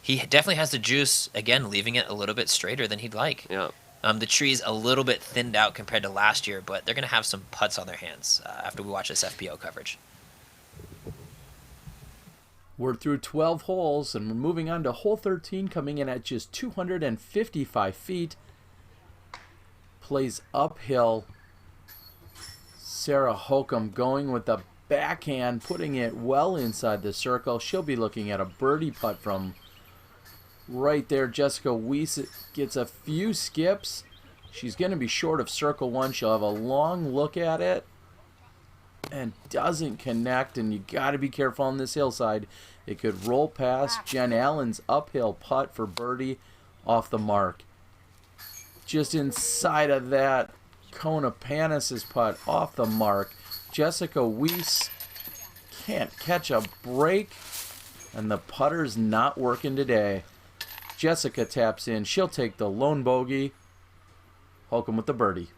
he definitely has the juice, again, leaving it a little bit straighter than he'd like. Yeah. The tree's a little bit thinned out compared to last year, but they're going to have some putts on their hands after we watch this FPO coverage. We're through 12 holes, and we're moving on to hole 13, coming in at just 255 feet. Plays uphill. Sarah Holcomb going with the backhand, putting it well inside the circle. She'll be looking at a birdie putt from right there. Jessica Weiss gets a few skips. She's going to be short of circle one. She'll have a long look at it and doesn't connect, and you got to be careful on this hillside. It could roll past Jen Allen's uphill putt for birdie off the mark. Just inside of that, Kona Panis' putt off the mark. Jessica Weiss can't catch a break, and the putter's not working today. Jessica taps in. She'll take the lone bogey. Holcomb with the birdie.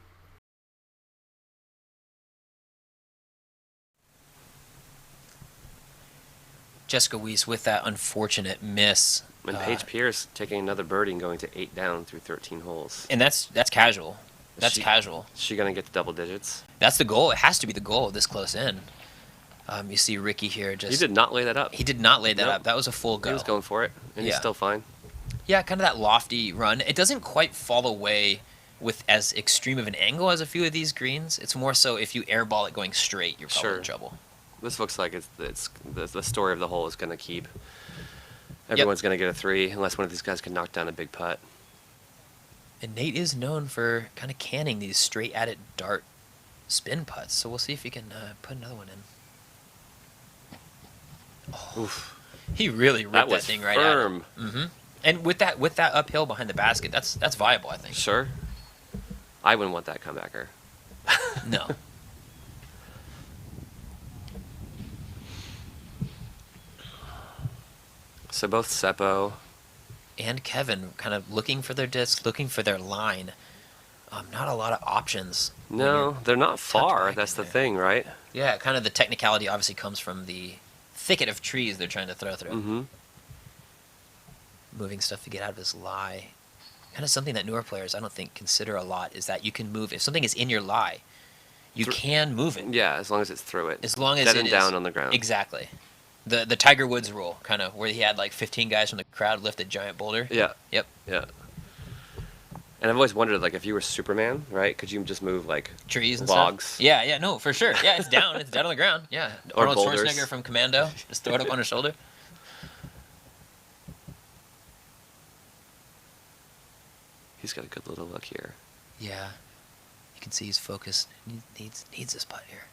Jessica Weiss with that unfortunate miss. And Paige Pierce taking another birdie and going to 8 down through 13 holes. And that's casual. That's casual. Is she going to get to double digits? That's the goal. It has to be the goal this close in. You see Ricky here just... He did not lay that up. He did not lay that up. That was a full go. He was going for it, and he's still fine. Yeah, kind of that lofty run. It doesn't quite fall away with as extreme of an angle as a few of these greens. It's more so if you airball it going straight, you're probably in trouble. This looks like it's the story of the hole is going to keep. Everyone's going to get a 3 unless one of these guys can knock down a big putt. And Nate is known for kind of canning these straight at it dart spin putts. So we'll see if he can put another one in. Oh, oof. He really ripped that thing right at him. Mm-hmm. And with that uphill behind the basket, that's viable, I think. Sure. I wouldn't want that comebacker. No. So both Seppo and Kevin kind of looking for their disc, looking for their line. Not a lot of options. No, they're not far. That's the thing, right? Yeah, kind of the technicality obviously comes from the thicket of trees they're trying to throw through. Mm-hmm. Moving stuff to get out of his lie. Kind of something that newer players, I don't think, consider a lot is that you can move. If something is in your lie, you can move it. Yeah, as long as it's through it. As long as dead it and is down on the ground. Exactly. The Tiger Woods rule, kind of, where he had like 15 guys from the crowd lift a giant boulder. Yeah. Yep. Yeah. And I've always wondered, like, if you were Superman, right? Could you just move like trees and logs? Stuff? Yeah, no, for sure. Yeah, it's down. It's down on the ground. Yeah. Or Arnold boulders. Schwarzenegger from Commando. Just throw it up on his shoulder. He's got a good little look here. Yeah. He can see he's focused. He needs this putt here.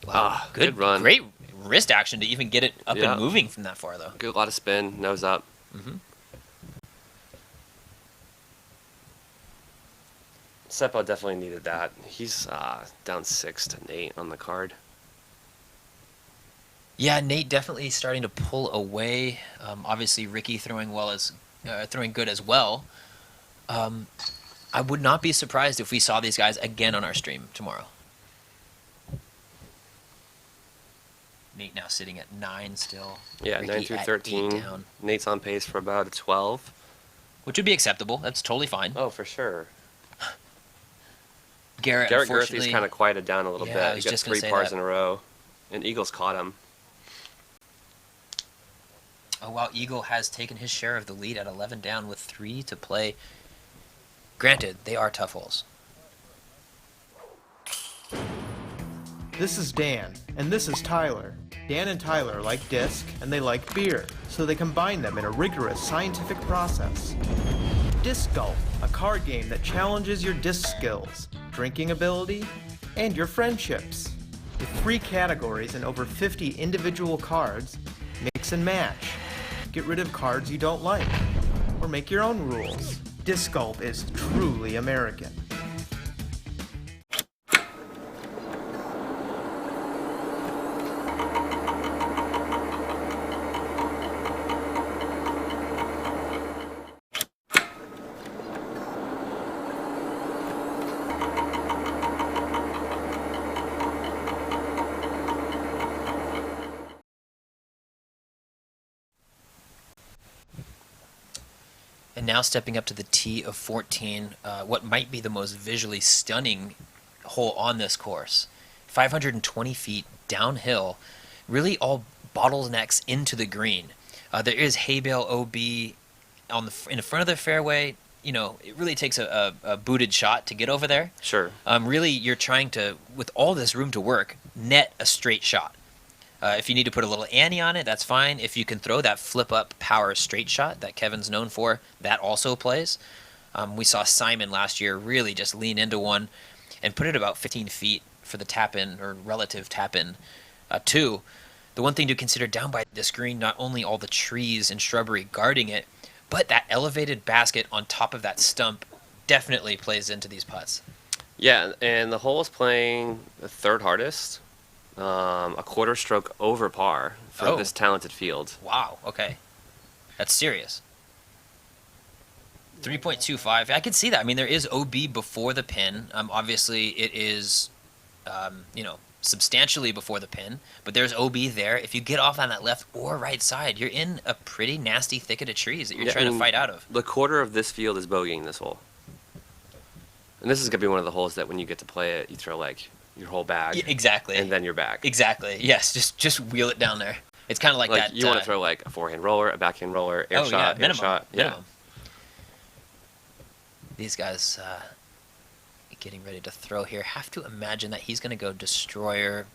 Wow, good run. Great wrist action to even get it up Yeah. and moving from that far, though. Good, lot of spin, nose up. Mm-hmm. Seppo definitely needed that. He's down 6-8 on the card. Yeah, Nate definitely starting to pull away. Obviously, Ricky throwing good as well. I would not be surprised if we saw these guys again on our stream tomorrow. Nate now sitting at 9 still. Yeah, Ricky 9 through at 13. 8 down, Nate's on pace for about a 12. which would be acceptable. That's totally fine. Oh, for sure. Garrett Gerthy's unfortunately kind of quieted down a little Yeah, I bit. was He got just gonna 3 say pars that. in a row, and Eagles caught him. Oh wow, Eagle has taken his share of the lead at 11 down with 3 to play. Granted, they are tough holes. This is Dan, and this is Tyler. Dan and Tyler like disc, and they like beer, so they combine them in a rigorous scientific process. Disc Golf, a card game that challenges your disc skills, drinking ability, and your friendships. With 3 categories and over 50 individual cards, mix and match. Get rid of cards you don't like, or make your own rules. Disc Golf is truly American. And now stepping up to the tee of 14, what might be the most visually stunning hole on this course. 520 feet downhill, really all bottlenecks into the green. There is hay bale OB in the front of the fairway. You know, it really takes a booted shot to get over there. Sure. Really, you're trying to, with all this room to work, net a straight shot. If you need to put a little ante on it, that's fine. If you can throw that flip-up power straight shot that Kevin's known for, that also plays. We saw Simon last year really just lean into one and put it about 15 feet for the tap-in, or relative tap-in, too. The one thing to consider down by this green, not only all the trees and shrubbery guarding it, but that elevated basket on top of that stump definitely plays into these putts. Yeah, and the hole is playing the 3rd hardest. A quarter stroke over par for this talented field. Wow, okay. That's serious. 3.25. I can see that. I mean, there is OB before the pin. Obviously, it is, substantially before the pin, but there's OB there. If you get off on that left or right side, you're in a pretty nasty thicket of trees that you're trying to fight out of. The quarter of this field is bogeying this hole. And this is going to be one of the holes that when you get to play it, you throw like your whole bag. Yeah, exactly. And then you're back. Exactly. Yes, just wheel it down there. It's kind of like that. You want to throw like a forehand roller, a backhand roller, air shot, minimum, shot. Minimum. Yeah. These guys getting ready to throw here. Have to imagine that he's going to go destroyer.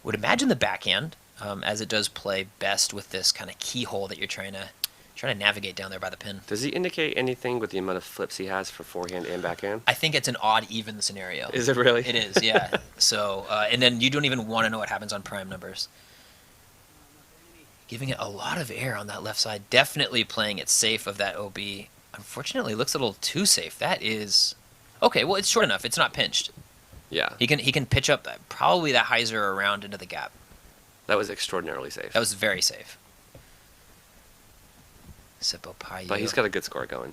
Would imagine the backhand, as it does play best with this kind of keyhole that you're trying to navigate down there by the pin. Does he indicate anything with the amount of flips he has for forehand and backhand? I think it's an odd even scenario. Is it really? It is, yeah. So, and then you don't even want to know what happens on prime numbers. Giving it a lot of air on that left side. Definitely playing it safe of that OB. Unfortunately, looks a little too safe. That is... Okay, well, it's short enough. It's not pinched. Yeah. He can pitch up probably that hyzer around into the gap. That was extraordinarily safe. That was very safe. Seppo Paju. But he's got a good score going.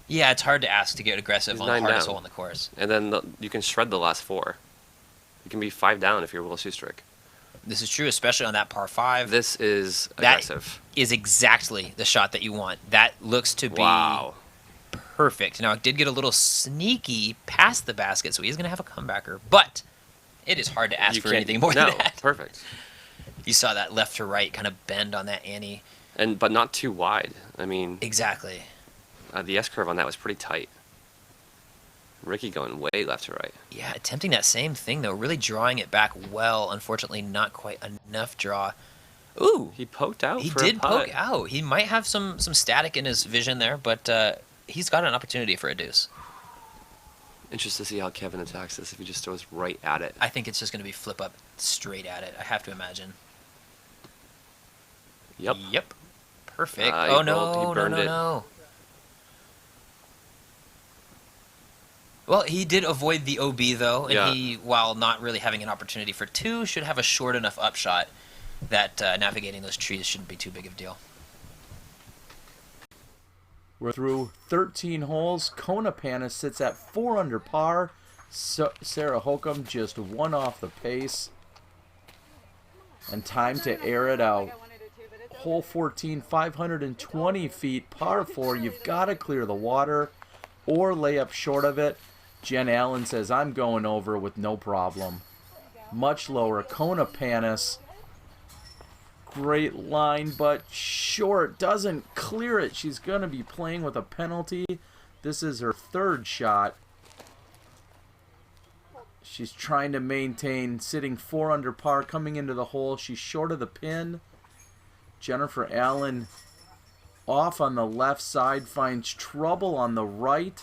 Yeah, it's hard to ask to get aggressive He's on the 9 hardest down. hole in the course. And then you can shred the last 4. You can be 5 down if you're Will Schustrick. This is true, especially on that par 5. This is aggressive. That is exactly the shot that you want. That looks to be perfect. Now, it did get a little sneaky past the basket, so he's going to have a comebacker. But it is hard to ask for anything more than that. Perfect. You saw that left to right kind of bend on that ante. But not too wide. I mean... Exactly. The S-curve on that was pretty tight. Ricky going way left to right. Yeah, attempting that same thing, though. Really drawing it back well. Unfortunately, not quite enough draw. Ooh. He poked out. He for a did putt. poke out. He might have some static in his vision there, but he's got an opportunity for a deuce. Interested to see how Kevin attacks this if he just throws right at it. I think it's just going to be flip up straight at it. I have to imagine. Yep. Yep. Perfect. He Oh, no, rolled- he no, burned no, it. no. Well, he did avoid the OB, though, and Yeah. he, while not really having an opportunity for two, should have a short enough upshot that navigating those trees shouldn't be too big of a deal. We're through 13 holes. Kona Panis sits at 4 under par. Sarah Holcomb just 1 off the pace. And time to air it out. Hole 14, 520 feet, par 4. You've got to clear the water or lay up short of it. Jen Allen says, I'm going over with no problem. Much lower. Kona Panis. Great line, but short. Doesn't clear it. She's going to be playing with a penalty. This is her 3rd shot. She's trying to maintain, sitting 4 under par, coming into the hole. She's short of the pin. Jennifer Allen off on the left side, finds trouble on the right.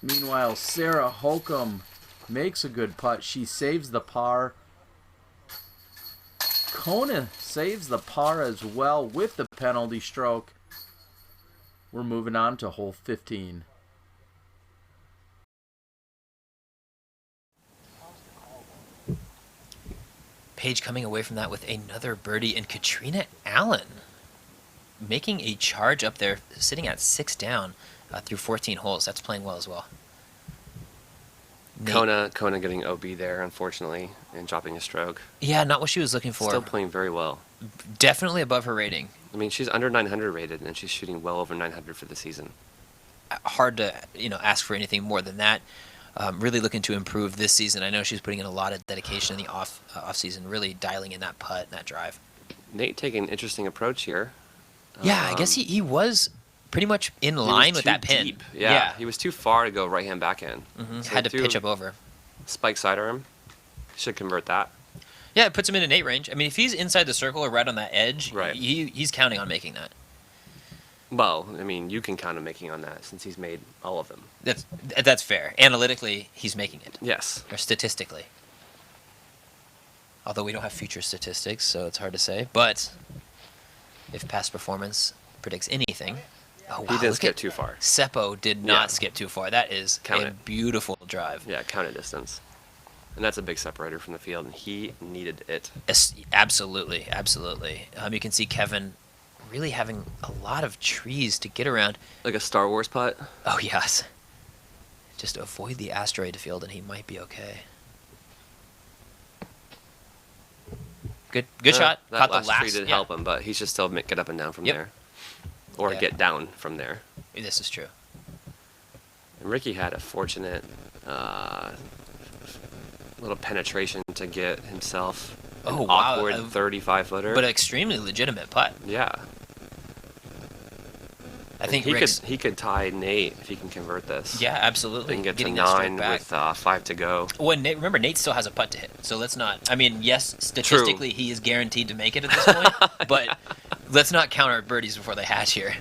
Meanwhile, Sarah Holcomb makes a good putt. She saves the par. Kona saves the par as well with the penalty stroke. We're moving on to hole 15. Paige coming away from that with another birdie, and Katrina Allen making a charge up there, sitting at 6 down through 14 holes. That's playing well as well. Kona getting OB there, unfortunately, and dropping a stroke. Yeah, not what she was looking for. Still playing very well. Definitely above her rating. I mean, she's under 900 rated, and she's shooting well over 900 for the season. Hard to ask for anything more than that. Really looking to improve this season. I know she's putting in a lot of dedication in the off season, really dialing in that putt and that drive. Nate taking an interesting approach here. Yeah, I guess he was pretty much in line with that pin. Deep. Yeah, he was too far to go right hand backhand. So had to pitch up over. Spike sider him. Should convert that. Yeah, it puts him in an 8 range. I mean, if he's inside the circle or right on that edge, right. he's counting on making that. Well, I mean, you can count on making on that since he's made all of them. That's fair. Analytically, he's making it. Yes. Or statistically. Although we don't have future statistics, so it's hard to say. But if past performance predicts anything... Oh, wow, he didn't skip too far. Seppo did not skip too far. That is a beautiful drive. Yeah, counted distance. And that's a big separator from the field, and he needed it. Absolutely, absolutely. You can see Kevin really having a lot of trees to get around. Like a Star Wars putt? Oh, yes. Just avoid the asteroid field, and he might be okay. Good shot. That Caught last tree didn't help him, but he should still get up and down from there. Or get down from there. This is true. And Ricky had a fortunate little penetration to get himself an awkward 35-footer. But an extremely legitimate putt. Yeah. I think he could tie Nate if he can convert this. Yeah, absolutely. And get Getting to that 9 with 5 to go. Well, remember, Nate still has a putt to hit. So let's not... I mean, yes, statistically, he is guaranteed to make it at this point. But let's not count our birdies before they hatch here.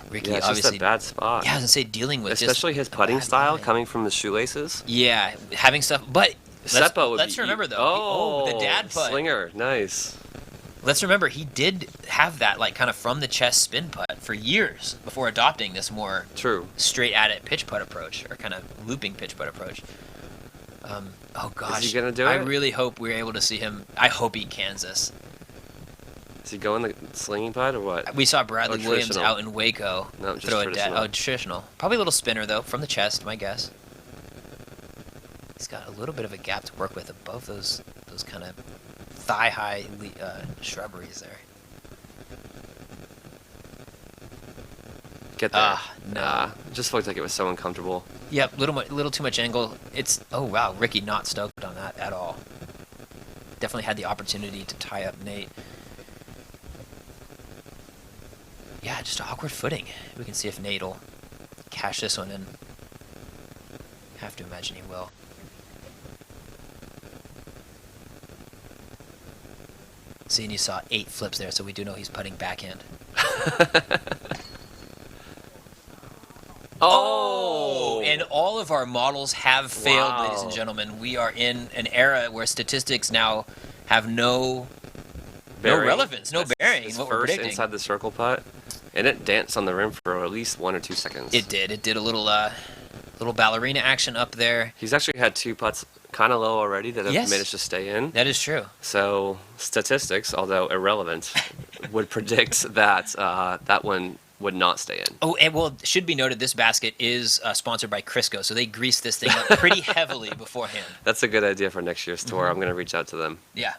Ricky, it's obviously, just a bad spot. Yeah, I was going to say, dealing with especially his putting style coming from the shoelaces. Yeah, having stuff... But let's remember, though. The dad putt. Slinger, nice. Let's remember, he did have that kind of from the chest spin putt for years before adopting this more straight at it pitch putt approach, or kind of looping pitch putt approach. Oh gosh, is he gonna do it? I really hope we're able to see him. I hope he cans this. Is he going the slinging putt or what? We saw Bradley Williams out in Waco throw a traditional. Probably a little spinner though, from the chest, my guess. He's got a little bit of a gap to work with above those kind of thigh-high shrubberies there. Get there. No. Just looked like it was so uncomfortable. Yep, little too much angle. Oh wow, Ricky not stoked on that at all. Definitely had the opportunity to tie up Nate. Yeah, just awkward footing. We can see if Nate will cash this one in. Have to imagine he will. See, and you saw 8 flips there, so we do know he's putting backhand. Oh! And all of our models have failed, ladies and gentlemen. We are in an era where statistics now have no relevance, no bearing in what we're first predicting. inside the circle putt, and it danced on the rim for at least 1 or 2 seconds. It did. It did a little ballerina action up there. He's actually had 2 putts kind of low already that have Yes. managed to stay in. That is true. So statistics, although irrelevant, would predict that that one would not stay in. Oh, and well, it should be noted, this basket is sponsored by Crisco, so they grease this thing up pretty heavily beforehand. That's a good idea for next year's tour. Mhm. I'm going to reach out to them. Yeah.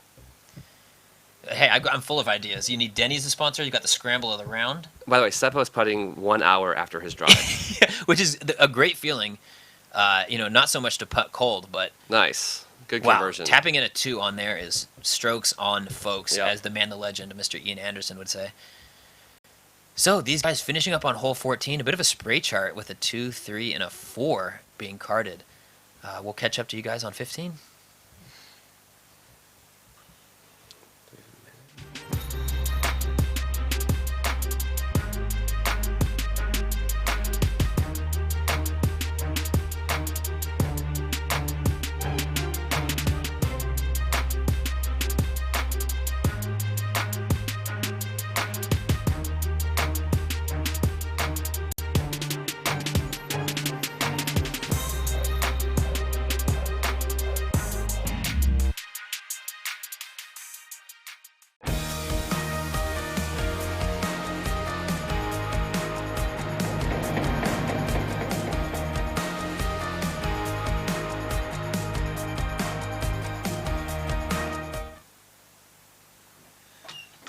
Hey, I'm full of ideas. You need Denny's as a sponsor. You got the scramble of the round, By the way, Seppo's putting 1 hour after his drive. which is a great feeling. Not so much to putt cold, but Nice. Good wow, conversion. tapping in a 2 on there is strokes on folks, Yep. as the man, the legend, Mr. Ian Anderson would say. So these guys finishing up on hole 14, a bit of a spray chart with a 2, 3, and a 4 being carded. We'll catch up to you guys on 15.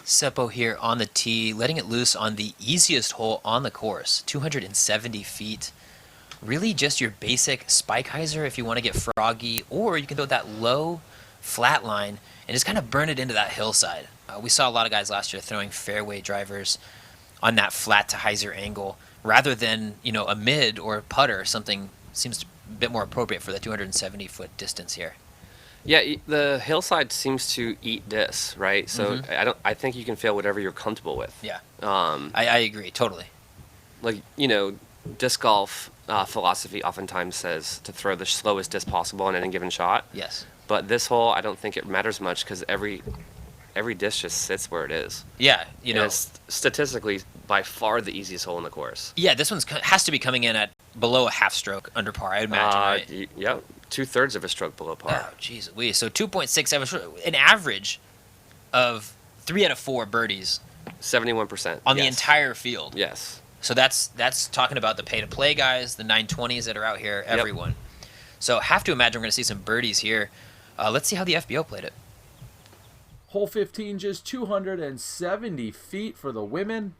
Seppo here on the tee, letting it loose on the easiest hole on the course, 270 feet. Really just your basic spike hyzer if you want to get froggy, or you can throw that low flat line and just kind of burn it into that hillside. We saw a lot of guys last year throwing fairway drivers on that flat to hyzer angle rather than, a mid or putter. Something seems a bit more appropriate for the 270-foot distance here. Yeah, the hillside seems to eat discs, right? So I think you can fail whatever you're comfortable with. Yeah. I agree totally. Like, disc golf philosophy oftentimes says to throw the slowest disc possible on any given shot. Yes. But this hole, I don't think it matters much because every disc just sits where it is. Yeah, And it's statistically by far the easiest hole in the course. Yeah, this one has to be coming in at below a half stroke under par, I would imagine, right? Yep, 2/3 of a stroke below par. Oh, jeez Louise. So 2.67, an average of 3 out of 4 birdies. 71%. On the entire field. Yes. So that's talking about the pay-to-play guys, the 920s that are out here, everyone. So have to imagine we're going to see some birdies here. Let's see how the FBO played it. Hole 15, just 270 feet for the women.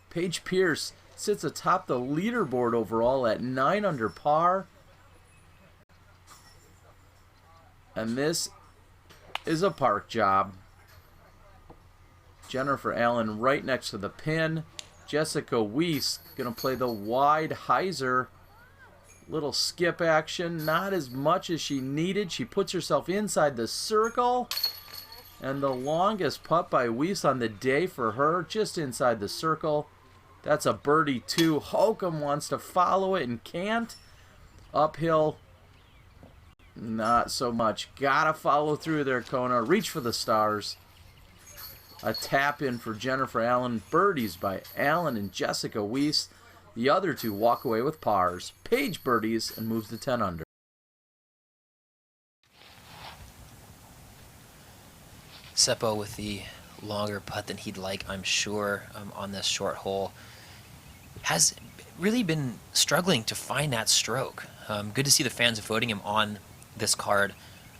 Paige Pierce sits atop the leaderboard overall at 9 under par. And this is a park job. Jennifer Allen right next to the pin. Jessica Weiss going to play the wide hyzer. Little skip action, not as much as she needed. She puts herself inside the circle. And the longest putt by Weiss on the day for her, just inside the circle. That's a birdie too. Holcomb wants to follow it and can't. Uphill, not so much. Gotta follow through there, Kona. Reach for the stars. A tap in for Jennifer Allen. Birdies by Allen and Jessica Weiss. The other two walk away with pars. Paige birdies and moves to 10 under. Seppo with the longer putt than he'd like, I'm sure, on this short hole. Has really been struggling to find that stroke. Good to see the fans voting him on this card.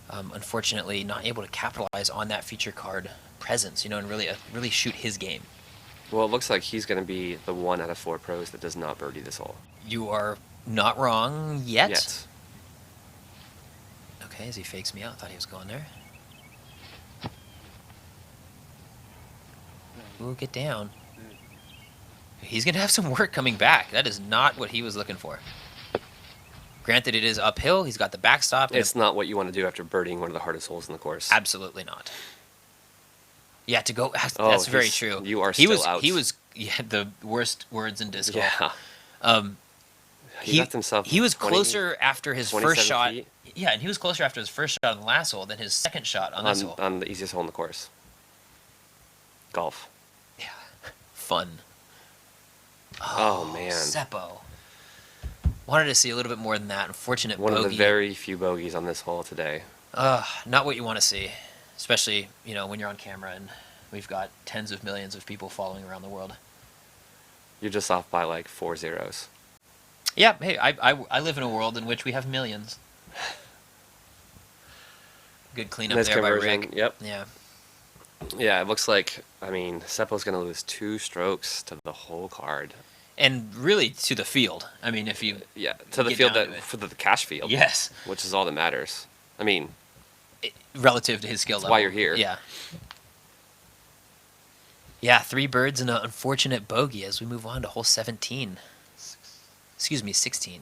Unfortunately, not able to capitalize on that feature card presence, and really shoot his game. Well, it looks like he's going to be the 1 out of 4 pros that does not birdie this hole. You are not wrong yet. Yet. Okay, as he fakes me out, thought he was going there. Ooh, get down. He's going to have some work coming back. That is not what he was looking for. Granted, it is uphill. He's got the backstop. It's not what you want to do after birdieing one of the hardest holes in the course. Absolutely not. Yeah, to go. That's Oh, very true. You are he still was out. he was the worst words in disc golf. Yeah. He left himself. He was 20, closer after his 27 first shot. feet. Yeah, and he was closer after his first shot on the last hole than his second shot on this hole. On the easiest hole in the course. Golf. Fun. Oh man. Seppo. Wanted to see a little bit more than that. Unfortunate One bogey. of the very few bogeys on this hole today. Not what you want to see, especially when you're on camera and we've got tens of millions of people following around the world. You're just off by like 4 zeros. Yeah, hey, I live in a world in which we have millions. Good cleanup Nice there conversion. by Rick. Yep. Yeah. Yeah, it looks like, Seppo's going to lose 2 strokes to the whole card. And really to the field. I mean, if you to the get field down to it. for the cash field. Yes. Which is all that matters. I mean, relative to his skill level. why you're here. Yeah. Yeah, 3 birds and an unfortunate bogey as we move on to hole 17. Excuse me, 16.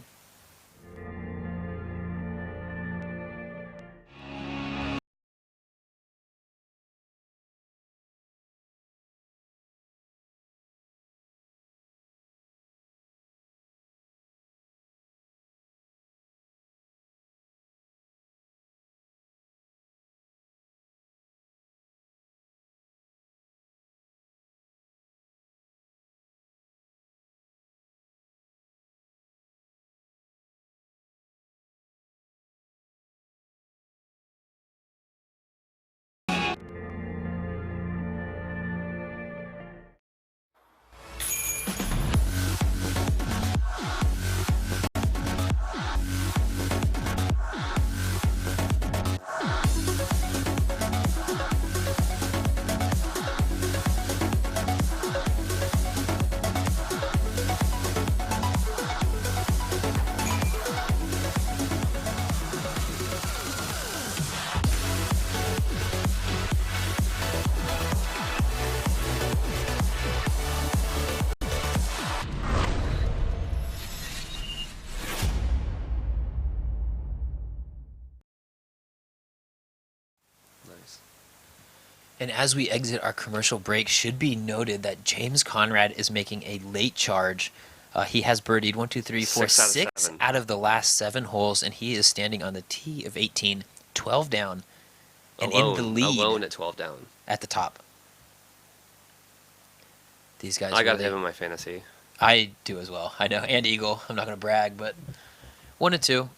And as we exit our commercial break, should be noted that James Conrad is making a late charge. He has birdied 6 out of the last 7 holes, and he is standing on the tee of 18, 12 down, and in the lead. Alone at 12 down. At the top. These guys. I got him in my fantasy. I do as well. I know. And Eagle. I'm not going to brag, but 1 and 2.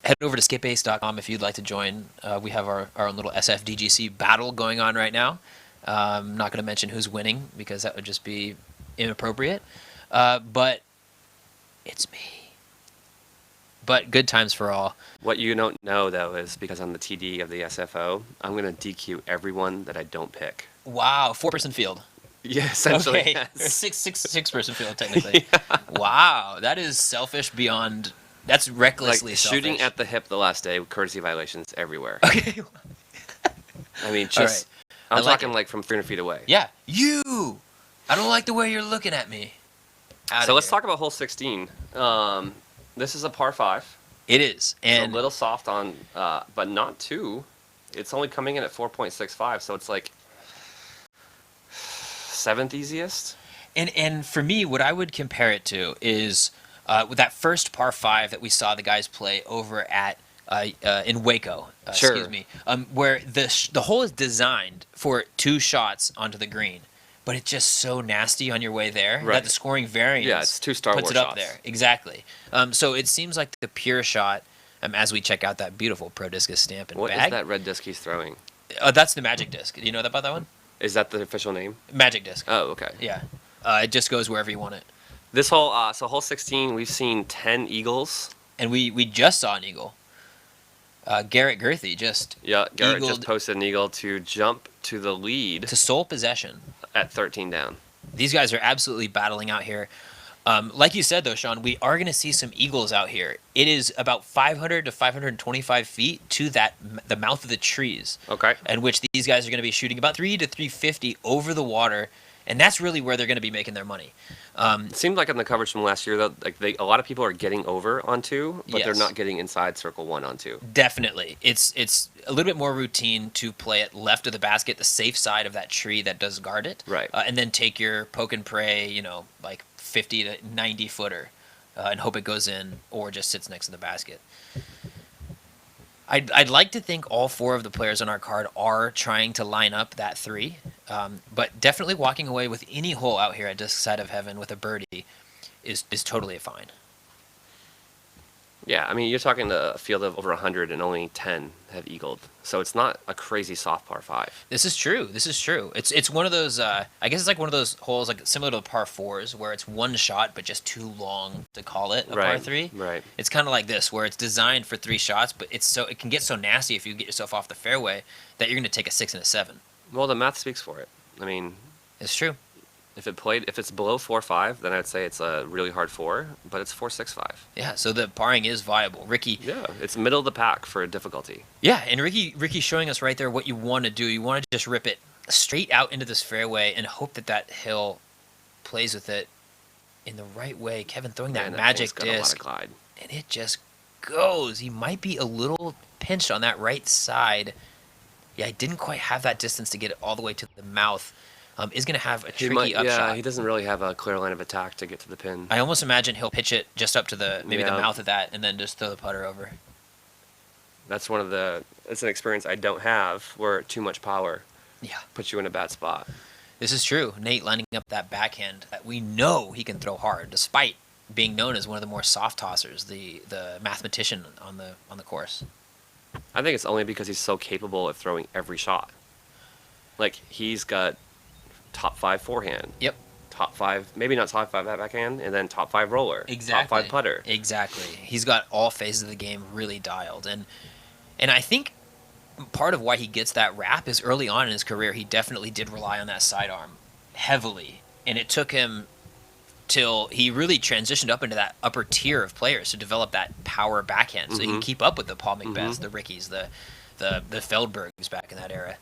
Head over to skipace.com if you'd like to join. We have our own little SFDGC battle going on right now. I'm not going to mention who's winning because that would just be inappropriate. But it's me. But good times for all. What you don't know, though, is because on the TD of the SFO, I'm going to DQ everyone that I don't pick. Wow. 4-person field. Yeah, essentially. Okay. Yes. Six-person field, technically. Yeah. Wow. That is selfish beyond... That's recklessly selfish. Shooting at the hip the last day, courtesy violations everywhere. Okay. I mean, just... Right. I'm talking like from 300 feet away. Yeah. You! I don't like the way you're looking at me. So let's talk about hole 16. This is a par 5. It is. And it's a little soft on, but not too. It's only coming in at 4.65, so it's like 7th easiest. And for me, what I would compare it to is with that first par 5 that we saw the guys play over at in Waco, sure. Excuse me, where the hole is designed for 2 shots onto the green, but it's just so nasty on your way there that the scoring variance it's 2 Star puts Wars it up shots. there. Exactly. So it seems like the pure shot as we check out that beautiful Prodiscus stamp and what bag. What is that red disc he's throwing? That's the Magic Disc. Do you know about that one? Is that the official name? Magic Disc. Oh, okay. Yeah. It just goes wherever you want it. This hole, so hole 16, we've seen 10 eagles. And we just saw an eagle. Garrett Gerthy just Garrett just posted an eagle to jump to the lead. To sole possession. At 13 down. These guys are absolutely battling out here. Like you said, though, Sean, we are going to see some eagles out here. It is about 500 to 525 feet to the mouth of the trees. Okay. And which these guys are going to be shooting about 3 to 350 over the water. And that's really where they're going to be making their money. It seemed like in the coverage from last year, though, like a lot of people are getting over on 2, but they're Yes. not getting inside circle 1 on 2. Definitely. It's a little bit more routine to play it left of the basket, the safe side of that tree that does guard it. Right. And then take your poke and pray, like 50 to 90 footer and hope it goes in or just sits next to the basket. I'd like to think all 4 of the players on our card are trying to line up that 3, but definitely walking away with any hole out here at Disc Side of Heaven with a birdie is totally fine. Yeah, I mean, you're talking a field of over 100 and only 10 have eagled. So it's not a crazy soft par 5. This is true. It's one of those, I guess it's like one of those holes like similar to the par 4s where it's one shot but just too long to call it a par 3. Right. It's kind of like this where it's designed for 3 shots, but it can get so nasty if you get yourself off the fairway that you're going to take a 6 and a 7. Well, the math speaks for it. I mean, it's true. If it's below 4.5, then I'd say it's a really hard 4, but it's 4.65. Yeah, so the parring is viable. Ricky. Yeah, it's middle of the pack for difficulty. Yeah, and Ricky's showing us right there what you want to do. You want to just rip it straight out into this fairway and hope that hill plays with it in the right way. Kevin throwing that magic got a lot of disc, glide. and it just goes. He might be a little pinched on that right side. Yeah, he didn't quite have that distance to get it all the way to the mouth. Is going to have a tricky upshot. Yeah, he doesn't really have a clear line of attack to get to the pin. I almost imagine he'll pitch it just up to the mouth of that and then just throw the putter over. That's it's an experience I don't have where too much power puts you in a bad spot. This is true. Nate lining up that backhand that we know he can throw hard, despite being known as one of the more soft tossers, the mathematician on the course. I think it's only because he's so capable of throwing every shot. Like, he's got top 5 forehand. Yep. Top 5, maybe not top 5 backhand, and then top 5 roller. Exactly. Top 5 putter. Exactly. He's got all phases of the game really dialed. And I think part of why he gets that rap is early on in his career, he definitely did rely on that sidearm heavily. And it took him till he really transitioned up into that upper tier of players to develop that power backhand. So he can keep up with the Paul McBeths, the Rickies, the Feldbergs back in that era.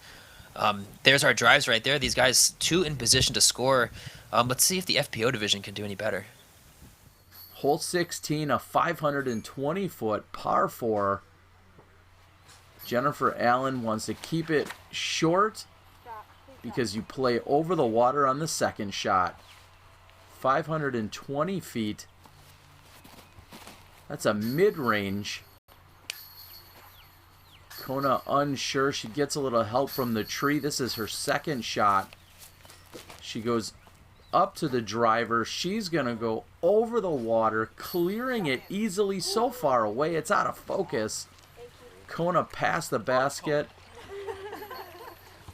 There's our drives right there. These guys 2 in position to score. Let's see if the FPO division can do any better. Hole 16, a 520-foot par 4. Jennifer Allen wants to keep it short because you play over the water on the second shot. 520 feet. That's a mid-range. Kona unsure. She gets a little help from the tree. This is her second shot. She goes up to the driver. She's going to go over the water, clearing it easily so far away. It's out of focus. Kona past the basket.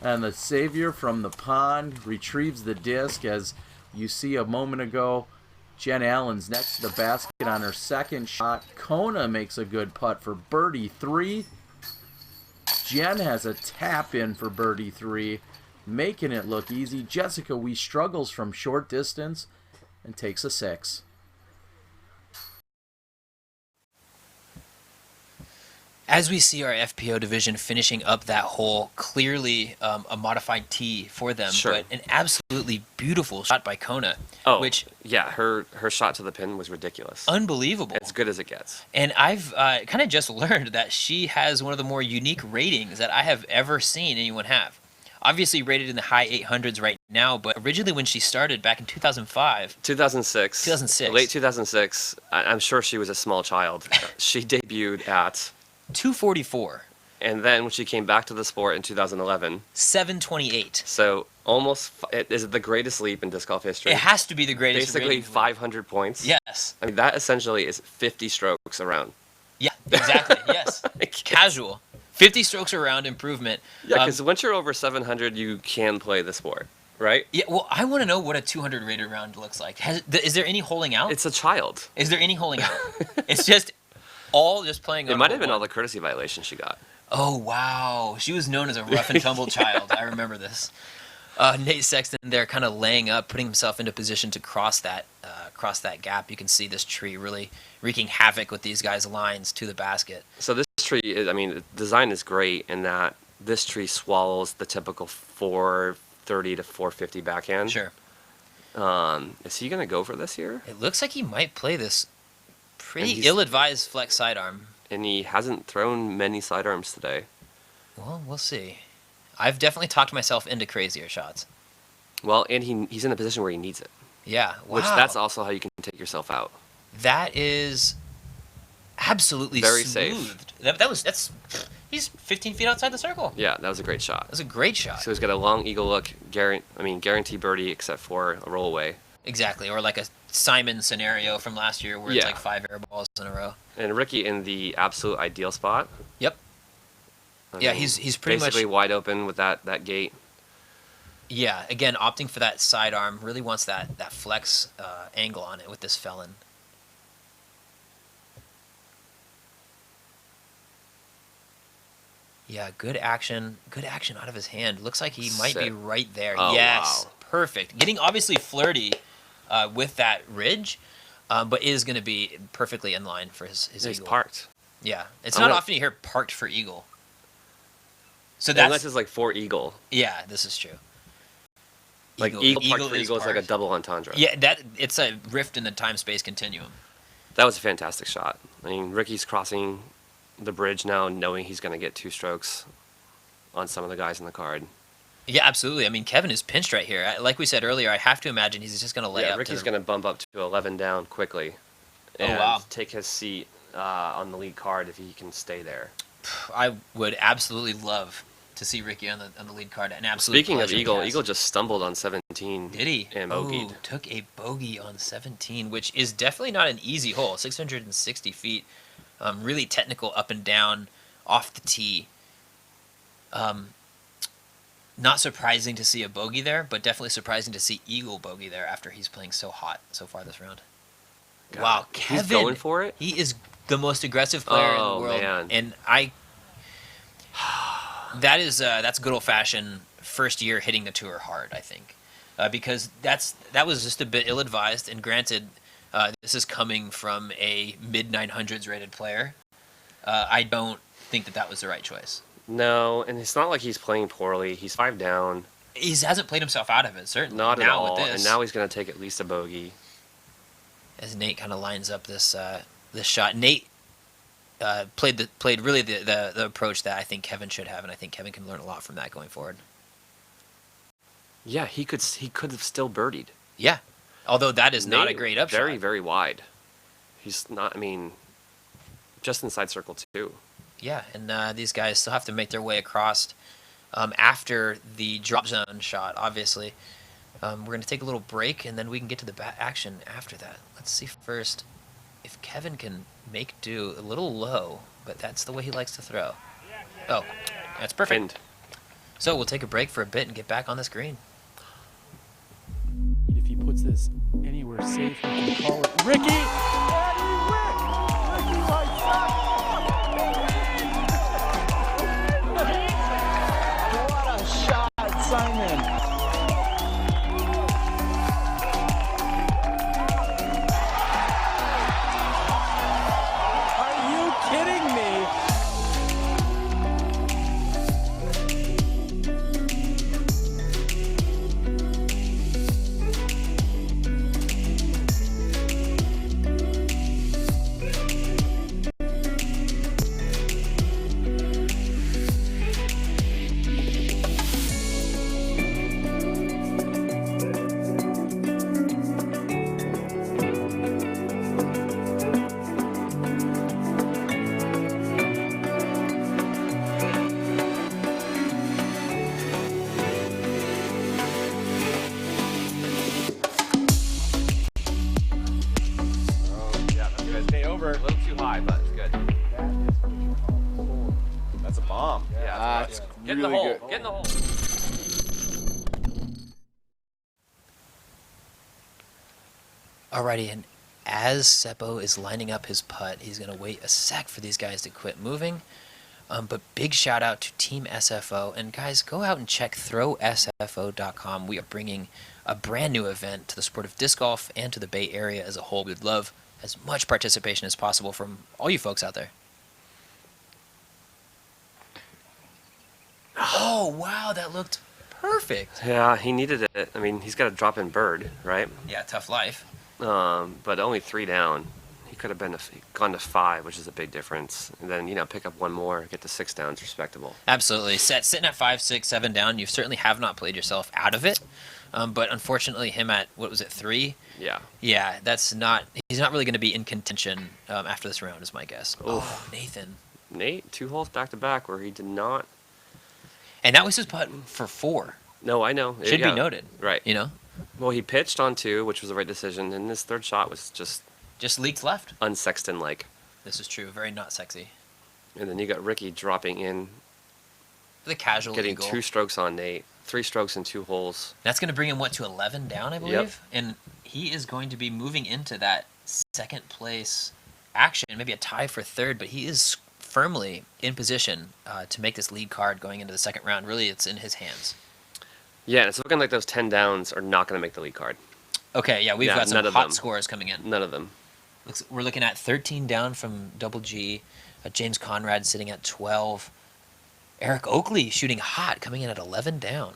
And the savior from the pond retrieves the disc. As you see a moment ago, Jen Allen's next to the basket on her second shot. Kona makes a good putt for birdie 3. Jen has a tap in for birdie 3, making it look easy. Jessica Wee struggles from short distance and takes a 6. As we see our FPO division finishing up that hole, clearly a modified tee for them, but an absolutely beautiful shot by Kona. Oh, which yeah, her shot to the pin was ridiculous. Unbelievable. As good as it gets. And I've kind of just learned that she has one of the more unique ratings that I have ever seen anyone have. Obviously rated in the high 800s right now, but originally when she started back in 2005. 2006. Late 2006. I'm sure she was a small child. She debuted at 244. And then when she came back to the sport in 2011, 728. So almost, is it the greatest leap in disc golf history? It has to be the greatest. Basically 500 points. Yes. I mean, that essentially is 50 strokes around. Yeah, exactly. Yes. Casual. 50 strokes around improvement. Yeah, because once you're over 700, you can play the sport, right? Yeah, well, I want to know what a 200 rated round looks like. Is there any holing out? It's a child. Is there any holing out? It's just all just playing. It might have been all the courtesy violations she got. Oh, wow. She was known as a rough and tumble child. I remember this. Nate Sexton there kind of laying up, putting himself into position to cross that gap. You can see this tree really wreaking havoc with these guys' lines to the basket. So this tree, the design is great in that this tree swallows the typical 430 to 450 backhand. Sure. Is he going to go for this here? It looks like he might play this pretty he's- ill-advised flex sidearm. And he hasn't thrown many sidearms today. Well, we'll see. I've definitely talked myself into crazier shots. Well, and he's in a position where he needs it. Yeah, wow. Which that's also how you can take yourself out. That is absolutely Very smooth. safe. He's 15 feet outside the circle. Yeah, that was a great shot. That was a great shot. So he's got a long eagle look, guarantee birdie except for a roll away. Exactly, or like a Simon scenario from last year where it's like 5 air balls in a row. And Ricky in the absolute ideal spot. Yep. Yeah, he's pretty basically much wide open with that gate. Yeah, again, opting for that sidearm, really wants that flex angle on it with this felon. Yeah, good action out of his hand. Looks like he might be right there. Oh, yes, wow. Perfect. Getting obviously flirty with that ridge, but is going to be perfectly in line for his He's eagle. parked. Yeah, it's not often you hear parked for eagle. So unless it's like for eagle. Yeah, this is true. Like eagle parked for eagle is like a double entendre. Yeah, it's a rift in the time-space continuum. That was a fantastic shot. I mean, Ricky's crossing the bridge now, knowing he's going to get 2 strokes on some of the guys in the card. Yeah, absolutely. I mean, Kevin is pinched right here. Like we said earlier, I have to imagine he's just going to lay up. Ricky's going to bump up to 11 down quickly and take his seat on the lead card if he can stay there. I would absolutely love to see Ricky on the lead card. An absolute Speaking of pleasure, eagle, yes. Eagle just stumbled on 17. Did he? And bogeyed. Ooh, took a bogey on 17, which is definitely not an easy hole. 660 feet, really technical up and down, off the tee. Not surprising to see a bogey there, but definitely surprising to see eagle bogey there after he's playing so hot so far this round. God, wow, Kevin, he's going for it? He is the most aggressive player in the world, man. and that's good old-fashioned first year hitting the tour hard, I think, because that was just a bit ill-advised. And granted, this is coming from a mid-900s rated player. I don't think that was the right choice. No, and it's not like he's playing poorly. He's 5 down. He hasn't played himself out of it, certainly. Not at all. With this. And now he's going to take at least a bogey. As Nate kind of lines up this shot, Nate played really the approach that I think Kevin should have, and I think Kevin can learn a lot from that going forward. Yeah, he could have still birdied. Yeah, although that is not a great upshot. Very, very wide. He's not. I mean, just inside circle 2. Yeah, and these guys still have to make their way across after the drop zone shot. Obviously, we're going to take a little break, and then we can get to the action after that. Let's see first if Kevin can make do a little low, but that's the way he likes to throw. Oh, that's perfect. Pinned. So we'll take a break for a bit and get back on this green. If he puts this anywhere safe, we can call it Ricky! What a shot, Simon! Are you kidding me? A little too high, but it's good. That's a bomb. Yeah, that's get in the really hole. good. Get in the hole. Alrighty, and as Seppo is lining up his putt, he's going to wait a sec for these guys to quit moving. But big shout out to Team SFO. And guys, go out and check throwsfo.com. We are bringing a brand new event to the sport of disc golf and to the Bay Area as a whole. We'd love as much participation as possible from all you folks out there. Oh, wow, that looked perfect. Yeah, he needed it. I mean, he's got a drop in bird, right? Yeah, tough life. But only 3 down. He could have gone to 5, which is a big difference. And then, pick up 1 more, get to 6 downs, respectable. Absolutely. Sitting at 5, 6, 7 down, you certainly have not played yourself out of it. But unfortunately, him at, 3? Yeah. Yeah, he's not really going to be in contention after this round, is my guess. Oh, Nathan. Nate, 2 holes back to back where he did not. And that was his putt for 4. No, I know. Should be noted. Right. Well, he pitched on 2, which was the right decision, and his 3rd shot was just leaked left. Unsexton-like. This is true. Very not sexy. And then you got Ricky dropping in. The casual getting eagle. 2 strokes on Nate. 3 strokes in 2 holes. That's going to bring him, to 11 down, I believe? Yep. And he is going to be moving into that 2nd place action, maybe a tie for 3rd, but he is firmly in position to make this lead card going into the 2nd round. Really, it's in his hands. Yeah, and it's looking like those 10 downs are not going to make the lead card. Okay, yeah, we've got some hot scores coming in. None of them. We're looking at 13 down from Double G, James Conrad sitting at 12, Eric Oakley shooting hot, coming in at 11 down.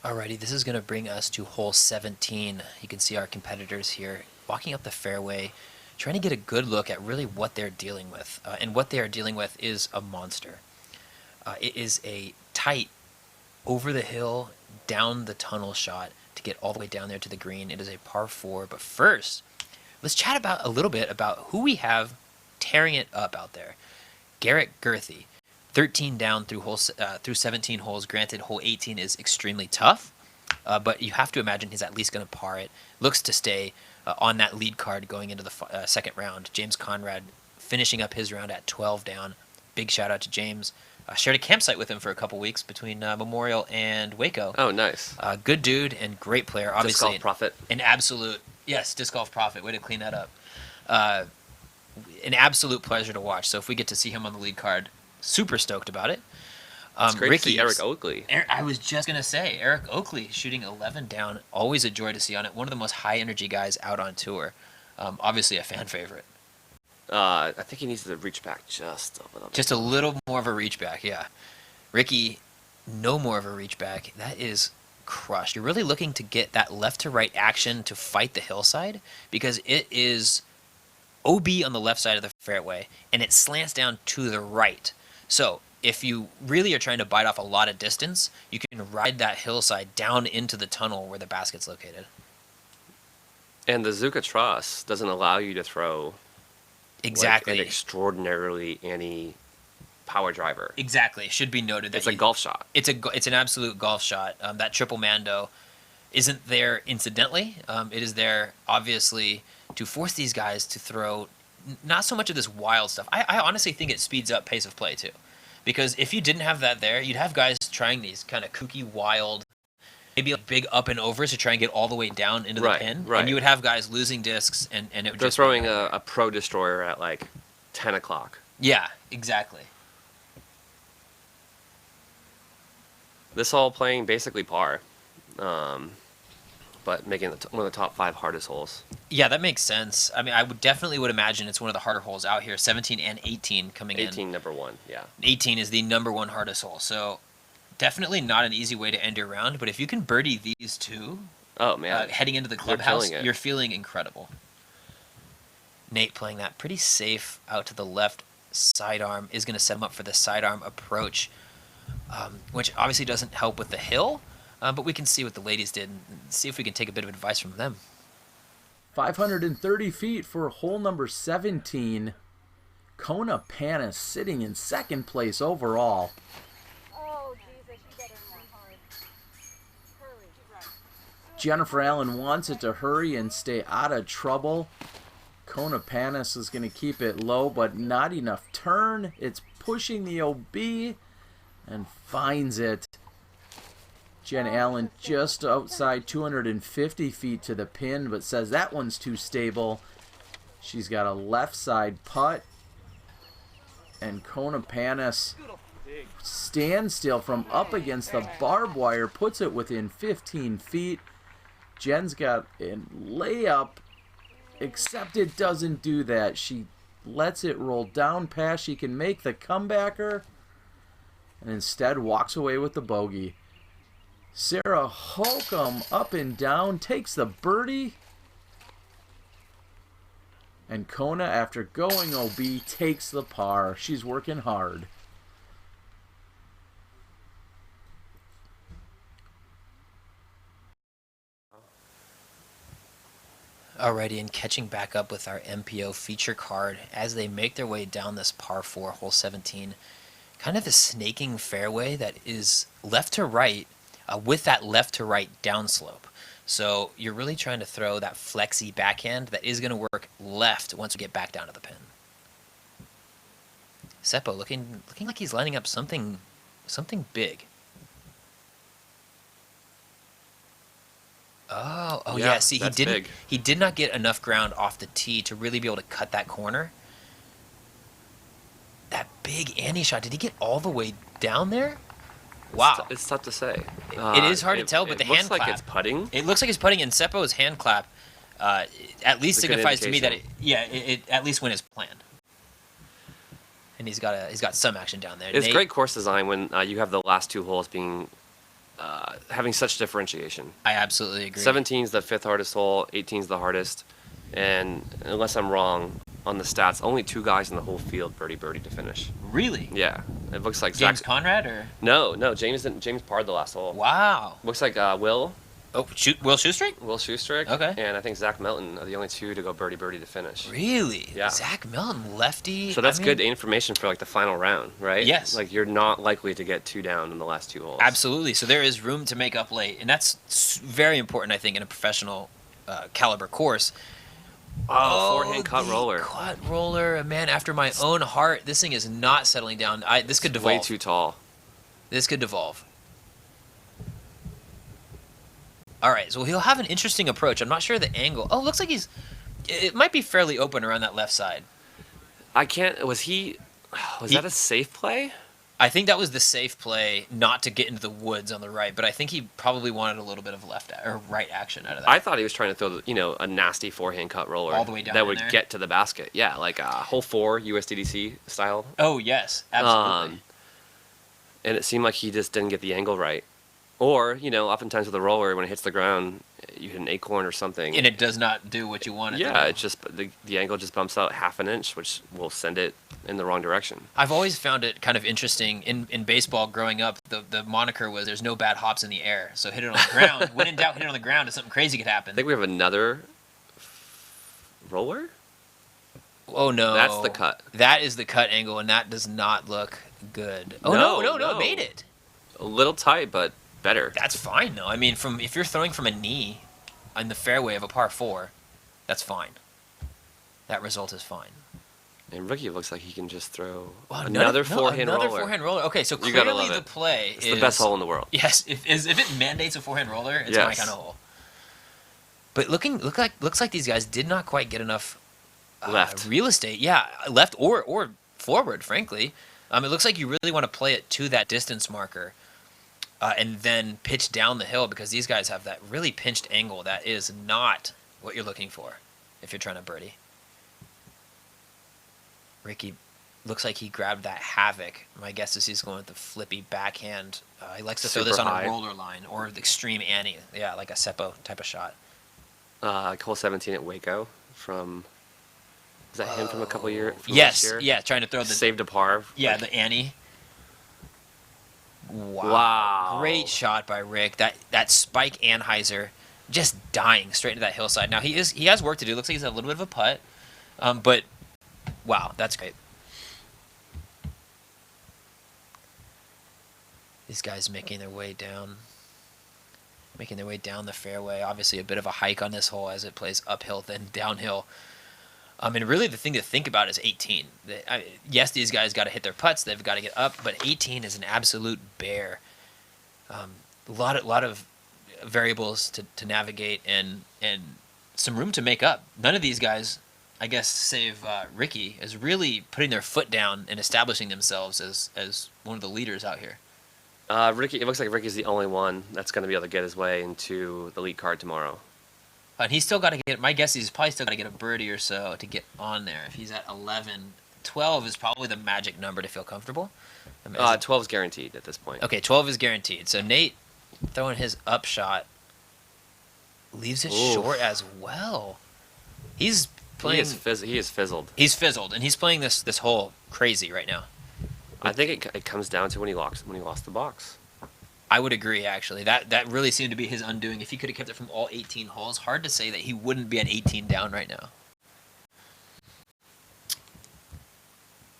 Alrighty, this is going to bring us to hole 17. You can see our competitors here walking up the fairway, trying to get a good look at really what they're dealing with. And what they are dealing with is a monster. It is a tight, over the hill, down the tunnel shot to get all the way down there to the green. It is a par 4. But first, let's chat about a little bit about who we have tearing it up out there. Garrett Girthy. 13 down through 17 holes. Granted, hole 18 is extremely tough, but you have to imagine he's at least going to par it. Looks to stay on that lead card going into the 2nd round. James Conrad finishing up his round at 12 down. Big shout out to James. Shared a campsite with him for a couple weeks between Memorial and Waco. Oh, nice. Good dude and great player. Obviously, Disc golf prophet. An absolute, yes, disc golf prophet. Way to clean that up. An absolute pleasure to watch. So if we get to see him on the lead card, super stoked about it. It's great to see Eric Oakley. I was just going to say, Eric Oakley shooting 11 down. Always a joy to see on it. One of the most high-energy guys out on tour. Obviously a fan favorite. I think he needs to reach back just a little bit. Just a little more of a reach back, yeah. Ricky, no more of a reach back. That is crushed. You're really looking to get that left-to-right action to fight the hillside because it is OB on the left side of the fairway, and it slants down to the right. So if you really are trying to bite off a lot of distance, you can ride that hillside down into the tunnel where the basket's located. And the Zuka Truss doesn't allow you to throw exactly an extraordinarily power driver. Exactly. Should be noted that it's a golf shot. It's an absolute golf shot. That triple mando isn't there incidentally. It is there obviously to force these guys to throw not so much of this wild stuff. I honestly think it speeds up pace of play too. Because if you didn't have that there, you'd have guys trying these kind of kooky, wild, maybe like big up and overs to try and get all the way down into the pin. Right. And you would have guys losing discs and it would They're just throwing a Pro Destroyer at like 10 o'clock. Yeah, exactly. This all playing basically par. But making one of the top 5 hardest holes. Yeah, that makes sense. I mean, I would definitely imagine it's one of the harder holes out here. 17 and 18 coming 18 in. 18 number 1, yeah. 18 is the number 1 hardest hole. So definitely not an easy way to end your round. But if you can birdie these two, Oh man, heading into the You're clubhouse, killing it. you're feeling incredible. Nate playing that pretty safe out to the left sidearm is going to set him up for the sidearm approach, which obviously doesn't help with the hill, but we can see what the ladies did and see if we can take a bit of advice from them. 530 feet for hole number 17. Kona Panis sitting in second place overall. Oh, Jesus, you better run hard. Hurry. Jennifer Allen wants it to hurry and stay out of trouble. Kona Panis is going to keep it low, but not enough turn. It's pushing the OB and finds it. Jen Allen just outside 250 feet to the pin, but says that one's too stable. She's got a left side putt. And Kona Panis stands still from up against the barbed wire, puts it within 15 feet. Jen's got a layup, except it doesn't do that. She lets it roll down past. She can make the comebacker, and instead walks away with the bogey. Sarah Holcomb up and down, takes the birdie. And Kona, after going OB, takes the par. She's working hard. Alrighty, and catching back up with our MPO feature card as they make their way down this par 4, hole 17. Kind of a snaking fairway that is left to right with that left to right downslope. So you're really trying to throw that flexy backhand that is going to work left once we get back down to the pin. Seppo looking like he's lining up something big. Oh yeah. See, he did not get enough ground off the tee to really be able to cut that corner. That big Annie shot. Did he get all the way down there? Wow. It's tough to say. It is hard to tell, but the hand clap. It looks like it's putting. It looks like it's putting, and Seppo's hand clap at least signifies to me that it at least went as planned. And he's got some action down there. It's great course design when you have the last two holes being having such differentiation. I absolutely agree. 17's the fifth hardest hole, 18's the hardest, and unless I'm wrong on the stats, only two guys in the whole field birdie to finish. Really? Yeah. It looks like James Conrad or no, James parred the last hole. Wow. Looks like Will. Oh, Will Shoestrick? Will Shoestrick. Okay. And I think Zach Melton are the only two to go birdie to finish. Really? Yeah. Zach Melton, lefty. So that's good information for like the final round, right? Yes. Like you're not likely to get two down in the last two holes. Absolutely. So there is room to make up late, and that's very important, I think, in a professional caliber course. Forehand cut roller. Cut roller, a man after my own heart. This thing is not settling down. This could devolve. Way too tall. This could devolve. All right, so he'll have an interesting approach. I'm not sure the angle. Oh, looks like it might be fairly open around that left side. Was that a safe play? I think that was the safe play, not to get into the woods on the right, but I think he probably wanted a little bit of left or right action out of that. I thought he was trying to throw, a nasty forehand cut roller all the way down that would there. get to the basket. Yeah, like hole 4 USDDC style. Oh yes, absolutely. And it seemed like he just didn't get the angle right. Or, oftentimes with the roller, when it hits the ground, you hit an acorn or something. And it does not do what you want it to do. Yeah, it's just the angle just bumps out half an inch, which will send it in the wrong direction. I've always found it kind of interesting. In baseball growing up, the moniker was there's no bad hops in the air. So hit it on the ground. When in doubt, hit it on the ground, if something crazy could happen. I think we have another roller? Oh, no. That's the cut. That is the cut angle, and that does not look good. Oh, no, it made it. A little tight, but better. That's fine, though. I mean, if you're throwing from a knee on the fairway of a par 4, that's fine. That result is fine. And Rookie looks like he can just throw another forehand roller. roller. Forehand roller. Okay, so You gotta clearly love the play it's the best hole in the world. Yes, if it mandates a forehand roller, it's my kind of hole. But looks like these guys did not quite get enough left real estate. Yeah, left or forward. Frankly, it looks like you really want to play it to that distance marker. And then pitch down the hill because these guys have that really pinched angle that is not what you're looking for if you're trying to birdie. Ricky looks like he grabbed that Havoc. My guess is he's going with the flippy backhand. He likes to throw this on Super high. a roller line or the extreme Annie. Yeah, like a Seppo type of shot. Hole 17 at Waco from. Is that him from a couple years? Yes, last year? yeah, trying to throw the saved a par. Yeah, like, the Annie. Wow. Great shot by Rick. That spike Anheuser just dying straight into that hillside. Now he has work to do. Looks like he's a little bit of a putt. But wow, that's great. These guys making their way down the fairway. Obviously a bit of a hike on this hole as it plays uphill then downhill. And really the thing to think about is 18. Yes, these guys got to hit their putts. They've got to get up, but 18 is an absolute bear. A lot of variables to navigate and some room to make up. None of these guys, I guess, save Ricky, is really putting their foot down and establishing themselves as one of the leaders out here. Ricky, it looks like Ricky's the only one that's going to be able to get his way into the lead card tomorrow. And he's still got to get, my guess is he's probably still got to get a birdie or so to get on there. If he's at 11, 12 is probably the magic number to feel comfortable. 12 is guaranteed at this point. Okay, 12 is guaranteed. So Nate throwing his upshot leaves it short as well. He's playing. He is fizzled. He's fizzled, and he's playing this hole crazy right now. I think it comes down to when he lost the box. I would agree, actually. That really seemed to be his undoing. If he could have kept it from all 18 holes, hard to say that he wouldn't be at 18 down right now.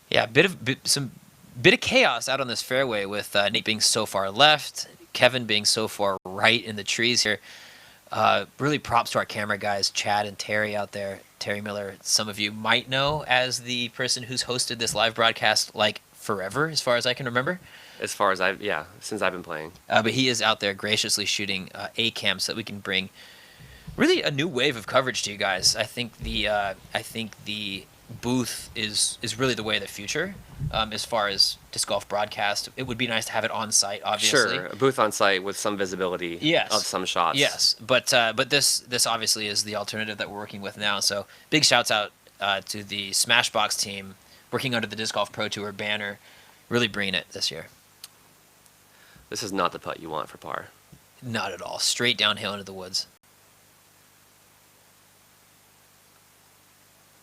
Yeah, bit of chaos out on this fairway with Nate being so far left, Kevin being so far right in the trees here. Really props to our camera guys, Chad and Terry out there. Terry Miller, some of you might know as the person who's hosted this live broadcast like forever, as far as I can remember. As far as since I've been playing. But he is out there graciously shooting A-cam so that we can bring really a new wave of coverage to you guys. I think the booth is really the way of the future as far as disc golf broadcast. It would be nice to have it on site, obviously. Sure, a booth on site with some visibility of some shots. Yes, but this obviously is the alternative that we're working with now. So big shouts out to the Smashbox team working under the Disc Golf Pro Tour banner, really bringing it this year. This is not the putt you want for par. Not at all. Straight downhill into the woods.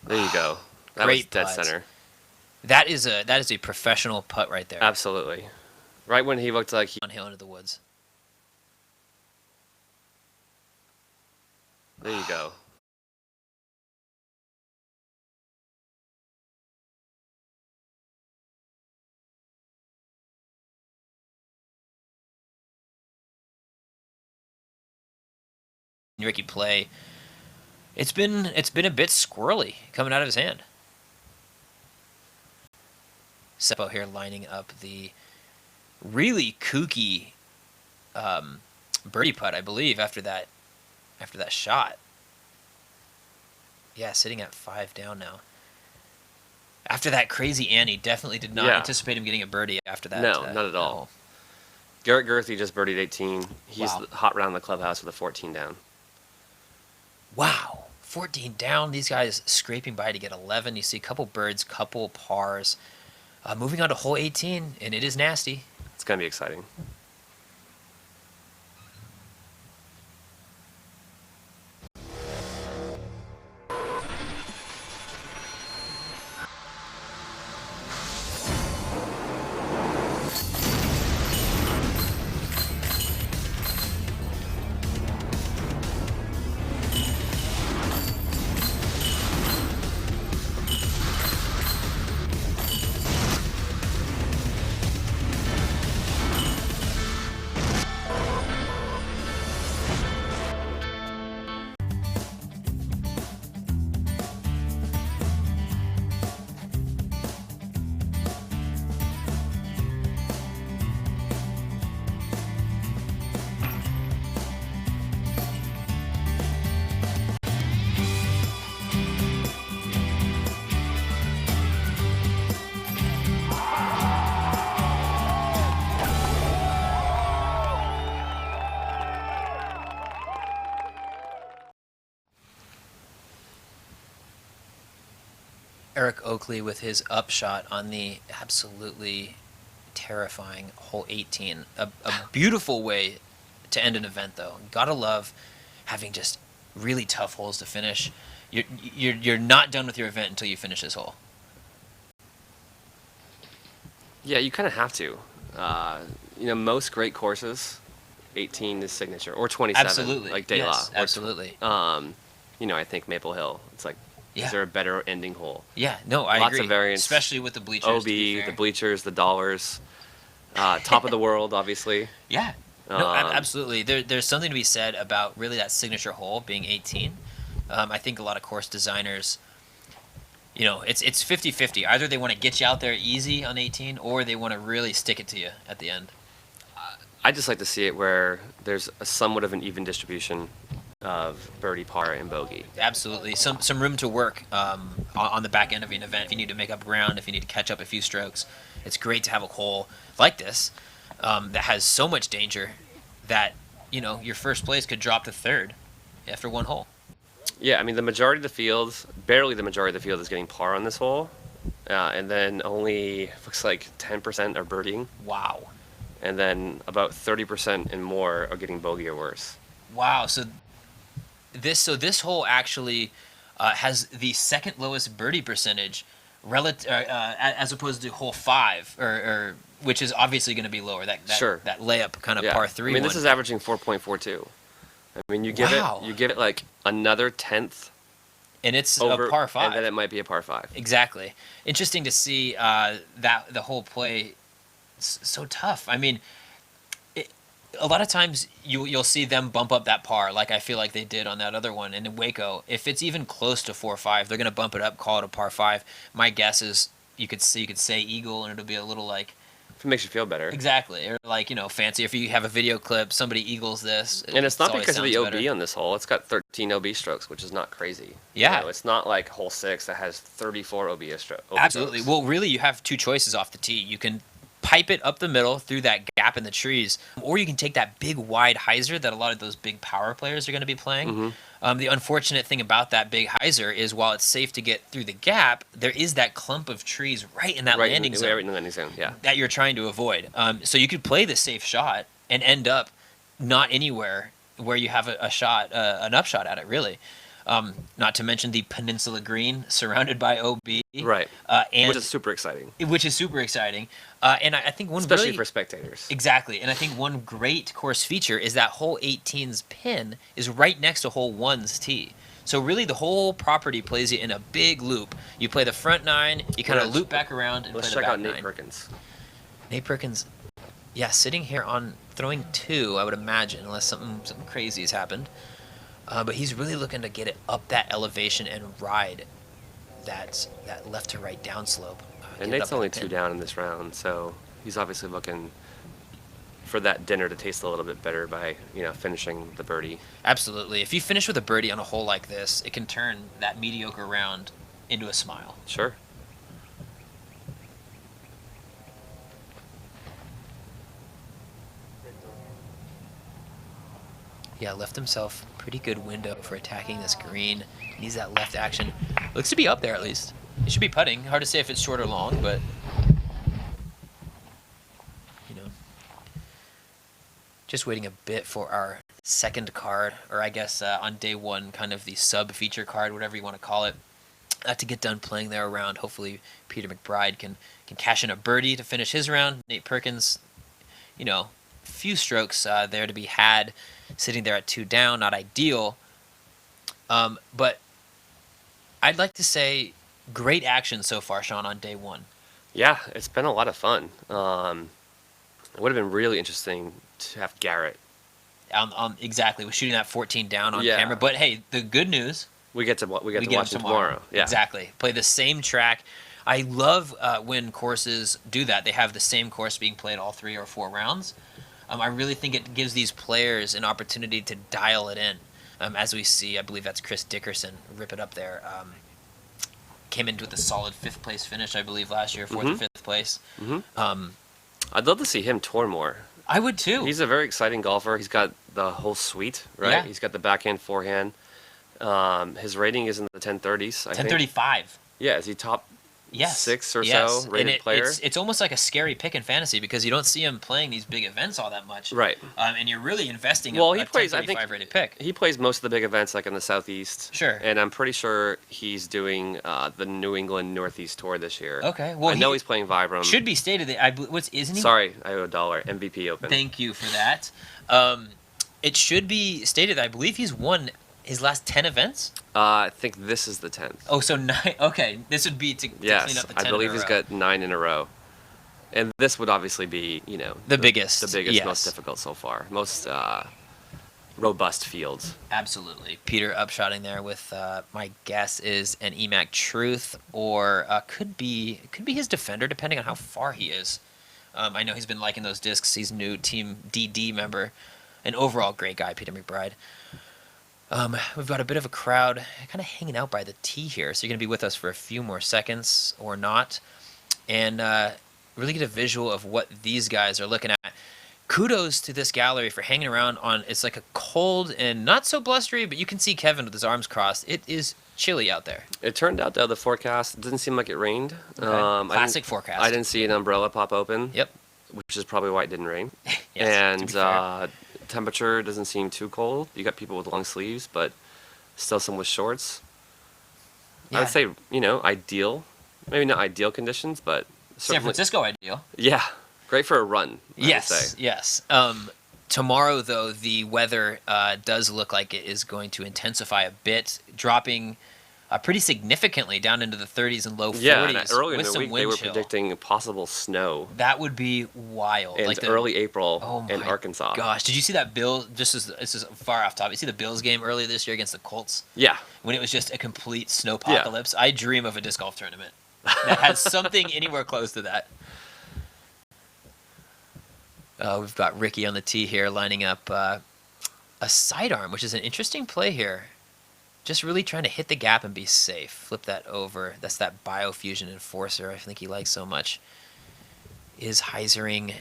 There you go. That Great was dead putt. center. That is a professional putt right there. Absolutely. Right when he looked like he downhill into the woods. There you go. Ricky play. It's been a bit squirrely coming out of his hand. Seppo here lining up the really kooky birdie putt, I believe, after that shot. Yeah, sitting at 5 down now. After that crazy Annie, definitely did not anticipate him getting a birdie after that. No, not at all. Garrett Gerthy just birdied 18. He's hot round the clubhouse with a 14 down. Wow, 14 down. These guys scraping by to get 11. You see a couple birds, couple pars. Moving on to hole 18, and it is nasty. It's going to be exciting. Eric Oakley with his upshot on the absolutely terrifying hole 18. A beautiful way to end an event, though. Gotta love having just really tough holes to finish. You're not done with your event until you finish this hole. Yeah, you kind of have to. Most great courses, 18 is signature, or 27, Absolutely. like De La. Yes, absolutely. I think Maple Hill. It's like, is there a better ending hole? Yeah, no, I Lots agree. of variants. Especially with the bleachers. OB, the bleachers, the dollars, top of the world, obviously. Yeah. No, absolutely. There's something to be said about really that signature hole being 18. I think a lot of course designers, it's 50-50. Either they want to get you out there easy on 18, or they want to really stick it to you at the end. I just like to see it where there's somewhat of an even distribution of birdie, par, and bogey. Absolutely. Some room to work on the back end of an event. If you need to make up ground, if you need to catch up a few strokes, it's great to have a hole like this that has so much danger that, your first place could drop to third after one hole. Yeah, I mean, barely the majority of the field is getting par on this hole. And then only, looks like 10% are birdieing. Wow. And then about 30% and more are getting bogey or worse. Wow. So this hole actually has the second lowest birdie percentage as opposed to hole 5, or which is obviously going to be lower. That layup kind of par 3. I mean, this is averaging 4.42. I mean, you give it like another 10th, and it's over, a par 5, and then it might be a par 5. Exactly. Interesting to see that the whole play so tough. I mean, a lot of times you'll see them bump up that par, like I feel like they did on that other one. And in Waco, if it's even close to 4-5, they're going to bump it up, call it a par 5. My guess is you could say eagle, and it'll be a little like. If it makes you feel better. Exactly. Or like, fancy. If you have a video clip, somebody eagles this. And it's not because of the OB better. on this hole. It's got 13 OB strokes, which is not crazy. Yeah. It's not like hole 6 that has 34 OB strokes. Absolutely. Well, really, you have two choices off the tee. You can pipe it up the middle through that gap in the trees, or you can take that big wide hyzer that a lot of those big power players are going to be playing. Mm-hmm. The unfortunate thing about that big hyzer is while it's safe to get through the gap, there is that clump of trees right in that landing zone. Right in the landing zone, yeah. That you're trying to avoid. So you could play the safe shot and end up not anywhere where you have an upshot at it, really. Not to mention the Peninsula Green surrounded by OB. Right. Which is super exciting. And I think especially for spectators. Exactly. And I think one great course feature is that hole 18's pin is right next to hole 1's tee. So really the whole property plays you in a big loop. You play the front 9, you kind of loop back around and play the back 9. Let's check out Nate Perkins. Nate Perkins, sitting here on throwing 2, I would imagine, unless something crazy has happened. But he's really looking to get it up that elevation and ride that left to right downslope. And Nate's only 2 down in this round, so he's obviously looking for that dinner to taste a little bit better by finishing the birdie. Absolutely. If you finish with a birdie on a hole like this, it can turn that mediocre round into a smile. Sure. Yeah, left himself pretty good window for attacking this green. Needs that left action. Looks to be up there at least. It should be putting. Hard to say if it's short or long, but just waiting a bit for our second card, or I guess on day 1, kind of the sub-feature card, whatever you want to call it, to get done playing their round. Hopefully Peter McBride can cash in a birdie to finish his round. Nate Perkins, few strokes there to be had, sitting there at 2 down, not ideal. But I'd like to say great action so far, Sean, on day 1. Yeah, it's been a lot of fun. It would have been really interesting to have Garrett. Exactly, we're shooting that 14 down on camera. But hey, the good news, we get to watch it tomorrow. Yeah. Exactly, play the same track. I love when courses do that. They have the same course being played all 3 or 4 rounds. I really think it gives these players an opportunity to dial it in. As we see, I believe that's Chris Dickerson, rip it up there. Came into with a solid 5th place finish, I believe, last year, 4th or 5th place. Mm-hmm. I'd love to see him tour more. I would too. He's a very exciting golfer. He's got the whole suite, right? Yeah. He's got the backhand, forehand. His rating is in the 1030s, I think. 1035. Yeah, is he top Yes. 6 or yes. so rated and player? It's almost like a scary pick in fantasy because you don't see him playing these big events all that much. Right. And you're really investing Well, a he plays, I 1035 think, rated pick. he plays most of the big events like in the Southeast. Sure. And I'm pretty sure he's doing the New England Northeast Tour this year. Okay. Well, I know he's playing Vibram. Should be stated that isn't he? Sorry, I owe $1. MVP Open. Thank you for that. It should be stated that I believe he's won his last 10 events. I think this is the 10th. Oh, so 9. Okay, this would be to clean Yes, up the 10 I believe in a he's row. got 9 in a row. And this would obviously be, the biggest. The biggest, yes. most difficult so far. Most robust fields. Absolutely. Peter upshotting there with my guess is an EMAC Truth, or could be his defender depending on how far he is. I know he's been liking those discs. He's a new Team DD member. An overall great guy, Peter McBride. We've got a bit of a crowd kind of hanging out by the tee here, so you're going to be with us for a few more seconds or not, and really get a visual of what these guys are looking at. Kudos to this gallery for hanging around on, it's like a cold and not so blustery, but you can see Kevin with his arms crossed. It is chilly out there. It turned out, though, the forecast didn't seem like it rained. Okay. Classic forecast. I didn't see an umbrella pop open. Yep. Which is probably why it didn't rain. Yes, and to be fair. temperature doesn't seem too cold. You got people with long sleeves, but still some with shorts. Yeah. I would say, ideal. Maybe not ideal conditions, but San Francisco ideal. Yeah. Great for a run, I would say. Yes. Tomorrow, though, the weather does look like it is going to intensify a bit, dropping pretty significantly down into the 30s and low 40s. Yeah, and earlier in with the some week wind they were chill. predicting possible snow. That would be wild. And like early April Oh in my Arkansas. Gosh, did you see that Bill? This is far off topic. You see the Bills game earlier this year against the Colts? Yeah. When it was just a complete snowpocalypse. I dream of a disc golf tournament that has something anywhere close to that. We've got Ricky on the tee here lining up a sidearm, which is an interesting play here. Just really trying to hit the gap and be safe. Flip that over. That's that Biofusion Enforcer I think he likes so much. Is Heisering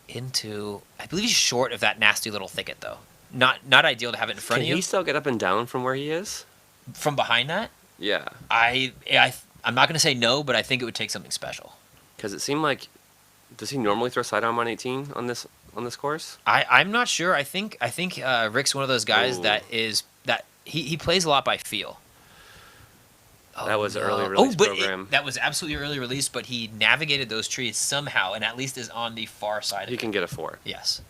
into... I believe he's short of that nasty little thicket, though. Not ideal to have it in front of you. Can he still get up and down from where he is? From behind that? Yeah. I'm not going to say no, but I think it would take something special. Because it seemed like... Does he normally throw sidearm on 18 on this course? I'm not sure. I think Rick's one of those guys that he plays a lot by feel. That was early release program. That was absolutely early release, but he navigated those trees somehow, and at least is on the far side. He can get a 4. Yes.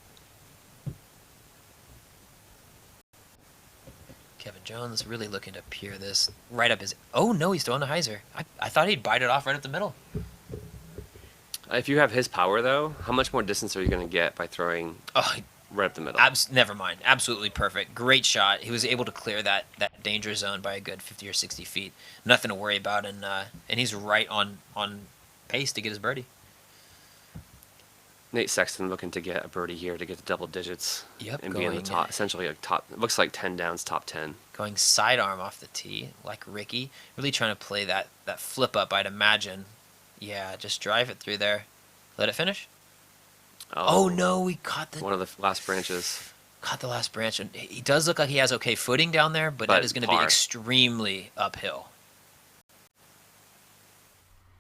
Kevin Jones really looking to peer this right up his... Oh, no, he's throwing a hyzer. I thought he'd bite it off right up the middle. If you have his power, though, how much more distance are you going to get by throwing right up the middle? Never mind. Absolutely perfect. Great shot. He was able to clear that danger zone by a good 50 or 60 feet. Nothing to worry about, and he's right on pace to get his birdie. Nate Sexton looking to get a birdie here to get to double digits. Yep, and be in the top, essentially it looks like 10 downs, top 10. Going sidearm off the tee, like Ricky. Really trying to play that flip up, I'd imagine. Yeah, just drive it through there. Let it finish. Oh no, we caught one of the last branches. Caught the last branch, and he does look like he has okay footing down there, but that is going to be extremely uphill.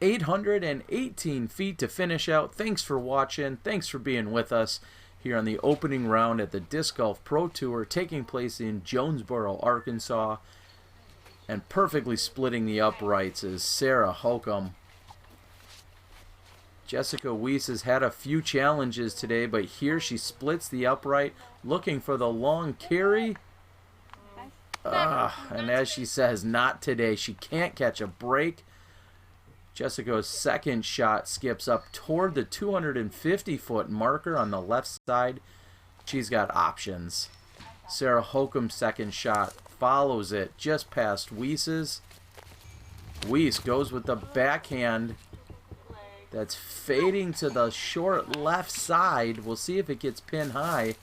818 feet to finish out. Thanks for watching. Thanks for being with us here on the opening round at the Disc Golf Pro Tour taking place in Jonesboro, Arkansas. And perfectly splitting the uprights is Sarah Holcomb. Jessica Weiss has had a few challenges today, but here she splits the upright, looking for the long carry. And as she says, not today. She can't catch a break. Jessica's second shot skips up toward the 250-foot marker on the left side. She's got options. Sarah Holcomb's second shot follows it just past Weiss's. Weiss goes with the backhand. That's fading to the short left side. We'll see if it gets pin high.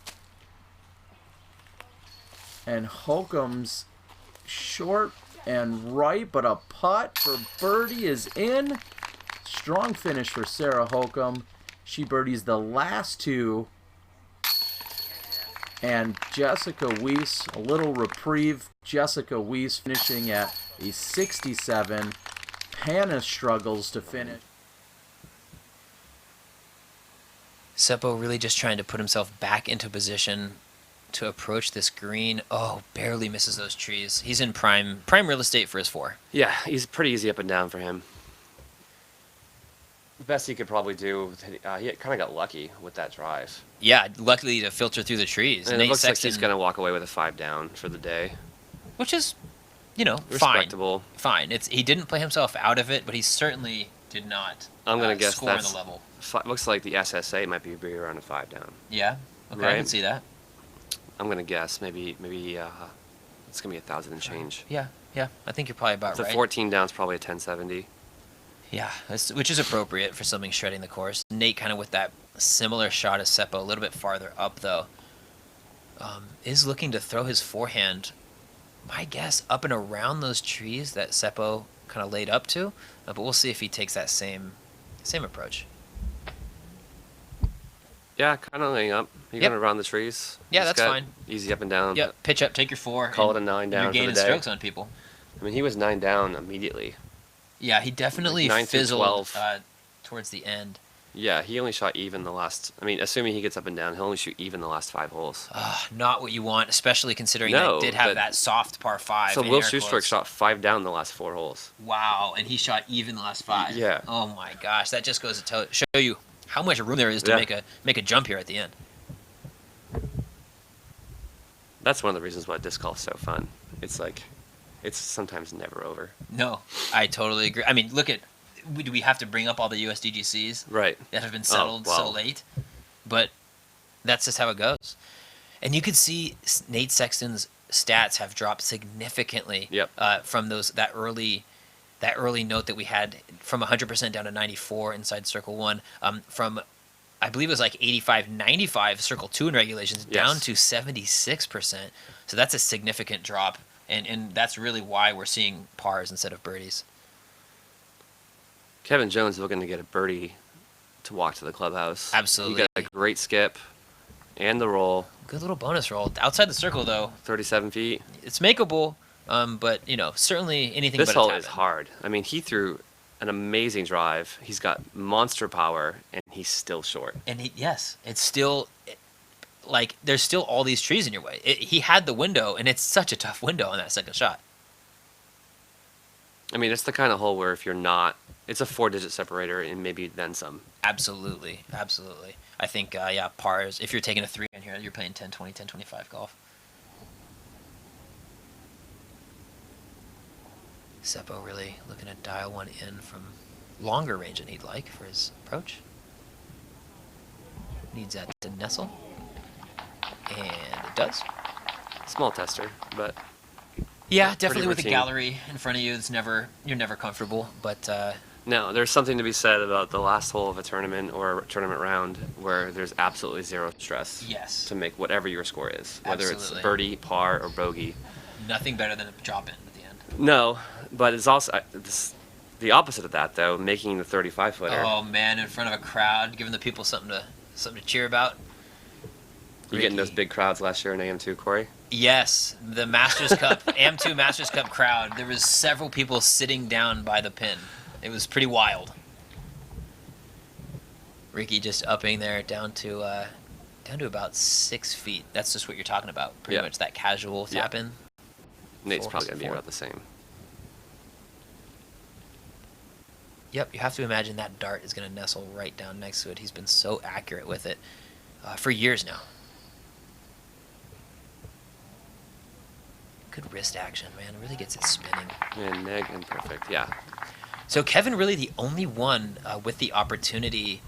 And Holcomb's short and right, but a putt for birdie is in. Strong finish for Sarah Holcomb. She birdies the last two. And Jessica Weiss, a little reprieve. Jessica Weiss finishing at a 67. Hannah struggles to finish. Seppo really just trying to put himself back into position to approach this green. Oh, barely misses those trees. He's in prime real estate for his 4. Yeah, he's pretty easy up and down for him. The best he could probably do, he kind of got lucky with that drive. Yeah, luckily to filter through the trees. And Nate it looks Sexton, like he's going to walk away with a 5 down for the day. which is, Respectable. Fine. He didn't play himself out of it, but he certainly did not I'm going to guess score on that's the level. Looks like the SSA might be around a 5 down. Yeah, okay, Right? I can see that. I'm going to guess maybe it's going to be 1,000 and change. Yeah, I think you're probably about The right. 14 down's probably a 1070. Yeah, which is appropriate for something shredding the course. Nate kind of with that similar shot as Seppo, a little bit farther up though, is looking to throw his forehand, my guess, up and around those trees that Seppo kind of laid up to, but we'll see if he takes that same approach. Yeah, kind of laying up. You're going to round the trees. Yeah, Just that's got fine. Easy up and down. Yep, pitch up, take your 4. Call it a 9 down You're for the gaining day. strokes on people. I mean, he was 9 down immediately. Yeah, he definitely Like 9 through fizzled 12. Towards the end. Yeah, he only shot even the last... I mean, assuming he gets up and down, he'll only shoot even the last 5 holes. Not what you want, especially considering No, they did have but- that soft par 5. So in Will air Shoestroke quotes. shot 5 down the last 4 holes. Wow, and he shot even the last 5. Yeah. Oh my gosh, that just goes to show you how much room there is to Yeah. make a jump here at the end. That's one of the reasons why disc golf's so fun. It's like, it's sometimes never over. No, I totally agree. I mean, look at, do we have to bring up all the USDGCs Right. that have been settled so late? But that's just how it goes. And you could see Nate Sexton's stats have dropped significantly from that early note that we had from 100% down to 94 inside Circle 1, from I believe it was like 85, 95 Circle 2 in regulations, down to 76%. So that's a significant drop, and that's really why we're seeing pars instead of birdies. Kevin Jones looking to get a birdie to walk to the clubhouse. Absolutely. He got a great skip and the roll. Good little bonus roll. Outside the circle, though. 37 feet. It's makeable, but, certainly anything This but a hole tap is in. hard. I mean, he threw an amazing drive. He's got monster power, and he's still short. And it's still, there's still all these trees in your way. He had the window, and it's such a tough window on that second shot. I mean, it's the kind of hole where if you're not, it's a 4-digit separator and maybe then some. Absolutely. I think, pars, if you're taking a 3 in here, you're playing 10, 20, 10, 25 golf. Seppo really looking to dial one in from longer range than he'd like for his approach. Needs that to nestle. And it does. Small tester, but... Yeah, definitely with a routine. gallery in front of you, you're never comfortable, but... No, there's something to be said about the last hole of a tournament or a tournament round where there's absolutely zero stress to make whatever your score is, whether Absolutely. it's birdie, par, or bogey. Nothing better than a drop in at the end. No, but it's also the opposite of that, though, making the 35-footer. Oh man, in front of a crowd, giving the people something to cheer about. You getting those big crowds last year in AM2, Corey? Yes, the Masters Cup, AM2 Masters Cup crowd. There was several people sitting down by the pin. It was pretty wild. Ricky just upping there down to about 6 feet. That's just what you're talking about. Pretty much that casual tap in. Nate's probably going to be about the same. Yep, you have to imagine that dart is going to nestle right down next to it. He's been so accurate with it for years now. Good wrist action, man. It really gets it spinning. And neg and perfect, yeah. So Kevin really the only one with the opportunity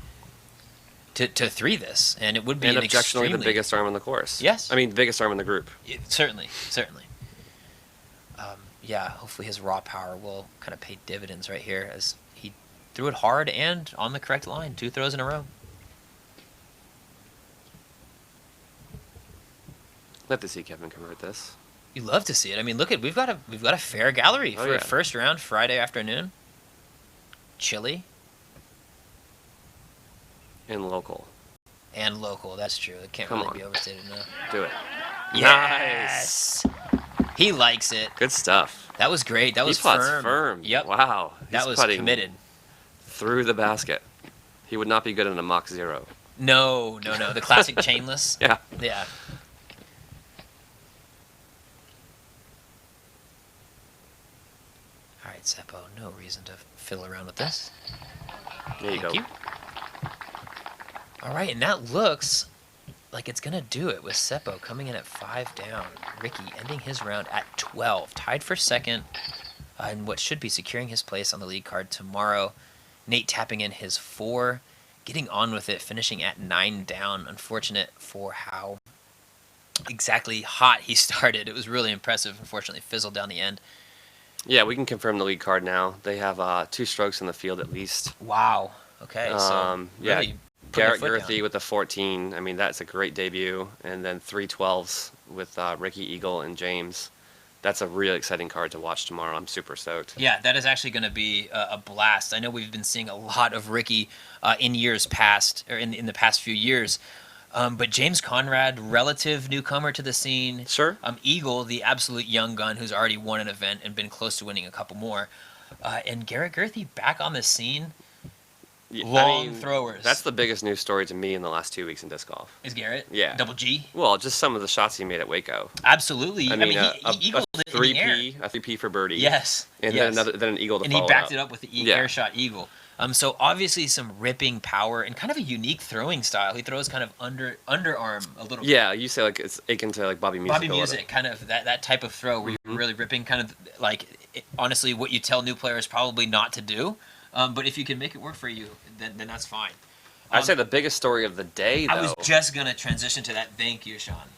to 3 this, and it would be And an objectionably extremely... the biggest arm on the course. Yes. I mean, the biggest arm in the group. Certainly. Hopefully his raw power will kind of pay dividends right here as he threw it hard and on the correct line, 2 throws in a row. Love to see Kevin convert this. You love to see it. I mean, look at we've got a fair gallery for a yeah. first round Friday afternoon. Chilly And local. and local. That's true. It can't Come really on. be overstated enough. Do it. Yes. He likes it. Good stuff. That was great. That was He putts firm. firm. Yep. Wow. That He's was putting committed. Through the basket. He would not be good in a Mach 0. No. The classic chainless. Yeah. Yeah. All right, Seppo. No reason to fiddle around with this. There you Thank go. you. All right, and that looks like it's going to do it with Seppo coming in at 5 down. Ricky ending his round at 12, tied for second, and what should be securing his place on the lead card tomorrow. Nate tapping in his 4, getting on with it, finishing at 9 down. Unfortunate for how exactly hot he started. It was really impressive. Unfortunately, fizzled down the end. Yeah, we can confirm the lead card now. They have 2 strokes in the field at least. Wow. Okay, so yeah, really Garrett putting a foot Gerthy with a 14. I mean, that's a great debut. And then 3 12s with Ricky, Eagle, and James. That's a really exciting card to watch tomorrow. I'm super stoked. Yeah, that is actually going to be a blast. I know we've been seeing a lot of Ricky in years past, or in the past few years. But James Conrad, relative newcomer to the scene. Sure. Eagle, the absolute young gun who's already won an event and been close to winning a couple more. And Garrett Gerthy back on the scene. Yeah, Long throwers. That's the biggest news story to me in the last 2 weeks in disc golf. Is Garrett? Yeah. Double G? Well, just some of the shots he made at Waco. Absolutely. I mean, he eagled a it in the air. 3P for birdie. Yes. And yes. then an eagle to and follow he backed up. it up with the air shot eagle. So obviously some ripping power and kind of a unique throwing style. He throws kind of underarm a little bit. Yeah, you say like it's akin to like Bobby Music. Bobby Music, kind of that type of throw where you're really ripping, kind of like honestly what you tell new players probably not to do. But if you can make it work for you, then that's fine. I'd say the biggest story of the day, though. I was just going to transition to that. Thank you, Sean.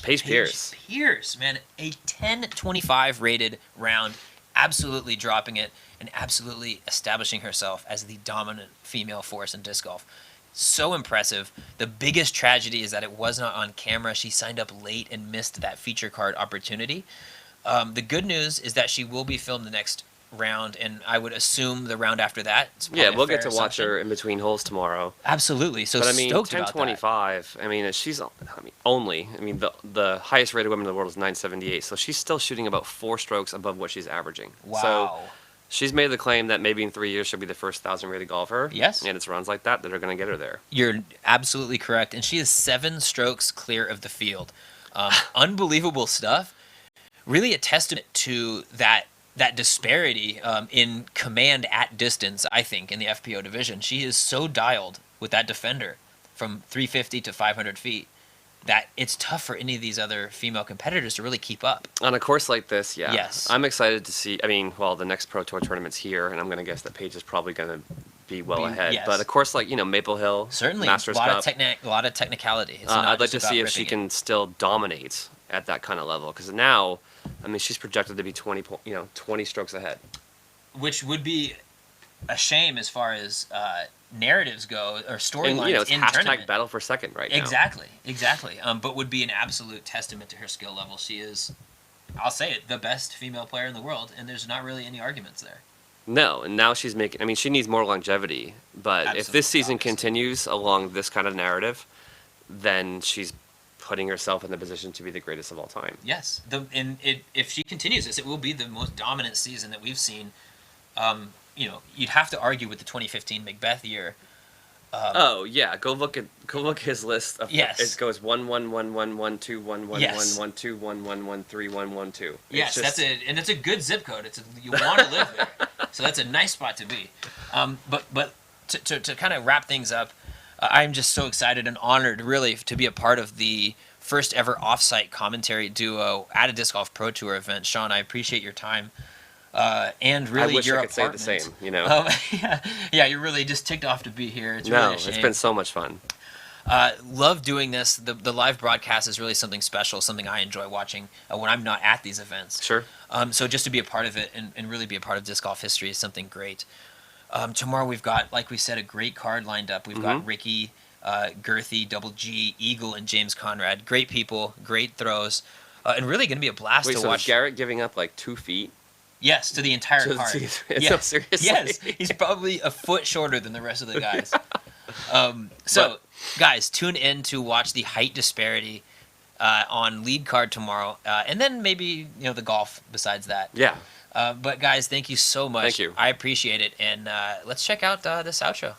Paige Pierce. Pierce, man. A 10-25 rated round, absolutely dropping it and absolutely establishing herself as the dominant female force in disc golf. So impressive. The biggest tragedy is that it was not on camera. She signed up late and missed that feature card opportunity. The good news is that she will be filmed the next round, and I would assume the round after that. Yeah, we'll get to watch her in between holes tomorrow. Absolutely. So but I mean, stoked about that. 10-25. I mean, she's the highest rated woman in the world is 978. So she's still shooting about 4 strokes above what she's averaging. Wow. So she's made the claim that maybe in 3 years she'll be the first 1,000 rated golfer. Yes. And it's runs like that that are going to get her there. You're absolutely correct, and she is 7 strokes clear of the field. Unbelievable stuff. Really a testament to that disparity in command at distance, I think, in the FPO division. She is so dialed with that defender from 350 to 500 feet that it's tough for any of these other female competitors to really keep up. On a course like this, yeah. Yes. I'm excited to see, the next Pro Tour tournament's here, and I'm going to guess that Paige is probably going to be well ahead. Yes. But a course like, Maple Hill, certainly, Masters a lot Cup, of technicality. It's not I'd like just to see about if she ripping can still dominate at that kind of level, because now, she's projected to be 20 strokes ahead. Which would be a shame as far as narratives go, or storylines it's in hashtag tournament. battle for second right now. Exactly. But would be an absolute testament to her skill level. She is, I'll say it, the best female player in the world, and there's not really any arguments there. No, and now she's making, she needs more longevity, but if this season continues along this kind of narrative, then she's putting herself in the position to be the greatest of all time. Yes, if she continues this, it will be the most dominant season that we've seen. You'd have to argue with the 2015 Macbeth year. Go look his list. Yes, it goes 1 1 1 1 1 2 1 1 yes. 1 1 2 1 1 1 3 1 1 2. Yes, that's it, and it's a good zip code. You want to live there, so that's a nice spot to be. But to kind of wrap things up. I'm just so excited and honored, really, to be a part of the first ever offsite commentary duo at a Disc Golf Pro Tour event. Sean, I appreciate your time. And really, I wish your I could apartment. say the same, Yeah, you're really just ticked off to be here. It's no, really a shame. It's been so much fun. Love doing this. The live broadcast is really something special, something I enjoy watching when I'm not at these events. Sure. So just to be a part of it and really be a part of disc golf history is something great. Tomorrow we've got, like we said, a great card lined up. We've got Ricky, Gerthy, Double G, Eagle, and James Conrad. Great people, great throws, and really going to be a blast to watch. Is Garrett giving up like 2 feet? Yes, to the entire card. Yes. No, seriously. Yes, he's probably a foot shorter than the rest of the guys. Guys, tune in to watch the height disparity on lead card tomorrow, and then maybe the golf besides that. Yeah. But guys, thank you so much. Thank you. I appreciate it, and let's check out this outro.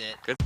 It. Good.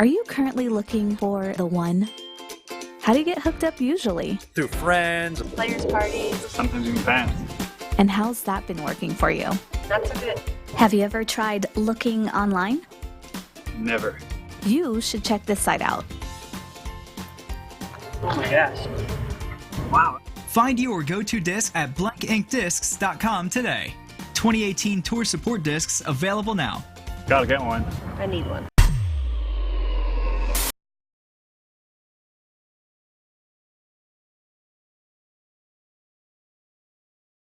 Are you currently looking for the one? How do you get hooked up usually? Through friends, players' parties, sometimes even fans. And how's that been working for you? Not so good. Have you ever tried looking online? Never. You should check this site out. Oh my gosh. Wow. Find your go-to disc at blankinkdiscs.com today. 2018 Tour Support discs available now. Gotta get one. I need one.